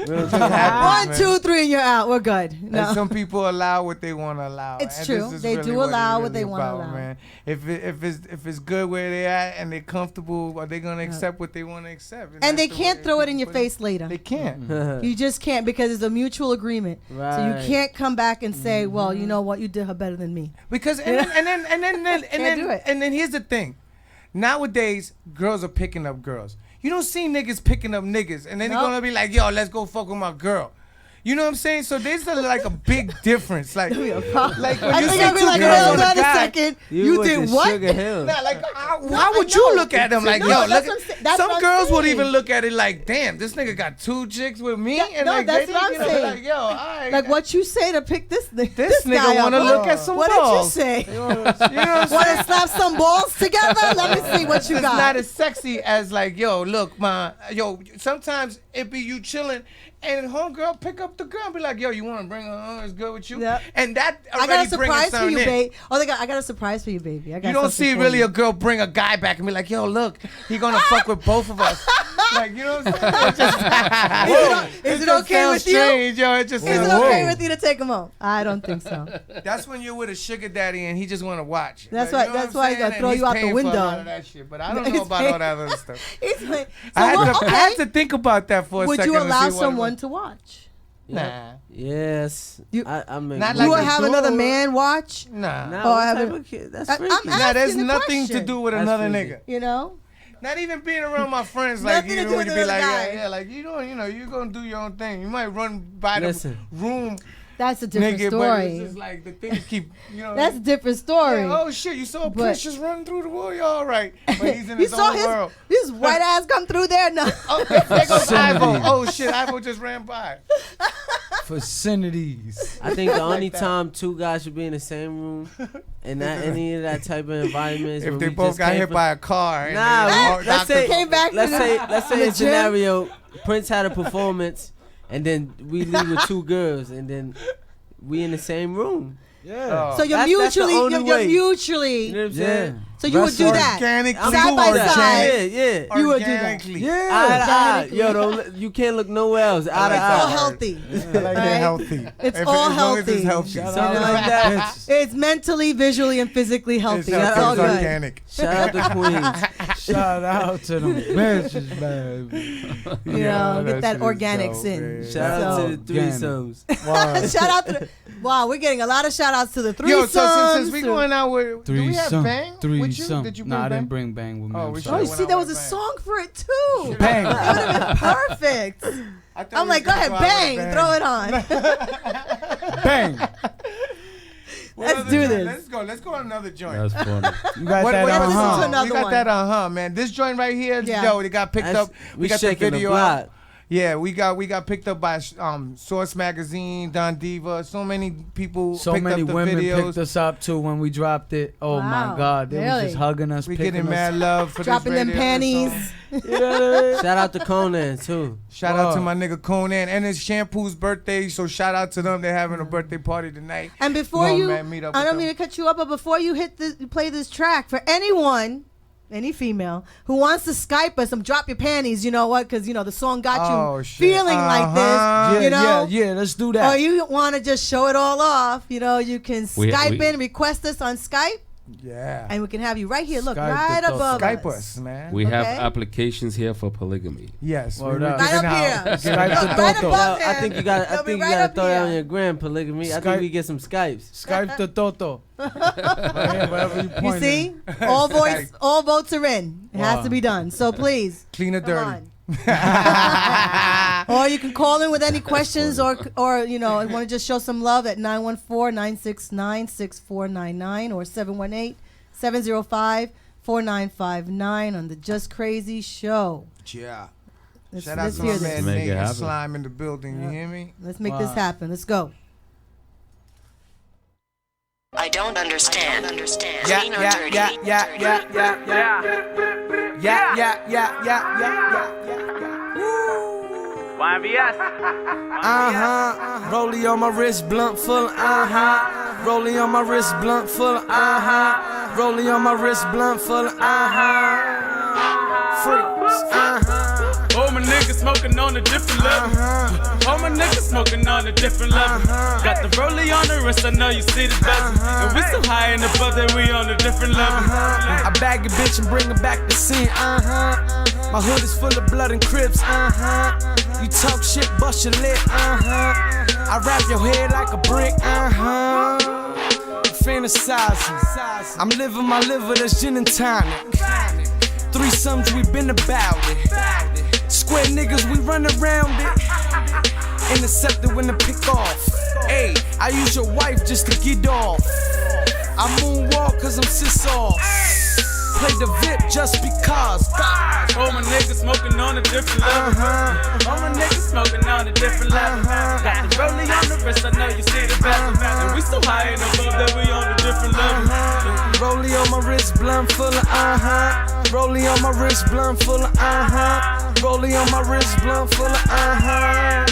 Speaker 3: One, 2, 3, and you're out. We're good. No.
Speaker 12: And some people allow what they want to allow.
Speaker 3: It's
Speaker 12: and
Speaker 3: true.
Speaker 12: this is
Speaker 3: They
Speaker 12: really
Speaker 3: do
Speaker 12: what
Speaker 3: allow
Speaker 12: it's
Speaker 3: what they
Speaker 12: really
Speaker 3: wanna
Speaker 12: about,
Speaker 3: allow.
Speaker 12: Man. If it's good where they at and they're comfortable, are they gonna accept what they want to accept?
Speaker 3: And they
Speaker 12: that's the
Speaker 3: can't
Speaker 12: way
Speaker 3: throw it in your
Speaker 12: people put
Speaker 3: face later.
Speaker 12: They can't.
Speaker 3: You just can't because it's a mutual agreement. So
Speaker 13: Right.
Speaker 3: you can't come back and say, "Well, you know what? You did her better than me."
Speaker 12: Because and then here's the thing. Nowadays, girls are picking up girls. You don't see niggas picking up niggas, and then they're
Speaker 3: Nope.
Speaker 12: gonna be like, "Yo, let's go fuck with my girl." You know what I'm saying? So there's like a big difference. Like when
Speaker 3: I
Speaker 12: you
Speaker 3: think
Speaker 12: see
Speaker 3: I'd be
Speaker 12: two
Speaker 3: like,
Speaker 12: girls
Speaker 3: "Hold
Speaker 12: on
Speaker 3: on
Speaker 12: a
Speaker 3: a
Speaker 12: guy,
Speaker 3: second. You
Speaker 13: went
Speaker 3: did
Speaker 13: to
Speaker 3: what?"
Speaker 13: Sugar Hill.
Speaker 12: Nah, like,
Speaker 3: I
Speaker 12: why would you
Speaker 3: know.
Speaker 12: look at them like,
Speaker 3: No,
Speaker 12: yo,
Speaker 3: that's
Speaker 12: look
Speaker 3: what I'm saying. That's
Speaker 12: some
Speaker 3: what I'm
Speaker 12: girls would
Speaker 3: saying.
Speaker 12: even look at it like, damn, this nigga got 2 chicks with me?
Speaker 3: Yeah,
Speaker 12: and
Speaker 3: no,
Speaker 12: like,
Speaker 3: that's
Speaker 12: they
Speaker 3: what I'm
Speaker 12: think,
Speaker 3: saying.
Speaker 12: Like, yo, all right.
Speaker 3: Like what you say to pick this
Speaker 12: This
Speaker 3: guy
Speaker 12: nigga
Speaker 3: up.
Speaker 12: want to look at some
Speaker 3: What
Speaker 12: balls.
Speaker 3: did you say?
Speaker 12: You know what I'm
Speaker 3: Want
Speaker 12: saying?
Speaker 3: to slap some balls together? Let me see what you
Speaker 12: It's
Speaker 3: got.
Speaker 12: not as sexy as like, yo, look, sometimes it be you chilling and homegirl pick up the girl and be like, yo, you want to bring her on? It's good with you?
Speaker 3: Yep.
Speaker 12: And that
Speaker 3: I got a
Speaker 12: already brings
Speaker 3: surprise for
Speaker 12: something
Speaker 3: you,
Speaker 12: in.
Speaker 3: babe. Oh, I got a surprise for you, baby. I got
Speaker 12: You don't
Speaker 3: something
Speaker 12: see
Speaker 3: for
Speaker 12: really
Speaker 3: you.
Speaker 12: a girl bring a guy back and be like, yo, look, he gonna fuck with both of us. Like, you know what I'm saying?
Speaker 3: Is it
Speaker 12: just
Speaker 3: okay
Speaker 12: sounds
Speaker 3: with you?
Speaker 12: strange, yo. It just
Speaker 3: Is it
Speaker 12: sounds
Speaker 3: okay
Speaker 12: whoa.
Speaker 3: with you to take him home? I don't think so.
Speaker 12: That's when you're with a sugar daddy and he just want to watch.
Speaker 3: That's
Speaker 12: Like,
Speaker 3: why-
Speaker 12: you know
Speaker 3: that's
Speaker 12: what
Speaker 3: why
Speaker 12: I'm
Speaker 3: he's gonna
Speaker 12: saying?
Speaker 3: throw
Speaker 12: And
Speaker 3: you out the
Speaker 12: he's paying for a lot
Speaker 3: window.
Speaker 12: of that shit, but I don't
Speaker 3: He's
Speaker 12: know about
Speaker 3: paying-
Speaker 12: all that other stuff.
Speaker 3: He's like,
Speaker 12: I had,
Speaker 3: well,
Speaker 12: to, I had to think about that for a
Speaker 3: Would
Speaker 12: second.
Speaker 3: you
Speaker 12: to
Speaker 3: allow
Speaker 12: see what it
Speaker 3: someone
Speaker 12: was.
Speaker 3: to watch?
Speaker 12: Nah.
Speaker 13: Yes. I mean,
Speaker 12: Not
Speaker 3: You
Speaker 12: like
Speaker 3: would
Speaker 12: a
Speaker 3: have
Speaker 12: dude.
Speaker 3: another man watch?
Speaker 12: Nah.
Speaker 13: Nah,
Speaker 3: Oh,
Speaker 13: what
Speaker 3: I
Speaker 13: type
Speaker 3: haven't-
Speaker 13: of kid? That's
Speaker 3: I'm
Speaker 13: freaky.
Speaker 3: asking
Speaker 12: Nah, there's
Speaker 3: the
Speaker 12: nothing to
Speaker 3: question.
Speaker 12: do with
Speaker 13: That's
Speaker 12: another
Speaker 13: freaky.
Speaker 12: nigga.
Speaker 3: You know?
Speaker 12: Not even being around my friends, like
Speaker 3: Nothing to
Speaker 12: you
Speaker 3: do
Speaker 12: would
Speaker 3: with
Speaker 12: be
Speaker 3: the
Speaker 12: like,
Speaker 3: guy.
Speaker 12: yeah, like you know, you're gonna do your own thing. You might run by
Speaker 13: Listen.
Speaker 12: the room,
Speaker 3: That's a different
Speaker 12: nigga, but
Speaker 3: story.
Speaker 12: it's just like the things keep, you know.
Speaker 3: That's a different story.
Speaker 12: Yeah, oh shit, you saw
Speaker 3: But-
Speaker 12: Precious running through the wall. You all right? But he's in
Speaker 3: You
Speaker 12: his
Speaker 3: saw
Speaker 12: own world.
Speaker 3: his white ass come through there? No.
Speaker 12: Oh, there goes Ivo. Oh shit, Ivo just ran by.
Speaker 11: Vicinities.
Speaker 13: I think the only time two guys should be in the same room and not any of that type of environment is
Speaker 12: If
Speaker 13: when
Speaker 12: they
Speaker 13: we
Speaker 12: both
Speaker 13: just
Speaker 12: got
Speaker 13: came
Speaker 12: hit
Speaker 13: from-
Speaker 12: by a car. and
Speaker 13: Nah,
Speaker 12: they-
Speaker 13: let's say
Speaker 3: Came back
Speaker 13: let's
Speaker 3: to
Speaker 13: say
Speaker 3: the-
Speaker 13: let's
Speaker 3: the
Speaker 13: say a
Speaker 3: gym.
Speaker 13: scenario. Prince had a performance, and then we leave with two girls, and then we in the same room.
Speaker 11: Yeah.
Speaker 3: So you're
Speaker 13: That's the
Speaker 3: mutually,
Speaker 13: only
Speaker 3: you're
Speaker 13: way.
Speaker 3: mutually.
Speaker 13: You know what I'm saying?
Speaker 3: So you would do that
Speaker 12: Organically.
Speaker 3: side by side.
Speaker 13: Yeah.
Speaker 3: You would do that.
Speaker 12: Organically.
Speaker 11: Yeah.
Speaker 13: Eye to eye.
Speaker 3: Organically.
Speaker 13: Yo, don't, you can't look nowhere else. Eye to
Speaker 3: It's all
Speaker 13: eye.
Speaker 3: healthy.
Speaker 12: I like
Speaker 3: Right?
Speaker 12: that healthy.
Speaker 3: It's
Speaker 12: If
Speaker 3: all
Speaker 12: as long as it's
Speaker 3: healthy.
Speaker 12: healthy.
Speaker 11: Shout
Speaker 13: Something
Speaker 11: out
Speaker 13: like
Speaker 11: to
Speaker 13: that.
Speaker 3: It's mentally, visually, and physically
Speaker 12: It's
Speaker 3: healthy.
Speaker 12: healthy.
Speaker 3: It's all
Speaker 12: It's
Speaker 3: good.
Speaker 12: organic.
Speaker 13: Shout out to Queens.
Speaker 11: Shout out to them bitches, baby.
Speaker 3: You know, get that
Speaker 12: shit is
Speaker 3: organics
Speaker 12: dope,
Speaker 3: in.
Speaker 12: man.
Speaker 13: Shout out
Speaker 3: So-
Speaker 13: to the threesomes.
Speaker 12: Wow.
Speaker 3: Shout out to the. Wow, we're getting a lot of shout outs to the threesomes.
Speaker 12: Yo, so since we going out with, do we have
Speaker 11: Threesome.
Speaker 12: Bang with you?
Speaker 11: Threesome.
Speaker 12: Did you bring
Speaker 11: Nah, I
Speaker 12: Bang?
Speaker 11: didn't bring Bang with me.
Speaker 12: Oh,
Speaker 11: I'm
Speaker 12: we
Speaker 11: sorry.
Speaker 3: Oh,
Speaker 12: should've
Speaker 3: see, there was a
Speaker 12: Bang.
Speaker 3: song for it too.
Speaker 11: Bang.
Speaker 3: That would have been perfect.
Speaker 12: I thought
Speaker 3: I'm
Speaker 12: we
Speaker 3: like, go
Speaker 12: was
Speaker 3: ahead,
Speaker 12: gonna
Speaker 3: bang,
Speaker 12: out
Speaker 3: throw
Speaker 12: with
Speaker 3: it on.
Speaker 11: Bang.
Speaker 3: Let's do this.
Speaker 12: Let's go on another joint.
Speaker 2: That's funny.
Speaker 11: You got
Speaker 12: What-
Speaker 11: that
Speaker 12: what-
Speaker 11: on
Speaker 3: listen to
Speaker 11: huh?
Speaker 3: another
Speaker 12: We got
Speaker 3: one.
Speaker 12: that man. This joint right here,
Speaker 3: Yeah.
Speaker 12: yo, it got picked
Speaker 13: That's-
Speaker 12: up.
Speaker 13: we
Speaker 12: We got the
Speaker 13: shaking the
Speaker 12: video
Speaker 13: block.
Speaker 12: out. Yeah, we got picked up by Source Magazine, Don Diva. So many people
Speaker 11: So
Speaker 12: picked
Speaker 11: many
Speaker 12: up the
Speaker 11: women
Speaker 12: videos.
Speaker 11: picked us up too when we dropped it. Oh
Speaker 3: Wow,
Speaker 11: my God, they was
Speaker 3: really?
Speaker 11: just hugging us,
Speaker 12: We
Speaker 11: picking
Speaker 12: getting
Speaker 11: us.
Speaker 12: mad love for
Speaker 3: Dropping
Speaker 12: this
Speaker 3: them
Speaker 12: radio
Speaker 3: panties.
Speaker 12: song.
Speaker 13: Shout out to Conan too.
Speaker 12: Shout out to
Speaker 11: Wow.
Speaker 12: my nigga Conan and it's Shampoo's birthday, so shout out to them. They're having a birthday party tonight.
Speaker 3: And before
Speaker 12: We're
Speaker 3: you,
Speaker 12: gonna meet up
Speaker 3: I
Speaker 12: with
Speaker 3: don't
Speaker 12: them.
Speaker 3: mean to cut you up, but before you play this track, for anyone, any female who wants to Skype us, drop your panties. You know what? Because the song got
Speaker 12: Oh,
Speaker 3: you
Speaker 12: shit.
Speaker 3: feeling like this.
Speaker 11: Yeah,
Speaker 3: You know.
Speaker 11: yeah. Let's do that.
Speaker 3: Or you want to just show it all off. You can
Speaker 2: We-
Speaker 3: Skype
Speaker 2: we-
Speaker 3: in, request us on Skype,
Speaker 12: Yeah.
Speaker 3: and we can have you right here. Look,
Speaker 11: Skype
Speaker 3: right
Speaker 11: the
Speaker 3: above
Speaker 12: Skype
Speaker 3: us.
Speaker 12: us, man.
Speaker 2: We have
Speaker 3: Okay.
Speaker 2: applications here for polygamy.
Speaker 12: Yes.
Speaker 11: Word
Speaker 12: we were
Speaker 11: up.
Speaker 3: Right
Speaker 12: giving
Speaker 3: up
Speaker 12: out-
Speaker 3: here.
Speaker 11: Skype
Speaker 3: Right
Speaker 11: the Toto.
Speaker 3: above
Speaker 13: I
Speaker 3: him.
Speaker 13: think you got. I
Speaker 3: They'll be
Speaker 13: think you
Speaker 3: right
Speaker 13: gotta
Speaker 3: up
Speaker 13: throw that
Speaker 3: here.
Speaker 13: on your gram polygamy. I
Speaker 11: Skype-
Speaker 13: think we get some Skypes.
Speaker 11: Skype the Toto. Right here, wherever you
Speaker 3: You
Speaker 11: point
Speaker 3: see, all votes are in. It has
Speaker 11: Wow.
Speaker 3: to be done. So please,
Speaker 12: Clean or
Speaker 3: come
Speaker 12: dirty.
Speaker 3: on. Or you can call in with any questions, or want to just show some love at 914-969-6499 or 718-705-4959 on the Just Crazy Show.
Speaker 12: Yeah.
Speaker 3: Let's,
Speaker 12: Shout out
Speaker 3: let's
Speaker 12: to
Speaker 3: hear
Speaker 12: my
Speaker 3: this.
Speaker 12: man
Speaker 2: Make it
Speaker 12: Nate and
Speaker 2: happen.
Speaker 12: Slime in the building. You hear me?
Speaker 3: Let's make this
Speaker 11: Wow.
Speaker 3: happen. Let's go.
Speaker 14: I don't understand.
Speaker 11: Yeah,
Speaker 14: Clean or
Speaker 11: yeah,
Speaker 14: dirty?
Speaker 11: yeah, yeah, yeah, yeah, yeah. Yeah, yeah, yeah, yeah, yeah. Uh-huh. Rollie on my wrist, blunt full, uh-huh. Rollie on my wrist, blunt full, uh-huh. Rollie on my wrist, blunt full, uh-huh. Freeze, uh-huh.
Speaker 15: All my niggas smoking on a different level. All my niggas smoking on a different level. Got the rollie on the wrist, I know you see the bezel. And we so high in the above that we on a different level.
Speaker 11: I bag a bitch and bring her back to scene, uh-huh. My hood is full of blood and crips, uh-huh. You talk shit, bust your lip, uh-huh. I wrap your head like a brick, uh-huh. Fantasizing, I'm living my liver, that's gin and tonic. Threesomes, we been about it. Square niggas, we run around it. Intercepted when the pick off. Ayy, I use your wife just to get off. I moonwalk cause I'm sis off. Play the VIP just because.
Speaker 15: All my niggas smoking on a different level. All my niggas smoking on a different level. Got the rollie on the wrist, I know you see the bezel. And we so high in the above that we on a different level.
Speaker 11: Rollie on my wrist, blunt full of uh-huh. Rollie on my wrist, blunt full of uh-huh. Rollie on my wrist, blunt full of uh-huh.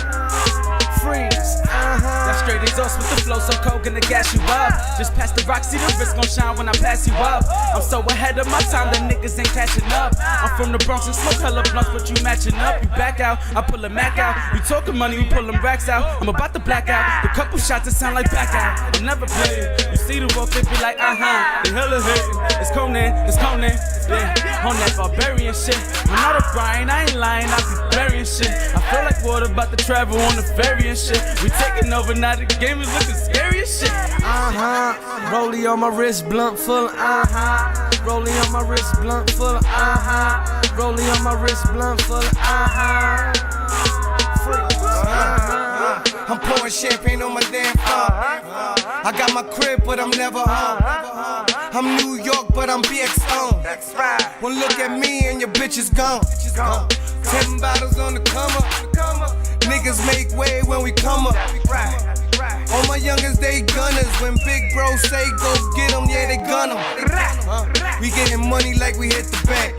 Speaker 11: Freeze, uh-huh.
Speaker 15: That straight exhaust with the flow, so cold gonna gas you up. Just pass the rock, see the wrist gon' shine when I pass you up. I'm so ahead of my time, the niggas ain't catching up. I'm from the Bronx and smoke hella blunts, but you matching up. You back out, I pull a Mac out. You talking money, we pull them racks out. I'm about to black out. The couple shots that sound like back out. I'm never playing. You see the walk, they be like, uh-huh. They hella hating. It's Conan, it's Conan. Yeah, on that barbarian shit. I'm not a Brian, I ain't lying, I be burying shit. I feel like water about to travel on the ferry and shit. We taking over now, the game is looking scary as shit.
Speaker 11: Uh-huh. Rollie on my wrist, blunt full, uh-huh. Rollie on my wrist, blunt full, uh-huh. Rollie on my wrist, blunt full, uh-huh. Freeze, uh-huh.
Speaker 16: I'm pouring champagne on my damn phone. I got my crib, but I'm never home. I'm New York, but I'm BX on. Well, look at me and your bitch is gone. 10 bottles on the come up. Niggas make way when we come up. All my youngest, they gunners. When big bro say go get them, yeah, they gun them. We getting money like we hit the bank.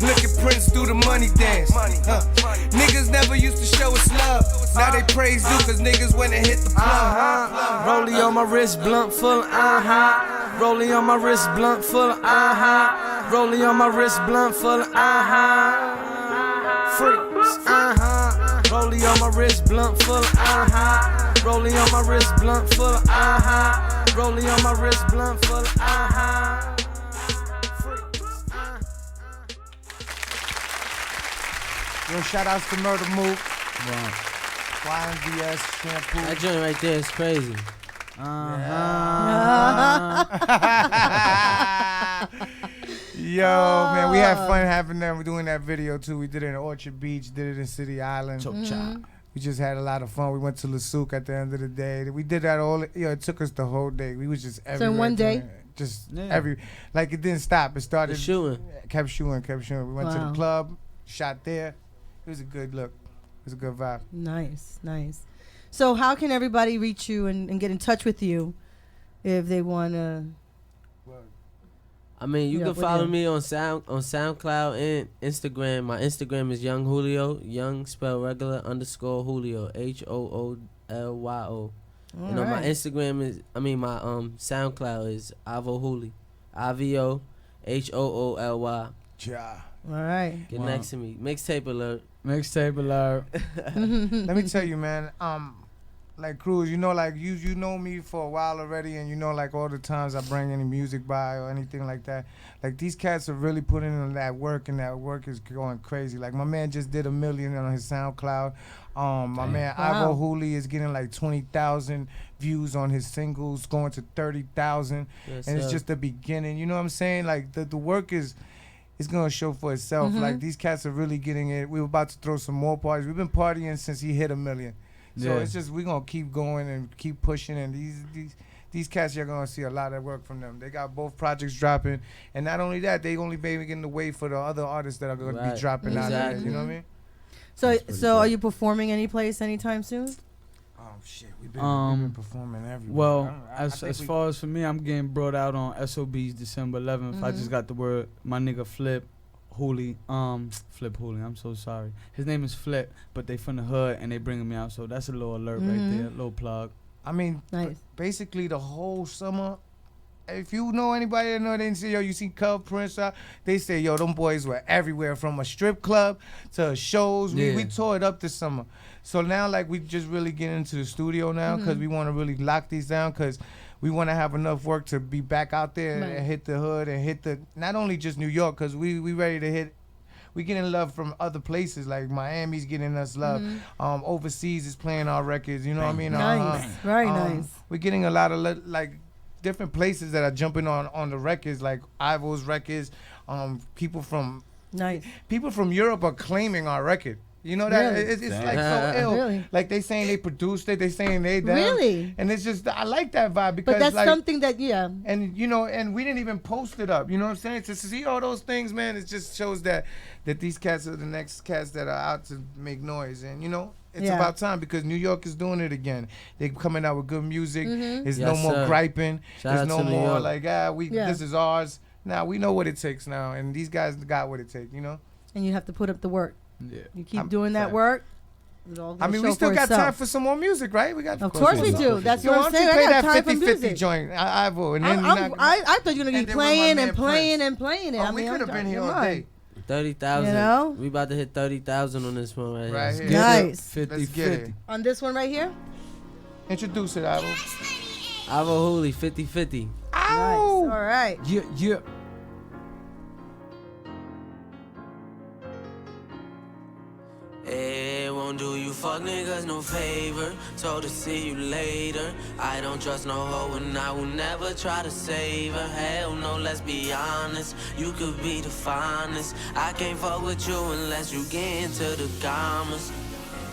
Speaker 16: Look at Prince do the money dance. Niggas never used to show us love. Now they praise you cause niggas went and hit the plug.
Speaker 15: Rollie on my wrist, blunt full, Rollie on my wrist, blunt full, Rollie on my wrist, blunt full, Freaks, Rollie on my wrist, blunt full, Rollie on my wrist, blunt full, Rollie on my wrist, blunt full,
Speaker 12: Yo, shout outs to Murder Mook. YNVS shampoo.
Speaker 13: That joint right there is crazy.
Speaker 12: Yo, man, we had fun having them doing that video too. We did it in Orchard Beach, did it in City Island. We just had a lot of fun. We went to LeSuc at the end of the day. We did that all. It took us the whole day. We was just everywhere.
Speaker 3: So in one day?
Speaker 12: Just like it didn't stop. It started
Speaker 13: shooting.
Speaker 12: Kept shooting. We went to the club, shot there. It was a good look. It was a good vibe.
Speaker 3: Nice. So how can everybody reach you and get in touch with you if they want to?
Speaker 13: I mean, you can follow me on SoundCloud and Instagram. My Instagram is Young Julio, Young spell regular _ Julio, HOOLYO. And on my Instagram is, my SoundCloud is Avo Hooley, IVO HOOLY.
Speaker 12: Yeah.
Speaker 3: All right.
Speaker 13: Get next to me. Mixtape alert.
Speaker 11: Mixtape alert.
Speaker 12: Let me tell you, man. Like Cruz, you know, like you know me for a while already, and you know, like all the times I bring any music by or anything like that. Like these cats are really putting in that work, and that work is going crazy. Like my man just did 1 million on his SoundCloud. My man Ivo Hooley is getting like 20,000 views on his singles, going to 30,000, and it's just the beginning. You know what I'm saying? Like the work is. It's gonna show for itself. Like these cats are really getting it. We were about to throw some more parties. We've been partying since he hit 1 million. So it's just we're gonna keep going and keep pushing. And these cats, you're gonna see a lot of work from them. They got both projects dropping, and not only that, they only getting the way for the other artists that are gonna be dropping out of it. You know what I mean?
Speaker 3: So are you performing any place anytime soon?
Speaker 12: Oh shit, we've been performing everywhere.
Speaker 11: Well, as far as for me, I'm getting brought out on SOB's December 11th. I just got the word. My nigga Flip Hooley, Flip Hooley. I'm so sorry. His name is Flip, but they from the hood and they bringing me out. So that's a little alert right there, a little plug.
Speaker 12: I mean, basically the whole summer. If you know anybody that know, they say, yo, you see Cub Prince out, they say, yo, them boys were everywhere from a strip club to shows. We tore it up this summer. So now, like, we just really get into the studio now because we want to really lock these down because we want to have enough work to be back out there and hit the hood and hit the, not only just New York, because we ready to hit, we getting love from other places, like Miami's getting us love. Overseas is playing our records, you know what I mean?
Speaker 3: Nice, very nice.
Speaker 12: We're getting a lot of, like, different places that are jumping on the records, like Ivo's records. People from Europe are claiming our record. You know that it's like so ill.
Speaker 3: Really?
Speaker 12: Like they saying they produced it, they saying they done.
Speaker 3: Really?
Speaker 12: And it's just I like that vibe because
Speaker 3: but that's
Speaker 12: like,
Speaker 3: something that
Speaker 12: And you know, and we didn't even post it up. You know what I'm saying? To see all those things, man, it just shows that these cats are the next cats that are out to make noise. And you know, it's about time because New York is doing it again. They're coming out with good music. There's no more griping. There's no more like this is ours. Now we know what it takes now, and these guys got what it takes. You know.
Speaker 3: And you have to put up the work. Yeah. You keep doing that work.
Speaker 12: I mean, we still got time for some more music, right? We got.
Speaker 3: Of course we do. That's what I'm saying.
Speaker 12: Play
Speaker 3: I got
Speaker 12: that
Speaker 3: time for
Speaker 12: 50-50 joint, Ivo, and then
Speaker 3: I thought you were gonna be playing and playing and playing it.
Speaker 12: Oh, we could have been here all day.
Speaker 13: 30,000.
Speaker 3: You know?
Speaker 13: We about to hit 30,000 on this one right here.
Speaker 3: Nice.
Speaker 11: 50-50.
Speaker 3: On this one right here?
Speaker 12: Introduce it, Ivo.
Speaker 13: Ivo Hooley, 50-50.
Speaker 3: Nice. All right.
Speaker 11: Yeah.
Speaker 7: It won't do you fuck niggas no favor. Told to see you later. I don't trust no hoe and I will never try to save her. Hell no, let's be honest. You could be the finest. I can't fuck with you unless you get into the commas.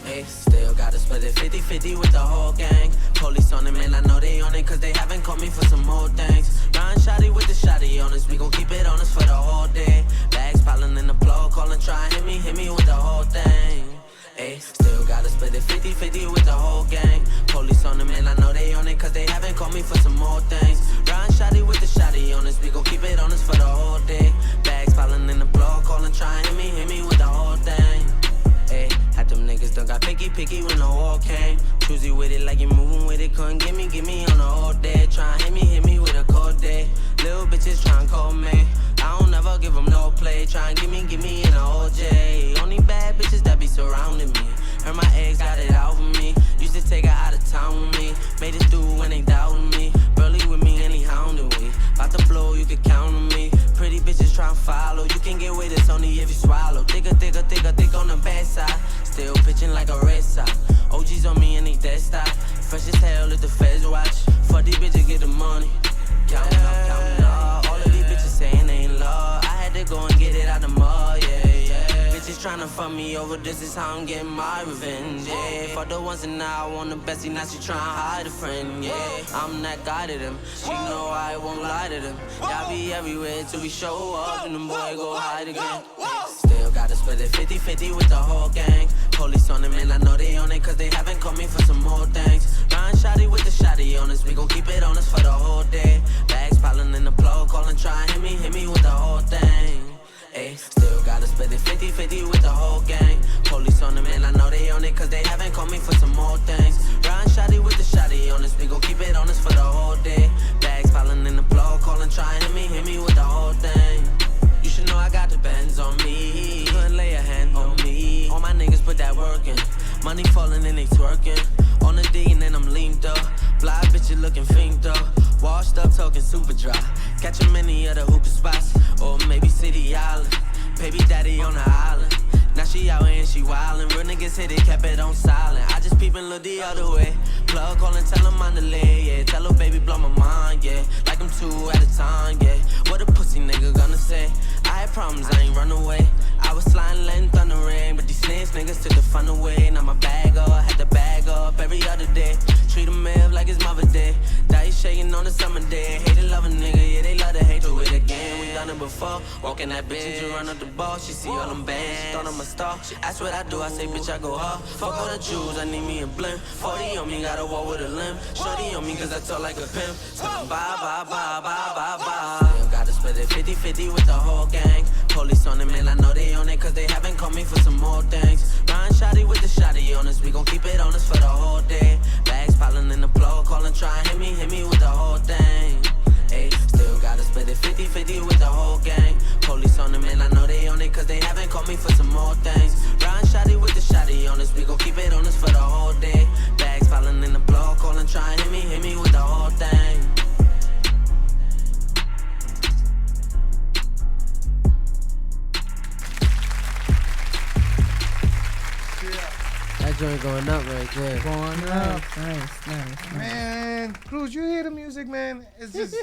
Speaker 7: Hey, still gotta split it 50-50 with the whole gang. Police on it, man, I know they on it cause they haven't caught me for some more things. Ryan shotty with the shotty on us, we gon' keep it on us for the whole day. Bags piling in the plug, calling, try hit me with the
Speaker 13: picky when the war came. Choosy with it like you moving with it. Couldn't get me on the whole day. Try and hit me with a cold day. Little bitches try and call me. I don't ever give them no play. Try and get me in a OJ. Only bad bitches that be surrounding me. Heard my ex got it out for me. Used to take her out of town with me. Made it through when they doubted me. Burly with me and he hounded me. About to blow, you can count on me. Pretty bitches try and follow. You can get with this only if you swallow. Thick on the bad side. Still pitching like a red sock. OGs on me and they dead stop. Fresh as hell if the feds watch. For these bitches get the money. Counting up. All of these bitches saying they in love. I had to go and get it out the mud, yeah. Bitches tryna fuck me over, this is how I'm getting my revenge, yeah. For the ones that now I want the bestie, now she tryna hide a friend, yeah. I'm that guy to them, she know I won't lie to them. Y'all be everywhere till we show up, and the boy go hide again. Still gotta split it 50-50 with the whole gang. Police on them and I know they on it, cause they haven't called me for some more things. Ryan shotty with the shotty on us, we gon' keep it on us for the whole day. Bags piling in the plug, calling, try and hit me with the whole thing. Ay, still gotta split it 50-50 with the whole gang. Police on them and I know they on it, cause they haven't called me for some more things. Ryan shotty with the shotty on us, we gon' keep it on us for the whole day. Bags piling in the plug, calling, try and hit me with the whole thing. You should know I got the bands on me. Couldn't lay a hand on me. All my niggas put that work in. Money falling and they twerking. On the D and then I'm leaned up. Fly bitch, looking fiend up. Washed up, talking super dry. Catching many other hookah spots. Or maybe City Island. Baby daddy on the island. Now she out here and she wildin'. Real niggas hit it, kept it on silent. I just peep and look the other way. Plug callin', tell him on the lay, yeah. Tell her baby blow my mind, yeah. Like I'm two at a time, yeah. What a pussy nigga gonna say? I had problems, I ain't run away. I was sliding, letting thunder rain. But these snitch niggas took the fun away. Now my bag up, had to bag up every other day. Treat him like it's Mother's Day. Die shaking on the summer day. Hate to love a nigga, yeah, they love to hate. Do it again, we done it before. Walking that bitch, you run up the ball. She see all them bands, she thought I'm a star. She asked what I do, I say, bitch, I go hard. Fuck all the Jews, I need me a blimp. 40 on me, gotta walk with a limp. Shorty on me, cause I talk like a pimp. Bye, bye, bye, bye, bye, bye. Still gotta split it 50-50 with the whole gang. Police on them, and I know they on it, cause they haven't called me for some more things. Ryan shotty with the shotty on us, we gon' keep it on us for the whole day. Bags piling in the plug, calling, try and hit me with the whole thing. Ay, still gotta split it 50-50 with the whole gang. Police on them, and I know they on it, cause they haven't called me for some more things. Ryan shotty with the shotty on us, we gon' keep it on us for the whole day. Bags piling in the plug, calling, try and hit me with the whole thing. That joint going up right there.
Speaker 3: Going up. Nice.
Speaker 12: Man, Cruz, you hear the music, man? It's just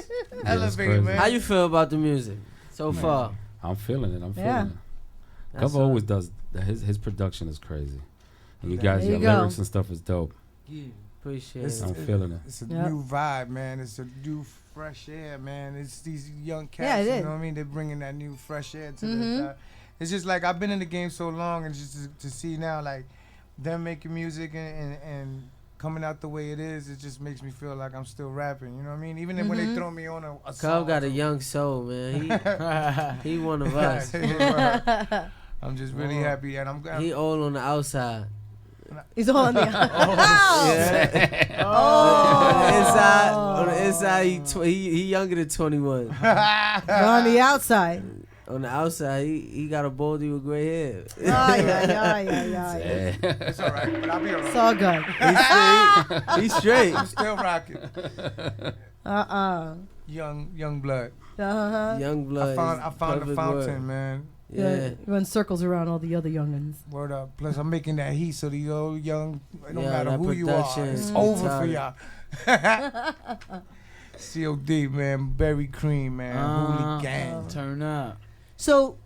Speaker 12: elevated, man.
Speaker 13: How you feel about the music so far?
Speaker 2: I'm feeling it. Cover always does. His production is crazy. And you guys, your lyrics and stuff is dope.
Speaker 13: Yeah, appreciate it.
Speaker 2: I'm feeling it.
Speaker 12: It's a new vibe, man. It's a new fresh air, man. It's these young cats, you know what I mean? They're bringing that new fresh air to the it's just like I've been in the game so long, and just to see now, like, them making music and coming out the way it is, it just makes me feel like I'm still rapping. You know what I mean? Even when they throw me on a song.
Speaker 13: Cub got a young soul, man. He one of us.
Speaker 12: I'm just really happy, and I'm.
Speaker 13: He old on the outside.
Speaker 3: He's all on the outside.
Speaker 13: On the inside, he younger than 21.
Speaker 3: But on the outside.
Speaker 13: On the outside, he got a baldy with gray hair.
Speaker 3: Yeah.
Speaker 12: It's all right, but I'll be all right.
Speaker 3: It's all good.
Speaker 13: He's straight.
Speaker 12: I'm still rocking. Young blood.
Speaker 13: Young blood.
Speaker 12: I found the fountain,
Speaker 13: word.
Speaker 12: man.
Speaker 13: Yeah.
Speaker 3: Run circles around all the other youngins.
Speaker 12: Word up. Plus, I'm making that heat, so the old young, it don't matter who you are, it's
Speaker 13: Mm-hmm.
Speaker 12: over for y'all. COD, man. Berry Cream, man. Hooligan.
Speaker 11: Turn up.
Speaker 3: So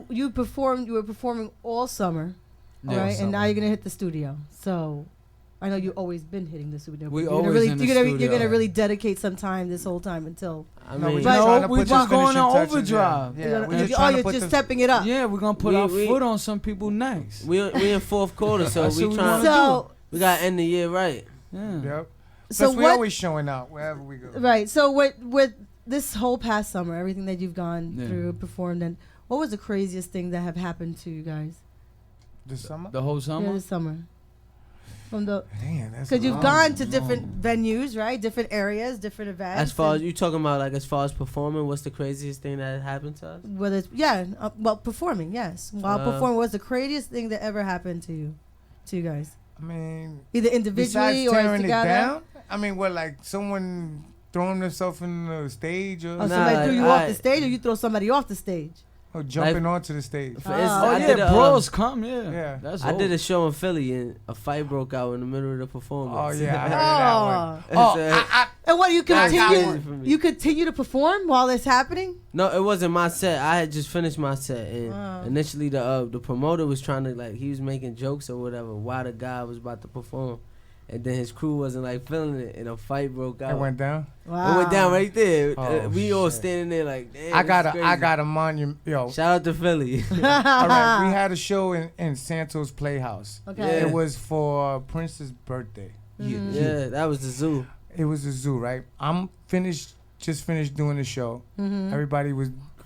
Speaker 3: you were performing all summer, right? And now you're gonna hit the studio. So I know you've always been hitting the studio. You're gonna really dedicate some time this whole time until.
Speaker 11: We're just going on overdrive.
Speaker 3: You're just stepping it up.
Speaker 11: Yeah, we're gonna put our foot on some people next.
Speaker 13: We in fourth quarter, so we gotta end the year right.
Speaker 11: Yeah.
Speaker 12: Yep.
Speaker 3: So
Speaker 12: we're always showing out wherever we go.
Speaker 3: Right. So with this whole past summer, everything that you've gone through, performed, and what was the craziest thing that have happened to you guys?
Speaker 12: This summer?
Speaker 11: The whole summer?
Speaker 3: Yeah, this summer. From the
Speaker 12: Damn, that's
Speaker 3: because
Speaker 12: a
Speaker 3: you've
Speaker 12: long-
Speaker 3: gone to different venues, right? Different areas, different events.
Speaker 13: As far as
Speaker 3: and
Speaker 13: you talking about, like as far as performing, what's the craziest thing that happened to us?
Speaker 3: whether it's well, performing, yes. While performing, what's the craziest thing that ever happened to you guys?
Speaker 12: I mean,
Speaker 3: Either individually
Speaker 12: besides
Speaker 3: or
Speaker 12: tearing it
Speaker 3: together.
Speaker 12: down. I mean, what, like someone throwing themselves in the stage or,
Speaker 3: Or somebody threw you off the stage, or you throw somebody off the stage.
Speaker 12: or jumping onto the stage?
Speaker 13: I
Speaker 11: yeah,
Speaker 13: did a,
Speaker 11: bros come, yeah.
Speaker 12: Yeah.
Speaker 11: That's
Speaker 13: I did
Speaker 11: old.
Speaker 13: a show in Philly and a fight broke out in the middle of the performance.
Speaker 12: Oh yeah, I heard that one.
Speaker 3: And what, you
Speaker 13: That's crazy for
Speaker 3: continue?
Speaker 13: me.
Speaker 3: You continue to perform while it's happening?
Speaker 13: No, it wasn't my set. I had just finished my set, and
Speaker 3: Wow.
Speaker 13: initially the promoter was trying to, like, he was making jokes or whatever while the guy was about to perform, and then his crew wasn't like feeling it, and a fight broke out.
Speaker 12: It went down.
Speaker 3: Wow.
Speaker 13: It went down right there.
Speaker 12: Oh,
Speaker 13: We all
Speaker 12: shit.
Speaker 13: standing there like, damn.
Speaker 12: I
Speaker 13: this
Speaker 12: got
Speaker 13: is
Speaker 12: a monument. Yo,
Speaker 13: crazy. Shout out to Philly.
Speaker 12: all right, we had a show in Santos Playhouse.
Speaker 3: Okay.
Speaker 12: It was for Prince's birthday.
Speaker 13: Yeah, that was the zoo.
Speaker 12: It was a zoo, right? Just finished doing the show.
Speaker 3: Mhm.
Speaker 12: Everybody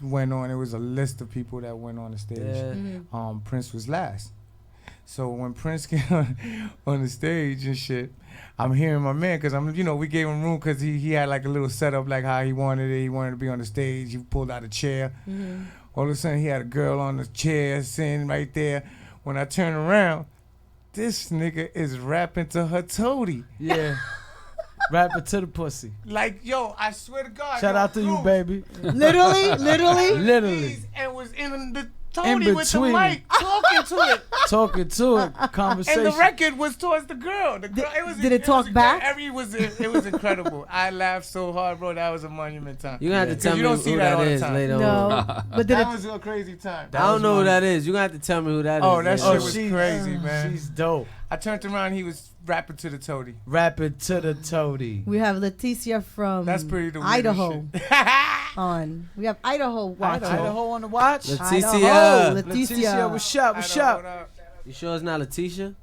Speaker 12: went on. It was a list of people that went on the stage.
Speaker 13: Yeah.
Speaker 3: Mhm.
Speaker 12: Prince was last. So when Prince came on the stage and shit, I'm hearing my man, because we gave him room because he had like a little setup like how he wanted it. He wanted to be on the stage. He pulled out a chair.
Speaker 3: Mm-hmm.
Speaker 12: All of a sudden he had a girl on the chair sitting right there. When I turn around, this nigga is rapping to her toady.
Speaker 11: Yeah. Rap it to the pussy.
Speaker 12: Like, yo, I swear to God.
Speaker 11: Shout
Speaker 12: yo,
Speaker 11: out to you,
Speaker 12: Cruz,
Speaker 11: baby.
Speaker 3: Literally?
Speaker 11: Literally.
Speaker 12: And was in the
Speaker 11: In
Speaker 12: toady with the
Speaker 11: between.
Speaker 12: mic talking to it.
Speaker 11: Talking to it. Conversation.
Speaker 12: And the record was towards the girl. The girl
Speaker 3: Did it talk back?
Speaker 12: It was incredible. I laughed so hard, bro. That was a monument time.
Speaker 13: You gonna have to
Speaker 12: 'Cause
Speaker 13: tell
Speaker 12: you
Speaker 13: me
Speaker 12: don't see
Speaker 13: who
Speaker 12: that
Speaker 13: that
Speaker 12: all the
Speaker 13: is
Speaker 12: time.
Speaker 13: later
Speaker 3: No.
Speaker 13: on.
Speaker 3: But did
Speaker 12: That
Speaker 3: it?
Speaker 12: was a crazy time.
Speaker 13: I don't know who that is. You gonna have to tell me who that is.
Speaker 12: Oh, that
Speaker 13: later.
Speaker 12: shit was crazy, man.
Speaker 11: She's dope.
Speaker 12: I turned around. He was rapping to the toady.
Speaker 11: Rap it to the toady.
Speaker 3: We have Leticia from
Speaker 12: That's pretty the weirdest
Speaker 3: Idaho
Speaker 12: shit.
Speaker 3: on. We have Idaho watching.
Speaker 11: Idaho on the watch.
Speaker 13: Leticia.
Speaker 3: Idaho,
Speaker 11: Leticia, what's up? What's up?
Speaker 13: You sure it's not Leticia?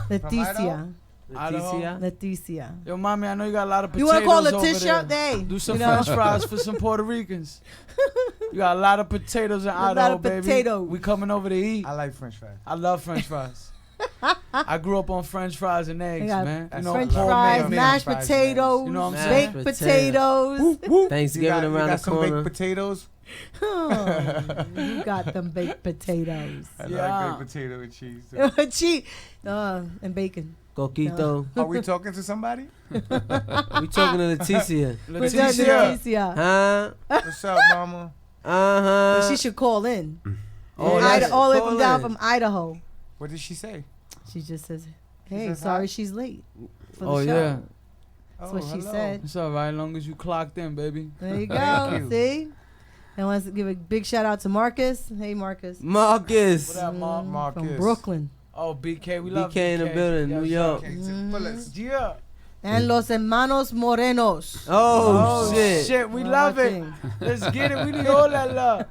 Speaker 3: Leticia.
Speaker 13: Leticia?
Speaker 3: Leticia.
Speaker 11: Yo, mommy, I know you got a lot of
Speaker 3: You
Speaker 11: potatoes
Speaker 3: want to call
Speaker 11: over
Speaker 3: Leticia?
Speaker 11: there.
Speaker 3: Hey,
Speaker 11: Do some
Speaker 3: you know.
Speaker 11: French fries for some Puerto Ricans. You got a lot of potatoes in
Speaker 3: A lot
Speaker 11: Idaho,
Speaker 3: of
Speaker 11: baby.
Speaker 3: potatoes.
Speaker 11: We coming over to eat.
Speaker 12: I like French fries.
Speaker 11: I love French fries. I grew up on French fries and eggs,
Speaker 3: They got
Speaker 11: man.
Speaker 12: That's
Speaker 3: French
Speaker 11: homemade
Speaker 3: fries,
Speaker 11: meals.
Speaker 3: mashed
Speaker 12: Fries,
Speaker 3: potatoes,
Speaker 11: You know what I'm
Speaker 13: saying?
Speaker 3: baked
Speaker 13: Mashed
Speaker 3: potatoes.
Speaker 13: Thanksgiving
Speaker 12: you
Speaker 13: around
Speaker 12: got
Speaker 13: the
Speaker 12: some
Speaker 13: corner.
Speaker 12: baked potatoes?
Speaker 3: Oh, you got them baked potatoes.
Speaker 12: I
Speaker 11: Yeah.
Speaker 12: like baked potato and cheese. Too.
Speaker 3: Cheese and bacon.
Speaker 13: Coquito.
Speaker 12: Are we talking to somebody?
Speaker 13: We talking to Leticia.
Speaker 3: What's up, Leticia?
Speaker 13: Huh?
Speaker 12: What's up, mama?
Speaker 13: Uh-huh.
Speaker 3: She should call in.
Speaker 13: Oh,
Speaker 3: All the way
Speaker 13: call
Speaker 3: from down
Speaker 13: in.
Speaker 3: from Idaho.
Speaker 12: What did she say?
Speaker 3: She just says, "Hey,
Speaker 12: says
Speaker 3: sorry
Speaker 12: hi?
Speaker 3: she's late for the
Speaker 11: Oh,
Speaker 3: show."
Speaker 11: yeah.
Speaker 3: That's what she
Speaker 12: hello.
Speaker 3: said.
Speaker 11: It's all right, as long as you clocked in, baby.
Speaker 3: There you
Speaker 12: Thank
Speaker 3: go.
Speaker 12: you.
Speaker 3: See? And wants to give a big shout out to Marcus. Hey, Marcus.
Speaker 13: Marcus.
Speaker 11: What up, Mark?
Speaker 12: Marcus.
Speaker 3: From Brooklyn.
Speaker 11: Oh, BK, we love
Speaker 13: BK in the building, New York.
Speaker 11: Yeah.
Speaker 3: And Los Hermanos Morenos.
Speaker 13: Oh, shit.
Speaker 11: We love it. Let's get it. We need all that love.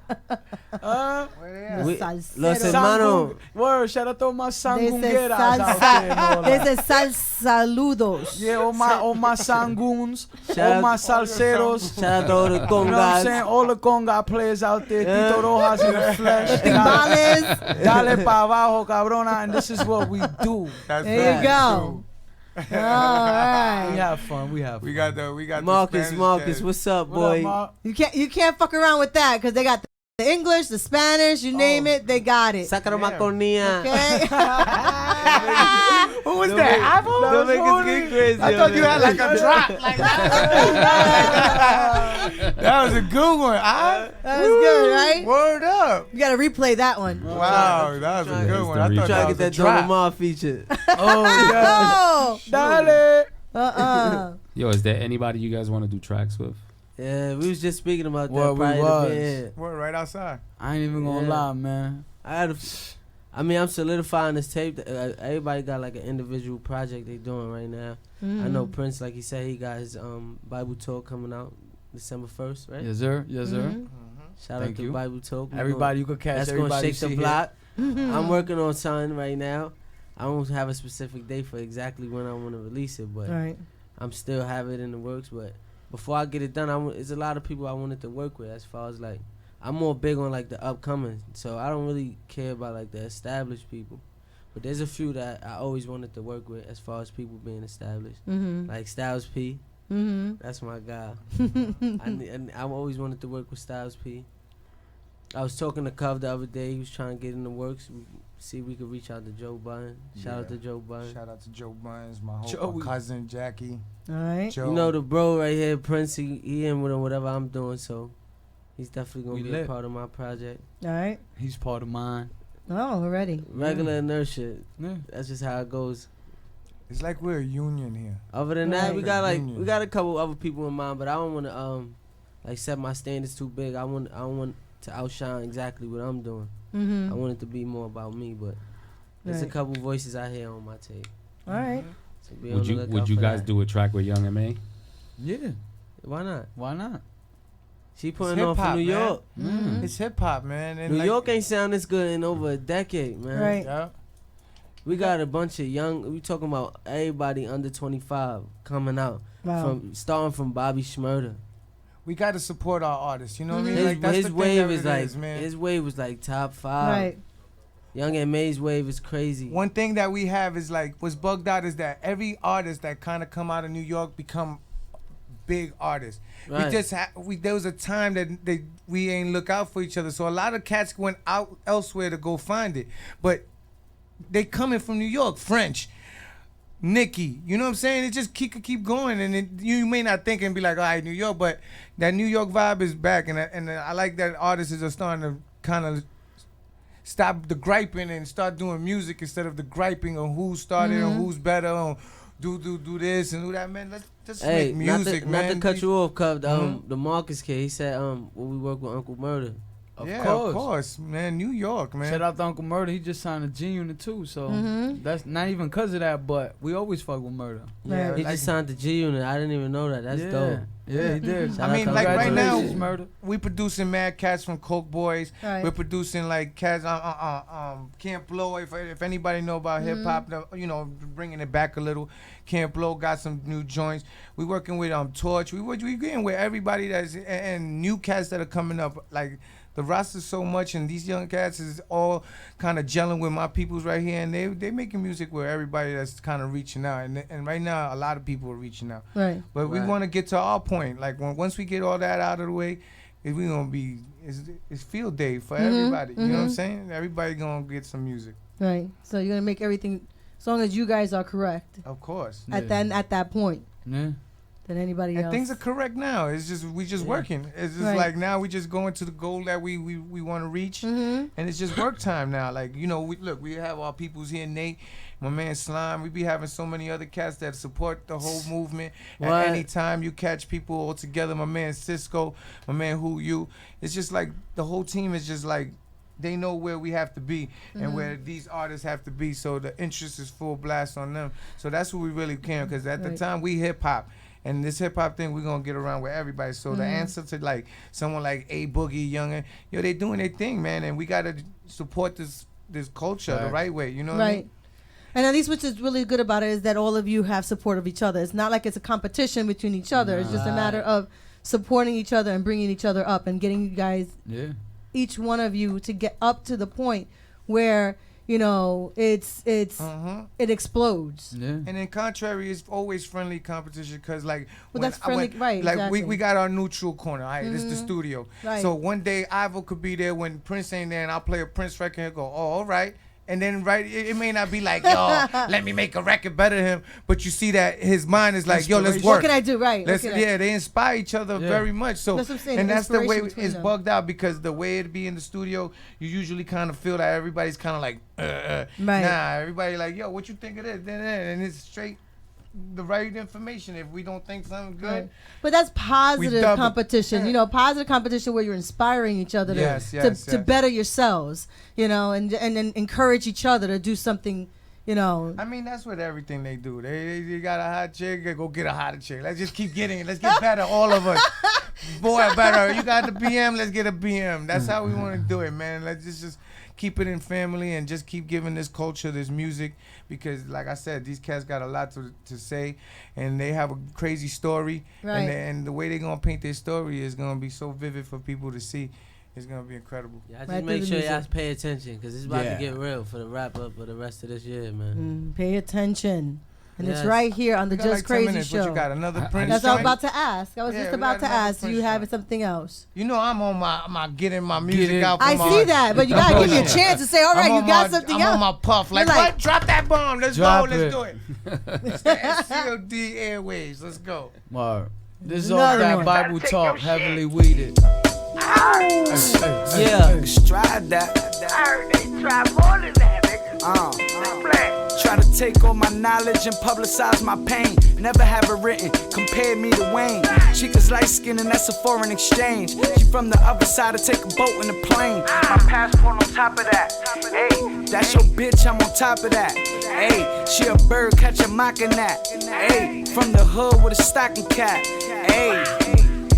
Speaker 13: We-
Speaker 3: Salseros.
Speaker 13: Los hermanos.
Speaker 11: Word, shout out to all my
Speaker 3: They say
Speaker 11: sangungueras out there and all
Speaker 3: salsa. They
Speaker 11: that.
Speaker 3: say salsaludos.
Speaker 11: Yeah, all my sanguns,
Speaker 13: Shout
Speaker 11: all
Speaker 13: out-
Speaker 11: my salseros.
Speaker 13: Shout out to all the
Speaker 11: You know what I'm saying?
Speaker 13: congas.
Speaker 11: All the conga players out there.
Speaker 13: Yeah.
Speaker 11: Tito Rojas in the flesh.
Speaker 3: Timbales.
Speaker 11: Dale pa abajo, cabrona. And this is what we do.
Speaker 12: That's
Speaker 3: There you
Speaker 12: right.
Speaker 3: go. All
Speaker 11: We
Speaker 3: right.
Speaker 11: have fun. We have fun.
Speaker 12: We got the
Speaker 13: Marcus,
Speaker 12: Spanish
Speaker 13: Marcus,
Speaker 12: jazz.
Speaker 13: what's up,
Speaker 11: What up,
Speaker 13: boy?
Speaker 11: Mark?
Speaker 3: You can't fuck around with that because they got the English, the Spanish, you name it, they got it.
Speaker 13: Sácalo maconía.
Speaker 3: Okay.
Speaker 12: Who was that?
Speaker 13: Don't make us get crazy.
Speaker 12: I thought you had like a drop. Like that was a good one.
Speaker 3: That was good, right?
Speaker 12: Word up.
Speaker 3: You gotta replay that one.
Speaker 12: Wow, that was a good one. I thought
Speaker 13: Trying
Speaker 12: that
Speaker 13: to
Speaker 12: was
Speaker 13: get
Speaker 12: a
Speaker 13: that Don
Speaker 12: drop.
Speaker 13: Lamar feature.
Speaker 11: Oh, yeah.
Speaker 3: Oh.
Speaker 11: Dale.
Speaker 2: Yo, is there anybody you guys want to do tracks with?
Speaker 13: Yeah, we was just speaking about that
Speaker 11: Well, we
Speaker 13: prior to
Speaker 11: was.
Speaker 13: being here.
Speaker 12: Word right outside.
Speaker 11: I ain't even gonna
Speaker 13: Yeah.
Speaker 11: lie, man.
Speaker 13: I mean, I'm solidifying this tape. Everybody got like an individual project they doing right now. I know Prince, like he said, he got his Bible Talk coming out December 1st, right?
Speaker 11: Yes, sir. Yes, sir.
Speaker 13: Shout
Speaker 11: Thank
Speaker 13: out to
Speaker 11: you.
Speaker 13: Bible Talk. We
Speaker 11: Everybody, you could catch
Speaker 13: that's gonna
Speaker 11: everybody
Speaker 13: shake
Speaker 11: you
Speaker 13: the
Speaker 11: see
Speaker 13: block.
Speaker 3: Mm-hmm.
Speaker 13: I'm working on something right now. I don't have a specific date for exactly when I want to release it, but
Speaker 3: Right.
Speaker 13: I'm still have it in the works. But before I get it done, it's a lot of people I wanted to work with. As far as like, I'm more big on like the upcoming, so I don't really care about like the established people. But there's a few that I always wanted to work with as far as people being established.
Speaker 3: Mhm.
Speaker 13: Like Styles P.
Speaker 3: Mhm.
Speaker 13: That's my guy. I always wanted to work with Styles P. I was talking to Cub the other day. He was trying to get in the works. See if we could reach out to Joe Budden. Shout out to Joe Budden.
Speaker 12: Shout out to Joe Buns, my
Speaker 13: Joey.
Speaker 12: cousin Jackie.
Speaker 3: All right.
Speaker 12: Joe.
Speaker 13: You know the bro right here, Prince. He in with whatever I'm doing, so he's definitely gonna
Speaker 11: We
Speaker 13: be
Speaker 11: lit.
Speaker 13: a part of my project.
Speaker 3: All right.
Speaker 11: He's part of mine.
Speaker 3: Oh, already.
Speaker 13: Regular inertia.
Speaker 11: Yeah.
Speaker 13: That's just how it goes.
Speaker 12: It's like we're a union here.
Speaker 13: Other than that, we
Speaker 12: Right.
Speaker 13: got
Speaker 12: Union.
Speaker 13: we got a couple other people in mind, but I don't want to like set my standards too big. I don't want to outshine exactly what I'm doing.
Speaker 3: Mhm.
Speaker 13: I want it to be more about me, but there's a
Speaker 3: Right.
Speaker 13: couple voices I hear on my tape.
Speaker 3: All right.
Speaker 13: So be on
Speaker 2: Would
Speaker 13: the
Speaker 2: you
Speaker 13: lookout for
Speaker 2: guys
Speaker 13: that.
Speaker 2: do a track with Young M.A.?
Speaker 11: Yeah.
Speaker 13: Why not?
Speaker 11: Why not?
Speaker 13: She
Speaker 12: It's
Speaker 13: putting on
Speaker 12: hip-hop,
Speaker 13: from New
Speaker 12: man.
Speaker 13: York.
Speaker 11: Mm.
Speaker 12: It's hip hop, man. And
Speaker 13: New
Speaker 12: like,
Speaker 13: York ain't sound this good in over a decade, man.
Speaker 3: Right.
Speaker 12: Yeah.
Speaker 13: We got a bunch of young. We talking about everybody under 25 coming out.
Speaker 3: Wow.
Speaker 13: From starting from Bobby Shmurda.
Speaker 12: We got to support our artists. You know what I mean?
Speaker 13: His,
Speaker 12: Like, that's
Speaker 13: his
Speaker 12: the thing
Speaker 13: wave
Speaker 12: that
Speaker 13: is
Speaker 12: it
Speaker 13: like
Speaker 12: is, man.
Speaker 13: his wave was like top 5.
Speaker 3: Right.
Speaker 13: Young M.A.'s wave is crazy.
Speaker 12: One thing that we have is like what's bugged out is that every artist that kind of come out of New York become big artists.
Speaker 13: Right.
Speaker 12: We just there was a time that we ain't look out for each other, so a lot of cats went out elsewhere to go find it, but they coming from New York. French, Nicki, you know what I'm saying? It just keep going, and you may not think and be like, all right, New York, but that New York vibe is back, and I like that artists are starting to kind of stop the griping and start doing music instead of the griping on who started or who's better on do this and do that, man. Let's just
Speaker 13: Hey,
Speaker 12: make music,
Speaker 13: not
Speaker 12: man.
Speaker 13: to cut you off, Cub.
Speaker 12: Mhm.
Speaker 13: The Marcus kid, he said, when we work with Uncle Murder.
Speaker 12: Of course, man. New York, man.
Speaker 11: Shout out to Uncle Murder. He just signed a G Unit too, so that's not even because of that, but we always fuck with Murder.
Speaker 13: Yeah, he just signed the G Unit. I didn't even know that. That's
Speaker 11: Yeah.
Speaker 13: dope.
Speaker 11: Yeah, he did.
Speaker 13: Shout
Speaker 12: I
Speaker 13: out
Speaker 12: mean,
Speaker 13: to
Speaker 12: like right now,
Speaker 11: Congratulations, Murder.
Speaker 12: we producing mad cats from Coke Boys.
Speaker 3: Right.
Speaker 12: We're producing like cats Camp Blow. If anybody know about hip hop, you know, bringing it back a little. Camp Blow got some new joints. We working with Torch. We getting with everybody that's and new cats that are coming up. Like the roster's so much, and these young cats is all kind of gelling with my peoples right here, and they making music with everybody that's kind of reaching out. And right now, a lot of people are reaching out.
Speaker 3: Right.
Speaker 12: But we
Speaker 13: Right.
Speaker 12: want to get to our point. Like once we get all that out of the way, we gonna be it's field day for everybody. You know what I'm saying? Everybody gonna get some music.
Speaker 3: Right. So you're gonna make everything, as long as you guys are correct
Speaker 12: Of course.
Speaker 3: at that point,
Speaker 11: Yeah.
Speaker 3: than anybody
Speaker 12: And
Speaker 3: else.
Speaker 12: things are correct now. It's just we just working. It's just
Speaker 3: Right.
Speaker 12: like now we just going to the goal that we want to reach, and it's just work time now. Like we we have our peoples here, Nate, my man Slime. We be having so many other cats that support the whole movement.
Speaker 13: What?
Speaker 12: At any time you catch people all together, my man Cisco, my man Who You. It's just like the whole team is just like. They know where we have to be and where these artists have to be, so the interest is full blast on them. So that's what we really can, because at the
Speaker 3: Right.
Speaker 12: time we hip hop, and this hip hop thing we're gonna get around with everybody. So the answer to like someone like A Boogie, Youngin, they doing their thing, man, and we gotta support this culture the right way. You know what I mean?
Speaker 3: Right. And at least what's is really good about it is that all of you have support of each other. It's not like it's a competition between each other. It's just a matter of supporting each other and bringing each other up and getting you guys,
Speaker 11: Yeah.
Speaker 3: each one of you, to get up to the point where it explodes.
Speaker 11: Yeah.
Speaker 12: And in contrary, it's always friendly competition, because like
Speaker 3: Well, that's friendly, right,
Speaker 12: Like
Speaker 3: exactly.
Speaker 12: we got our neutral corner. All right, this is the studio.
Speaker 3: Right.
Speaker 12: So one day Ivo could be there when Prince ain't there, and I'll play a Prince record and go, oh, all right. And then it may not be like, yo, let me make a record better than him, but you see that his mind is like, yo, let's
Speaker 11: Inspiration.
Speaker 12: work.
Speaker 3: What can I do? Right.
Speaker 12: Let's,
Speaker 3: What can I-
Speaker 12: yeah, they inspire each other very much. So
Speaker 3: That's what I'm saying,
Speaker 12: and that's the way
Speaker 3: inspiration between
Speaker 12: it's
Speaker 3: them.
Speaker 12: bugged out, because the way it be in the studio, you usually kind of feel that everybody's kind of like,
Speaker 3: Right.
Speaker 12: nah, everybody like, yo, what you think of this? And it's straight the right information. If we don't think something good,
Speaker 3: Right. But that's positive
Speaker 12: dub it.
Speaker 3: competition, positive competition where you're inspiring each other
Speaker 12: Yes,
Speaker 3: to
Speaker 12: yes,
Speaker 3: to
Speaker 12: yes.
Speaker 3: better yourselves, and then encourage each other to do something,
Speaker 12: I mean, that's what everything they do. They got a hot chick, go get a hotter chick. Let's just keep getting it. Let's get better, all of us. Boy, better. You got the BM, let's get a BM. That's how we want to do it, man. Let's just keep it in family and just keep giving this culture, this music, because like I said, these cats got a lot to say, and they have a crazy story,
Speaker 3: Right.
Speaker 12: and the way they're going to paint their story is going to be so vivid for people to see. It's gonna be incredible.
Speaker 13: Yeah, just make sure y'all pay attention because it's about to get real for the wrap up of the rest of this year, man.
Speaker 3: Pay attention. And it's right here on the
Speaker 12: We got
Speaker 3: Just
Speaker 12: like 10
Speaker 3: Crazy
Speaker 12: minutes.
Speaker 3: Show.
Speaker 12: What you got, another Prince
Speaker 3: That's what I was
Speaker 12: joint?
Speaker 3: about to ask. I was
Speaker 12: Yeah,
Speaker 3: just
Speaker 12: we
Speaker 3: about
Speaker 12: got
Speaker 3: to
Speaker 12: another
Speaker 3: ask. Do you
Speaker 12: Prince
Speaker 3: have
Speaker 12: joint.
Speaker 3: something else?
Speaker 12: You know I'm on my getting my music out.
Speaker 3: I see that, but you gotta give me a chance to say, all right, you got something
Speaker 12: I'm
Speaker 3: else.
Speaker 12: on my puff. Like,
Speaker 3: You're
Speaker 12: what? Drop that bomb. Let's
Speaker 11: Drop
Speaker 12: go. Let's
Speaker 11: it.
Speaker 12: do it. It's the SCOD Airways. Let's go.
Speaker 11: Word. This is
Speaker 12: Another
Speaker 11: all that
Speaker 12: one.
Speaker 11: Bible talk, heavily weeded.
Speaker 17: Yeah, stride that. I heard they try more than that, nigga. Try to take all my knowledge and publicize my pain. Never have it written, compare me to Wayne. Chica's light skin and that's a foreign exchange. She from the other side to take a boat in a plane. My passport on top of that. Hey, that's your bitch, I'm on top of that. Hey, she a bird, catch a mocking that. Hey, from the hood with a stocking cap. Hey.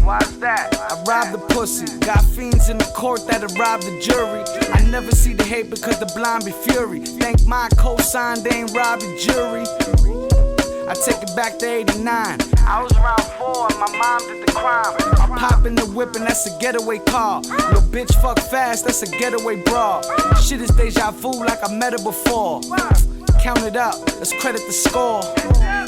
Speaker 17: Why's that? I robbed the pussy. Got fiends in the court that'll rob the jury. I never see the hate because the blind be fury. Thank my cosign, they ain't robbed the jury. I take it back to 89. I was around 4 and my mom did the crime. I pop in the whip and that's a getaway car. Your bitch fuck fast, that's a getaway bra. Shit is deja vu like I met her before. Count it up, let's credit the score.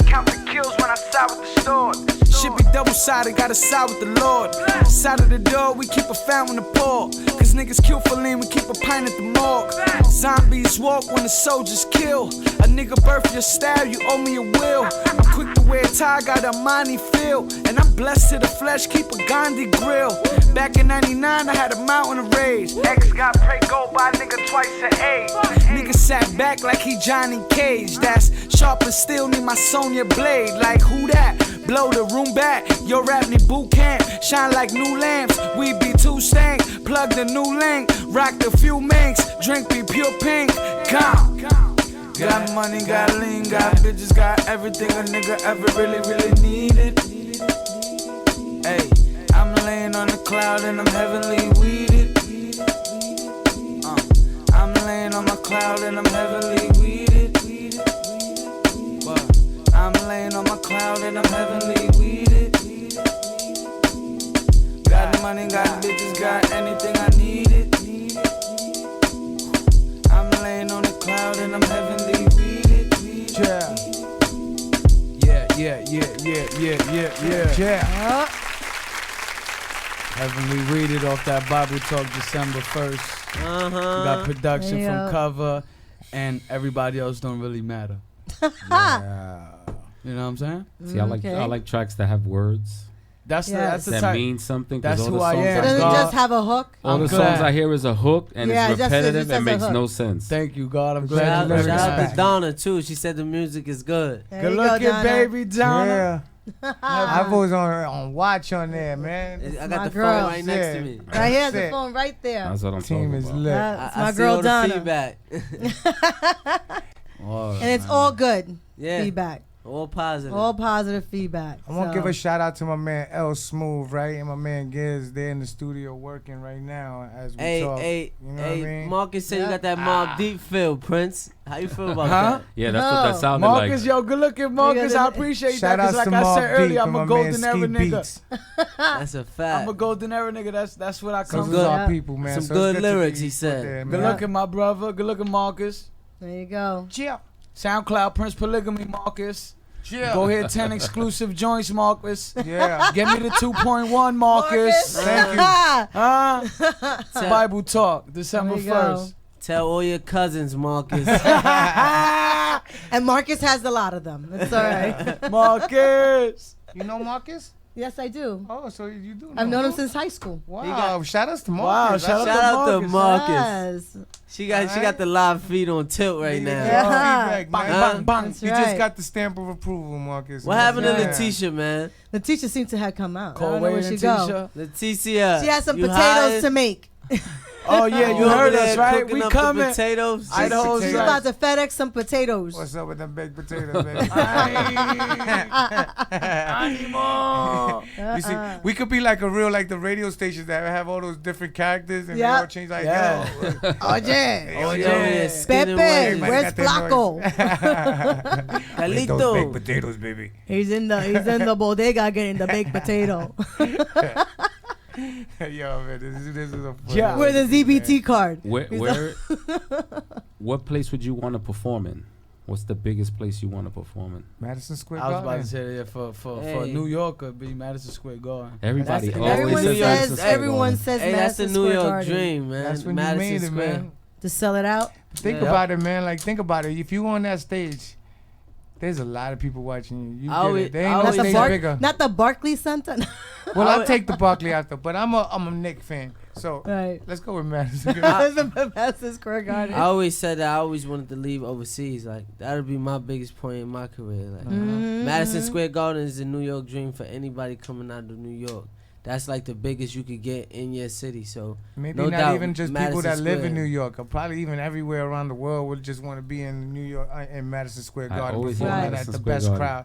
Speaker 17: Count the kills when I side with the sword. Shit be double-sided, gotta side with the Lord. Side of the door, we keep a fountain to pour. Cause niggas kill for lean, we keep a pint at the morgue. Zombies walk when the soldiers kill. A nigga birth your style, you owe me a will. I'm quick to wear a tie, got a Monty feel. And I'm blessed to the flesh, keep a Gandhi grill. Back in 99, I had a mountain of rage. X got Prego by a nigga twice her age. Nigga sat back like he Johnny Cage. That's sharp and still need my Sonya blade. Like who that? Blow the room back. Yo rap me boot camp. Shine like new lamps. We be too stank. Plug the new link. Rock the few minks. Drink be pure pink. Gone. Got money, got lean, got bitches, got everything a nigga ever really needed. Hey, I'm laying on the cloud and I'm heavenly weeded. I'm laying on my cloud and I'm heavenly weeded. I'm laying on my cloud and I'm heavenly weeded. Got money, got bitches, got anything I needed. I'm laying on the cloud and I'm heavenly weeded.
Speaker 11: Yeah. Heavenly weeded off that Bible talk December 1st. We got production
Speaker 3: Hey,
Speaker 11: from Cover and everybody else don't really matter. You know what I'm saying?
Speaker 2: See, I like tracks that have words.
Speaker 11: That's
Speaker 3: Yes.
Speaker 11: the
Speaker 2: that
Speaker 11: type.
Speaker 2: mean something. 'cause
Speaker 11: That's
Speaker 2: all
Speaker 11: who
Speaker 2: the
Speaker 11: I
Speaker 2: songs
Speaker 11: am.
Speaker 3: It doesn't
Speaker 11: God.
Speaker 3: just have a hook.
Speaker 2: All the songs I hear is a hook and
Speaker 3: Yeah,
Speaker 2: it's
Speaker 3: just-
Speaker 2: repetitive
Speaker 3: just
Speaker 2: and
Speaker 3: a
Speaker 2: makes
Speaker 3: hook.
Speaker 2: no sense.
Speaker 11: Thank you, God. I'm
Speaker 13: Shout
Speaker 11: glad
Speaker 13: out,
Speaker 11: you learned
Speaker 13: shout out
Speaker 11: that.
Speaker 13: to Donna too. She said the music is good.
Speaker 3: There
Speaker 11: Good
Speaker 3: you go,
Speaker 11: looking,
Speaker 3: Donna.
Speaker 11: baby Donna.
Speaker 12: Yeah. I've always on watch on there, man.
Speaker 13: I
Speaker 3: my
Speaker 13: got the
Speaker 3: girl.
Speaker 13: phone right next to me.
Speaker 3: Right here's the
Speaker 12: That's it.
Speaker 3: phone right there.
Speaker 2: That's what I'm
Speaker 12: Team
Speaker 2: talking
Speaker 12: is
Speaker 2: about.
Speaker 12: lit.
Speaker 3: That's
Speaker 13: I
Speaker 3: my
Speaker 13: see
Speaker 3: girl
Speaker 13: all the
Speaker 3: Donna.
Speaker 13: feedback.
Speaker 3: And it's all good
Speaker 13: Yeah.
Speaker 3: feedback.
Speaker 13: All positive.
Speaker 3: All positive feedback.
Speaker 12: I want to
Speaker 3: So-
Speaker 12: give a shout out to my man L Smooth, right? And my man Giz. They're in the studio working right now as we talk.
Speaker 13: Hey,
Speaker 12: you know
Speaker 13: hey,
Speaker 12: what I mean?
Speaker 13: Marcus said you got that Mobb Deep feel, Prince. How you feel about
Speaker 11: Huh?
Speaker 13: that?
Speaker 2: Yeah, that's what that sounded
Speaker 11: Marcus,
Speaker 2: like.
Speaker 11: yo, good looking, Marcus. I appreciate that.
Speaker 12: Shout
Speaker 11: Cause
Speaker 12: outs
Speaker 11: like
Speaker 12: to
Speaker 11: I
Speaker 12: Mobb
Speaker 11: said earlier,
Speaker 12: Deep
Speaker 11: I'm
Speaker 12: and
Speaker 11: a
Speaker 12: my
Speaker 11: golden
Speaker 12: man
Speaker 11: era
Speaker 12: Ski
Speaker 11: nigga.
Speaker 12: Beats.
Speaker 13: That's a fact.
Speaker 11: I'm a golden era nigga. That's what I
Speaker 12: Those
Speaker 11: come
Speaker 12: is
Speaker 11: from.
Speaker 12: our people, man.
Speaker 13: Some
Speaker 12: So it's
Speaker 13: good
Speaker 12: to
Speaker 13: lyrics,
Speaker 12: be
Speaker 13: he
Speaker 12: put
Speaker 13: said.
Speaker 12: there,
Speaker 11: Good
Speaker 12: man.
Speaker 11: looking, my brother. Good looking, Marcus.
Speaker 3: There you go.
Speaker 12: Yeah.
Speaker 11: SoundCloud Prince Polygamy, Marcus.
Speaker 12: Yeah.
Speaker 11: Go ahead, 10 exclusive joints, Marcus.
Speaker 12: Yeah.
Speaker 11: Give me the 2.1, Marcus.
Speaker 12: Thank you.
Speaker 11: Huh? Bible Talk, December
Speaker 3: There you go.
Speaker 11: 1st.
Speaker 13: Tell all your cousins, Marcus.
Speaker 3: And Marcus has a lot of them. It's all right.
Speaker 11: Marcus.
Speaker 12: You know Marcus?
Speaker 3: Yes, I do.
Speaker 12: Oh, so you do know.
Speaker 3: I've known him since high school.
Speaker 12: Wow. Shout outs to
Speaker 11: Wow,
Speaker 12: Marcus.
Speaker 11: shout
Speaker 12: That's
Speaker 11: out
Speaker 13: Shout out to Marcus.
Speaker 3: Yes.
Speaker 13: She got the live feed on tilt right now.
Speaker 3: Yeah.
Speaker 12: feedback,
Speaker 11: Bang,
Speaker 12: man.
Speaker 11: bang, bang.
Speaker 3: That's
Speaker 12: You
Speaker 3: right.
Speaker 12: just got the stamp of approval, Marcus.
Speaker 13: What happened to
Speaker 12: Yeah.
Speaker 13: Letitia, man?
Speaker 3: The teacher seemed to have come out. I
Speaker 11: Cole
Speaker 3: don't know where
Speaker 11: Wade
Speaker 3: she
Speaker 11: and
Speaker 3: go.
Speaker 11: Tisha.
Speaker 13: Leticia.
Speaker 3: She has some
Speaker 13: you
Speaker 3: potatoes
Speaker 13: hired?
Speaker 3: to make.
Speaker 11: Oh, yeah, you
Speaker 13: over
Speaker 11: heard
Speaker 13: there
Speaker 11: us, right?
Speaker 13: cooking
Speaker 11: We
Speaker 13: up the
Speaker 11: coming.
Speaker 13: potatoes.
Speaker 11: Idaho's
Speaker 3: She's
Speaker 12: Potatoes.
Speaker 3: about to FedEx some potatoes.
Speaker 12: What's up with them baked potatoes, baby? You see, we could be like a real, like the radio stations that have all those different characters and they
Speaker 3: Yeah.
Speaker 12: all change like,
Speaker 11: Yeah.
Speaker 12: yo.
Speaker 3: Oye,
Speaker 13: Oh,
Speaker 11: yeah.
Speaker 13: yeah. Skinning
Speaker 3: Pepe,
Speaker 13: wedges.
Speaker 12: Everybody
Speaker 3: where's
Speaker 12: got their
Speaker 3: Flaco?
Speaker 12: Eat those baked
Speaker 13: Carlito.
Speaker 12: potatoes, baby.
Speaker 3: He's in the bodega getting the baked potato.
Speaker 12: Yo, man, this is a fun
Speaker 11: Yeah.
Speaker 3: With a ZBT card.
Speaker 2: What place would you want to perform in? What's the biggest place you want to perform in?
Speaker 12: Madison Square
Speaker 11: I was
Speaker 12: Garden.
Speaker 11: about to say that for New York it'd be Madison Square Garden.
Speaker 2: Everybody
Speaker 3: Everyone says
Speaker 13: hey, that's the
Speaker 3: Madison
Speaker 13: New
Speaker 3: Square
Speaker 13: York
Speaker 3: Garden.
Speaker 13: dream, man.
Speaker 12: That's when
Speaker 13: Madison
Speaker 12: you made it,
Speaker 13: Square.
Speaker 12: man.
Speaker 3: To sell it out.
Speaker 12: Think about it, man. Like, think about it. If you on that stage, there's a lot of people watching you. You get it. They ain't no stage bigger.
Speaker 3: Not the Barclays Center.
Speaker 12: Well, I'll take the Barclay after, but I'm a Knick fan. So let's go with Madison.
Speaker 3: Madison Square Garden.
Speaker 13: I always said that I always wanted to leave overseas. Like that would be my biggest point in my career. Like Madison Square Garden is the New York dream for anybody coming out of New York. That's like the biggest you could get in your city. So
Speaker 12: maybe
Speaker 13: no
Speaker 12: not
Speaker 13: doubt,
Speaker 12: even just
Speaker 13: Madison
Speaker 12: people that live
Speaker 13: Square.
Speaker 12: in New York, or probably even everywhere around the world would just want to be in New York, in Madison Square Garden, performing at the best crowd.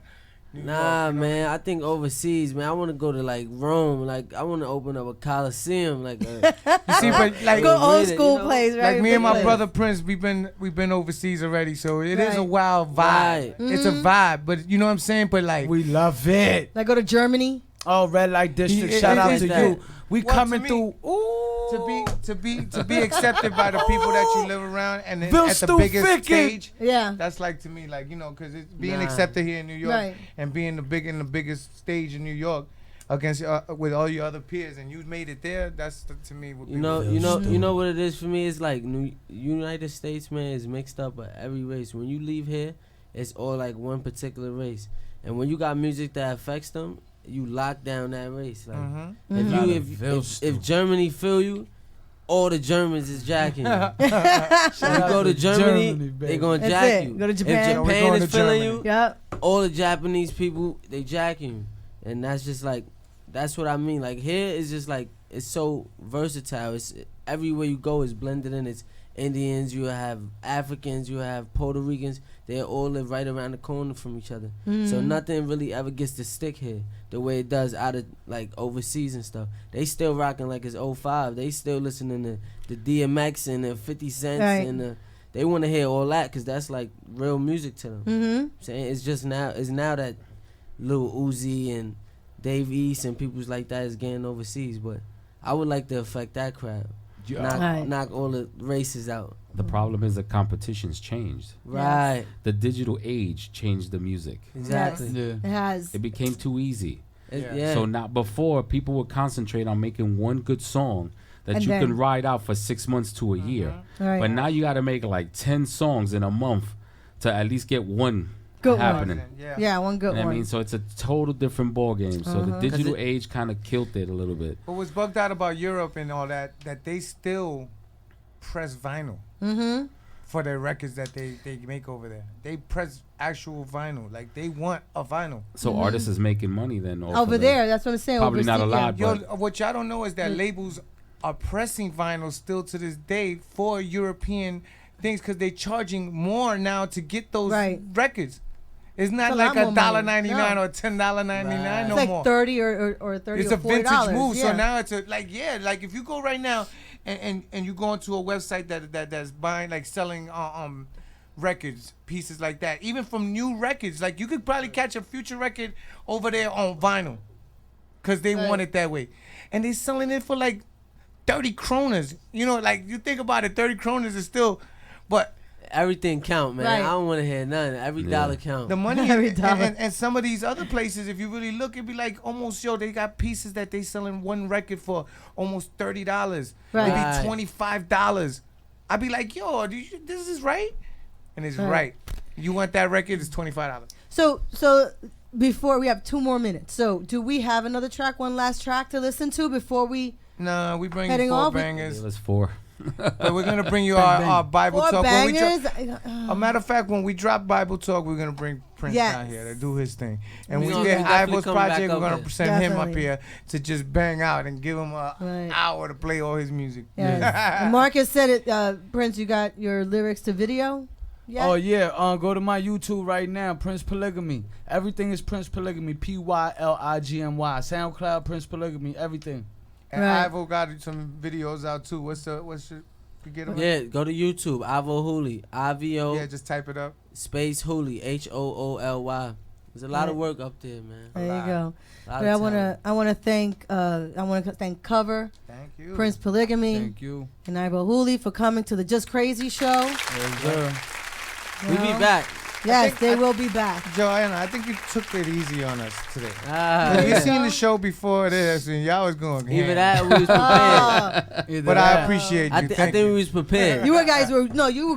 Speaker 13: Nah, man. I think overseas, man. I want to go to like Rome. Like I want to open up a Coliseum. Like
Speaker 12: you see, but like
Speaker 3: go old school place, right?
Speaker 12: Like me and my brother Prince, we've been overseas already, so it is a wild vibe.
Speaker 13: Right.
Speaker 12: It's a vibe, but you know what I'm saying. But like
Speaker 11: we love it.
Speaker 3: Like go to Germany.
Speaker 11: Oh, Red Light District.
Speaker 12: Yeah,
Speaker 11: Shout out
Speaker 12: it's
Speaker 11: to
Speaker 12: that.
Speaker 11: you. We
Speaker 12: Well,
Speaker 11: coming
Speaker 12: to me,
Speaker 11: through.
Speaker 12: to be accepted by the people that you live around, and then
Speaker 11: Bill
Speaker 12: at the biggest
Speaker 11: Stuficki.
Speaker 12: stage.
Speaker 3: Yeah,
Speaker 12: that's like to me, like, you know, because it's being
Speaker 13: Nah.
Speaker 12: accepted here in New York,
Speaker 3: Right.
Speaker 12: and being the biggest stage in New York against with all your other peers, and you made it there. That's to me. What
Speaker 13: You know what it is for me. It's like United States, man, is mixed up by every race. When you leave here, it's all like one particular race, and when you got music that affects them, you lock down that race. Like if Germany feel you, all the Germans is jacking you. If you go to Germany, they gonna
Speaker 3: That's
Speaker 13: jack
Speaker 3: it.
Speaker 13: you.
Speaker 3: Go to Japan.
Speaker 13: If
Speaker 3: Yeah, we're
Speaker 13: Japan
Speaker 3: going
Speaker 13: is
Speaker 3: to
Speaker 13: feeling
Speaker 3: Germany.
Speaker 13: you,
Speaker 3: Yep.
Speaker 13: all the Japanese people they jacking you, and that's just like that's what I mean. Like here is just like it's so versatile. It's everywhere you go is blended in. It's Indians, you have Africans, you have Puerto Ricans. They all live right around the corner from each other. So
Speaker 3: Mhm.
Speaker 13: nothing really ever gets to stick here the way it does out of like overseas and stuff. They still rocking like it's 05. They still listening to the DMX and the 50 Cents
Speaker 3: Right.
Speaker 13: and they want to hear all that because that's like real music to them.
Speaker 3: Mhm.
Speaker 13: Saying it's just now that Lil Uzi and Dave East and people like that is getting overseas, but I would like to affect that crowd. Knock all the races out.
Speaker 2: The problem is the competition's changed.
Speaker 13: Right.
Speaker 2: The digital age changed the music.
Speaker 13: Exactly.
Speaker 3: Yes, it has.
Speaker 2: It became too easy.
Speaker 13: Yeah.
Speaker 2: So not before people would concentrate on making one good song that
Speaker 3: And
Speaker 2: you
Speaker 3: then-
Speaker 2: can ride out for 6 months to a year.
Speaker 3: Right.
Speaker 2: But now you got to make like 10 songs in a month to at least get one
Speaker 3: Good one.
Speaker 2: happening.
Speaker 3: Yeah, one good
Speaker 2: You know what
Speaker 3: one.
Speaker 2: I mean, so it's a total different ball game. So the
Speaker 3: Uh-huh.
Speaker 2: digital
Speaker 12: 'Cause
Speaker 2: age kind of killed it a little bit.
Speaker 12: What was bugged out about Europe and all that they still press vinyl for their records that they make over there. They press actual vinyl. Like they want a vinyl.
Speaker 2: So artists is making money then off
Speaker 3: Over
Speaker 2: of
Speaker 3: there, that's what I'm saying.
Speaker 2: Probably not a
Speaker 3: overseas, yeah.
Speaker 2: lot,
Speaker 12: Yo,
Speaker 2: but
Speaker 12: what y'all don't know is that labels are pressing vinyl still to this day for European things because they're charging more now to get those records. It's not
Speaker 3: It's a
Speaker 12: like
Speaker 3: lot more money.
Speaker 12: $1.99
Speaker 3: No.
Speaker 12: or $10.99
Speaker 3: It's
Speaker 12: no
Speaker 3: like
Speaker 12: more.
Speaker 3: 30 or 30
Speaker 12: It's
Speaker 3: or
Speaker 12: a vintage
Speaker 3: $40.
Speaker 12: move.
Speaker 3: Yeah.
Speaker 12: So now it's like if you go right now and you go into a website that's buying like selling records, pieces like that, even from new records, like you could probably catch a future record over there on vinyl because they want it that way, and they're selling it for like 30 kroners. You know, like you think about it, 30 kroners is still, but
Speaker 13: everything count, man.
Speaker 3: Right.
Speaker 13: I don't want to hear none. Every dollar count.
Speaker 12: the money and some of these other places, if you really look, it'd be like almost they got pieces that they selling one record for almost $30,
Speaker 3: Right.
Speaker 12: maybe $25. I'd be like, yo, this is right, and it's
Speaker 3: Right.
Speaker 12: right. You want that record? It's $25.
Speaker 3: So before we have 2 more minutes. So do we have another track, one last track to listen to before we?
Speaker 12: Nah, we bring
Speaker 3: Heading
Speaker 12: you 4
Speaker 3: off?
Speaker 12: bangers.
Speaker 2: it was 4.
Speaker 12: But we're gonna bring you our Bible
Speaker 3: 4
Speaker 12: talk.
Speaker 3: bangers.
Speaker 12: A matter of fact, when we drop Bible talk, we're gonna bring Prince
Speaker 3: Yes.
Speaker 12: down here to do his thing, and
Speaker 13: We
Speaker 12: we
Speaker 13: gonna
Speaker 12: get
Speaker 13: definitely
Speaker 12: Ivo's
Speaker 13: come back
Speaker 12: project. We're
Speaker 13: up
Speaker 12: gonna
Speaker 13: here.
Speaker 12: send him up
Speaker 3: Definitely.
Speaker 12: here to just bang out and give him an hour to play all his music.
Speaker 3: Yes. And Marcus said it. Prince, you got your lyrics to video?
Speaker 11: Oh yeah, go to my YouTube right now, Prince Polygamy. Everything is Prince Polygamy, PYLIGMY. SoundCloud, Prince Polygamy, everything.
Speaker 12: And
Speaker 3: Right.
Speaker 12: Ivo got some videos out too. What's your forget him?
Speaker 13: Yeah, go to YouTube, Ivo Hooley, IVO.
Speaker 12: Yeah, just type it up.
Speaker 13: Space Hooley, HOOLY. There's a lot of work up there, man.
Speaker 3: There you go.
Speaker 13: Lot
Speaker 3: But
Speaker 13: of
Speaker 3: I want to thank Cover,
Speaker 12: Thank you,
Speaker 3: Prince Polygamy,
Speaker 11: Thank you.
Speaker 3: and Ivo Hooley for coming to the Just Crazy show.
Speaker 11: Yes, sir.
Speaker 13: We be back.
Speaker 3: Yes, they will be back.
Speaker 12: Joanna, I think you took it easy on us today.
Speaker 13: Ah,
Speaker 12: You seen the show before this, and y'all was going.
Speaker 13: Even
Speaker 12: ham.
Speaker 13: that, we was prepared.
Speaker 12: But I appreciate you.
Speaker 13: I think we was prepared.
Speaker 3: You were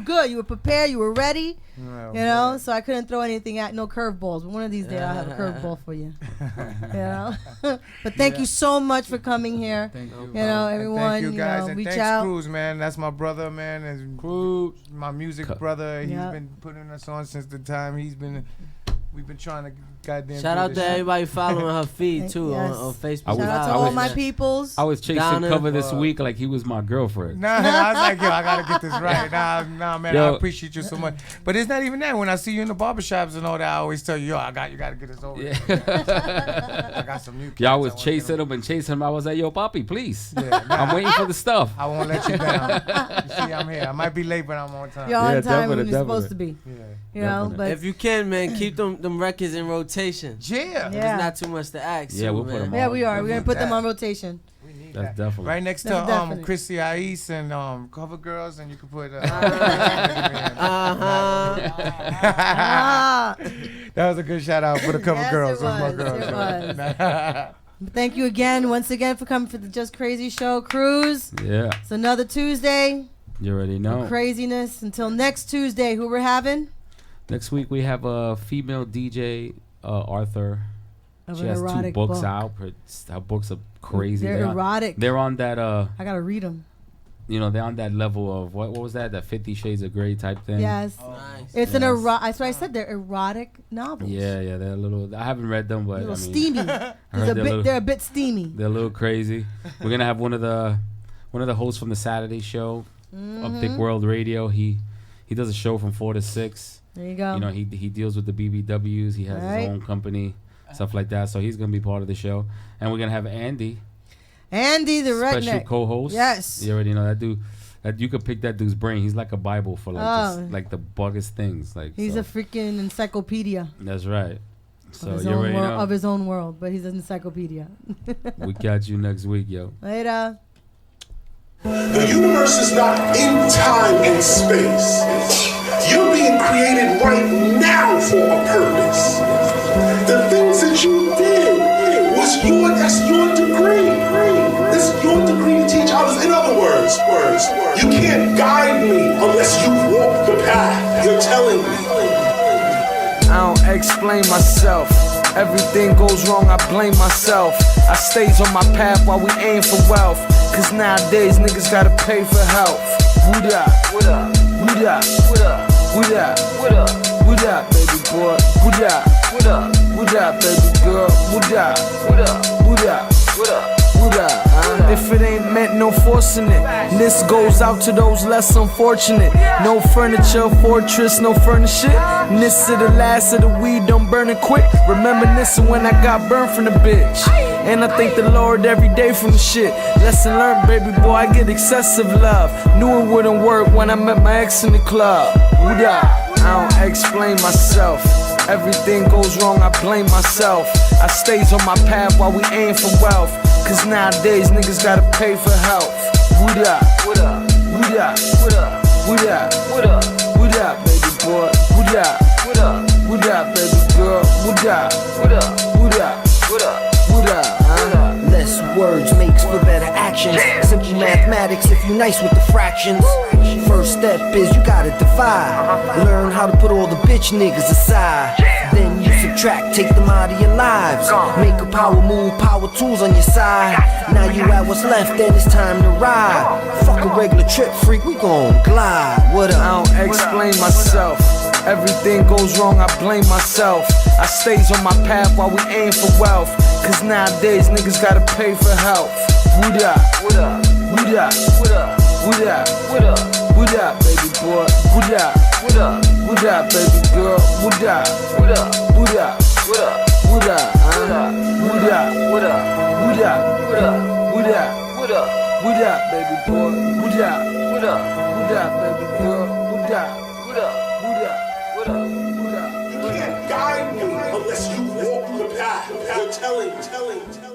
Speaker 3: good. You were prepared. You were ready.
Speaker 12: Well,
Speaker 3: You know, so I couldn't throw anything at no curveballs. But one of these days I'll have a curveball for you. You know. But thank you so much for coming here.
Speaker 11: Thank you.
Speaker 3: You know, everyone.
Speaker 12: Thank you guys, and
Speaker 3: reach
Speaker 12: thanks
Speaker 3: out.
Speaker 12: Cruz, man. That's my brother, man. And
Speaker 2: Cruz,
Speaker 12: my music brother. He's
Speaker 3: Yep.
Speaker 12: been putting us on since the time we've been trying to goddamn.
Speaker 13: Shout
Speaker 12: do
Speaker 13: out
Speaker 12: this
Speaker 13: to
Speaker 12: shit.
Speaker 13: everybody following her feed too
Speaker 3: Yes.
Speaker 13: on Facebook.
Speaker 2: I was-
Speaker 3: Shout out to
Speaker 2: I
Speaker 3: all
Speaker 2: was-
Speaker 3: my peoples.
Speaker 2: I was chasing
Speaker 13: Donna.
Speaker 2: Cover this week like he was my girlfriend.
Speaker 12: Nah, I was like, yo, I gotta get this right. Nah, man,
Speaker 2: Yo.
Speaker 12: I appreciate you so much. But it's not even that. When I see you in the barbershops and all that, I always tell you, yo, you gotta get this over.
Speaker 2: Yeah.
Speaker 12: I got some new.
Speaker 2: Y'all
Speaker 12: cats
Speaker 2: was
Speaker 12: I wanna
Speaker 2: chasing
Speaker 12: get
Speaker 2: him and chasing him. I was like, yo, Poppy, please.
Speaker 12: Yeah, nah,
Speaker 2: I'm waiting for the stuff.
Speaker 12: I won't let you down. You see, I'm here. I might be late, but I'm on time.
Speaker 3: You're on
Speaker 2: Yeah,
Speaker 3: time when
Speaker 2: definitely,
Speaker 3: you're supposed to be.
Speaker 12: Yeah.
Speaker 3: You know,
Speaker 2: Definitely.
Speaker 3: but
Speaker 13: If you can, man, keep them records in rotation.
Speaker 12: Yeah.
Speaker 3: Yeah.
Speaker 13: There's not too much to ask.
Speaker 2: Yeah,
Speaker 13: too,
Speaker 2: we'll put
Speaker 13: man.
Speaker 2: them
Speaker 3: yeah,
Speaker 2: on.
Speaker 3: we are. We're gonna put them
Speaker 12: that.
Speaker 3: on rotation.
Speaker 12: We need
Speaker 2: That's
Speaker 12: that.
Speaker 2: definitely.
Speaker 12: Right next
Speaker 3: That's
Speaker 12: to
Speaker 3: definite.
Speaker 12: Chrissy Ais and Cover Girls, and you can put.
Speaker 3: Ah.
Speaker 12: That was a good shout out for the Cover
Speaker 3: Yes,
Speaker 12: Girls.
Speaker 3: it
Speaker 12: Those my
Speaker 3: was,
Speaker 12: girls.
Speaker 3: it
Speaker 12: yo.
Speaker 3: Thank you once again for coming for the Just Crazy Show, Cruz.
Speaker 2: Yeah,
Speaker 3: It's another Tuesday.
Speaker 2: you already know.
Speaker 3: Craziness. Until next Tuesday, who we're having?
Speaker 2: Next week we have a female DJ, Arthur.
Speaker 3: Of
Speaker 2: She
Speaker 3: an
Speaker 2: has 2
Speaker 3: erotic
Speaker 2: books
Speaker 3: book.
Speaker 2: out. Her books are crazy.
Speaker 3: They're erotic.
Speaker 2: They're on that.
Speaker 3: I gotta read them.
Speaker 2: They're on that level of what was that? That 50 Shades of Grey type thing.
Speaker 3: Yes.
Speaker 13: Nice.
Speaker 3: It's an erotic. That's why I said they're erotic novels.
Speaker 2: Yeah, they're a little. I haven't read them, but
Speaker 3: A little
Speaker 2: I mean,
Speaker 3: steamy.
Speaker 2: I heard
Speaker 3: They're a bit steamy.
Speaker 2: They're a little crazy. We're gonna have one of the hosts from the Saturday show, Uptick World Radio. He does a show from 4 to 6.
Speaker 3: There you go.
Speaker 2: He deals with the BBWs. He has
Speaker 3: Right.
Speaker 2: his own company, stuff like that. So he's gonna be part of the show, and we're gonna have Andy,
Speaker 3: Andy the
Speaker 2: special
Speaker 3: redneck.
Speaker 2: co-host.
Speaker 3: Yes.
Speaker 2: You already know that dude. That you could pick that dude's brain. He's like a Bible for like
Speaker 3: Oh.
Speaker 2: just like the buggest things. Like
Speaker 3: He's
Speaker 2: so.
Speaker 3: a freaking encyclopedia
Speaker 2: That's right. So
Speaker 3: of, his
Speaker 2: you
Speaker 3: own
Speaker 2: already know.
Speaker 3: of his own world, but he's an encyclopedia.
Speaker 2: We catch you next week, yo.
Speaker 3: Later.
Speaker 18: The universe is not in time and space. You're being created right now for a purpose. The things that you did that's your degree. It's your degree to teach others. In other words, you can't guide me unless you walk the path you're telling me.
Speaker 17: I don't explain myself. Everything goes wrong, I blame myself. I stays on my path while we aim for wealth. Cause nowadays niggas gotta pay for health. What up? What up? What up? What up? What up? What up? What up, baby boy? What up? What up? What up, baby girl? What up? What up? What up? What up? What up? If it ain't meant, no forcing it. This goes out to those less unfortunate. No furniture, fortress, no furnish shit. This is the last of the weed, don't burn it quick. Reminiscing when I got burned from the bitch. And I thank the Lord every day from the shit. Lesson learned, baby boy, I get excessive love. Knew it wouldn't work when I met my ex in the club. What up? I don't explain myself. Everything goes wrong, I blame myself. I stays on my path while we aim for wealth. Cause nowadays niggas gotta pay for health. What up? What up? What up? What up? What up? What up? What up, baby boy? What up? What up? What up, baby girl? What up? What up? What up? What up? What up?
Speaker 19: Less words makes for better actions. Simple mathematics if you nice with the fractions. First step is you gotta divide. Learn how to put all the bitch niggas aside. Then you subtract, take them out of your lives. Make a power move, power tools on your side. Now you at what's left, then it's time to ride. Fuck a regular trip freak, we gon' glide. What up?
Speaker 17: I don't explain myself. Everything goes wrong, I blame myself. I stays on my path while we aim for wealth. Cause nowadays niggas gotta pay for health. What up? What up? What up? What up? What up? What up? What up, baby boy? What up? What up? What up, baby girl? What up? What up? What up? What up? What up? What up? What up? What up? What up? What up? What up? What up? What up, baby boy? What up? What up? What up, baby girl? What up? What up? What up? What up? What up?
Speaker 18: You can't guide me unless telling.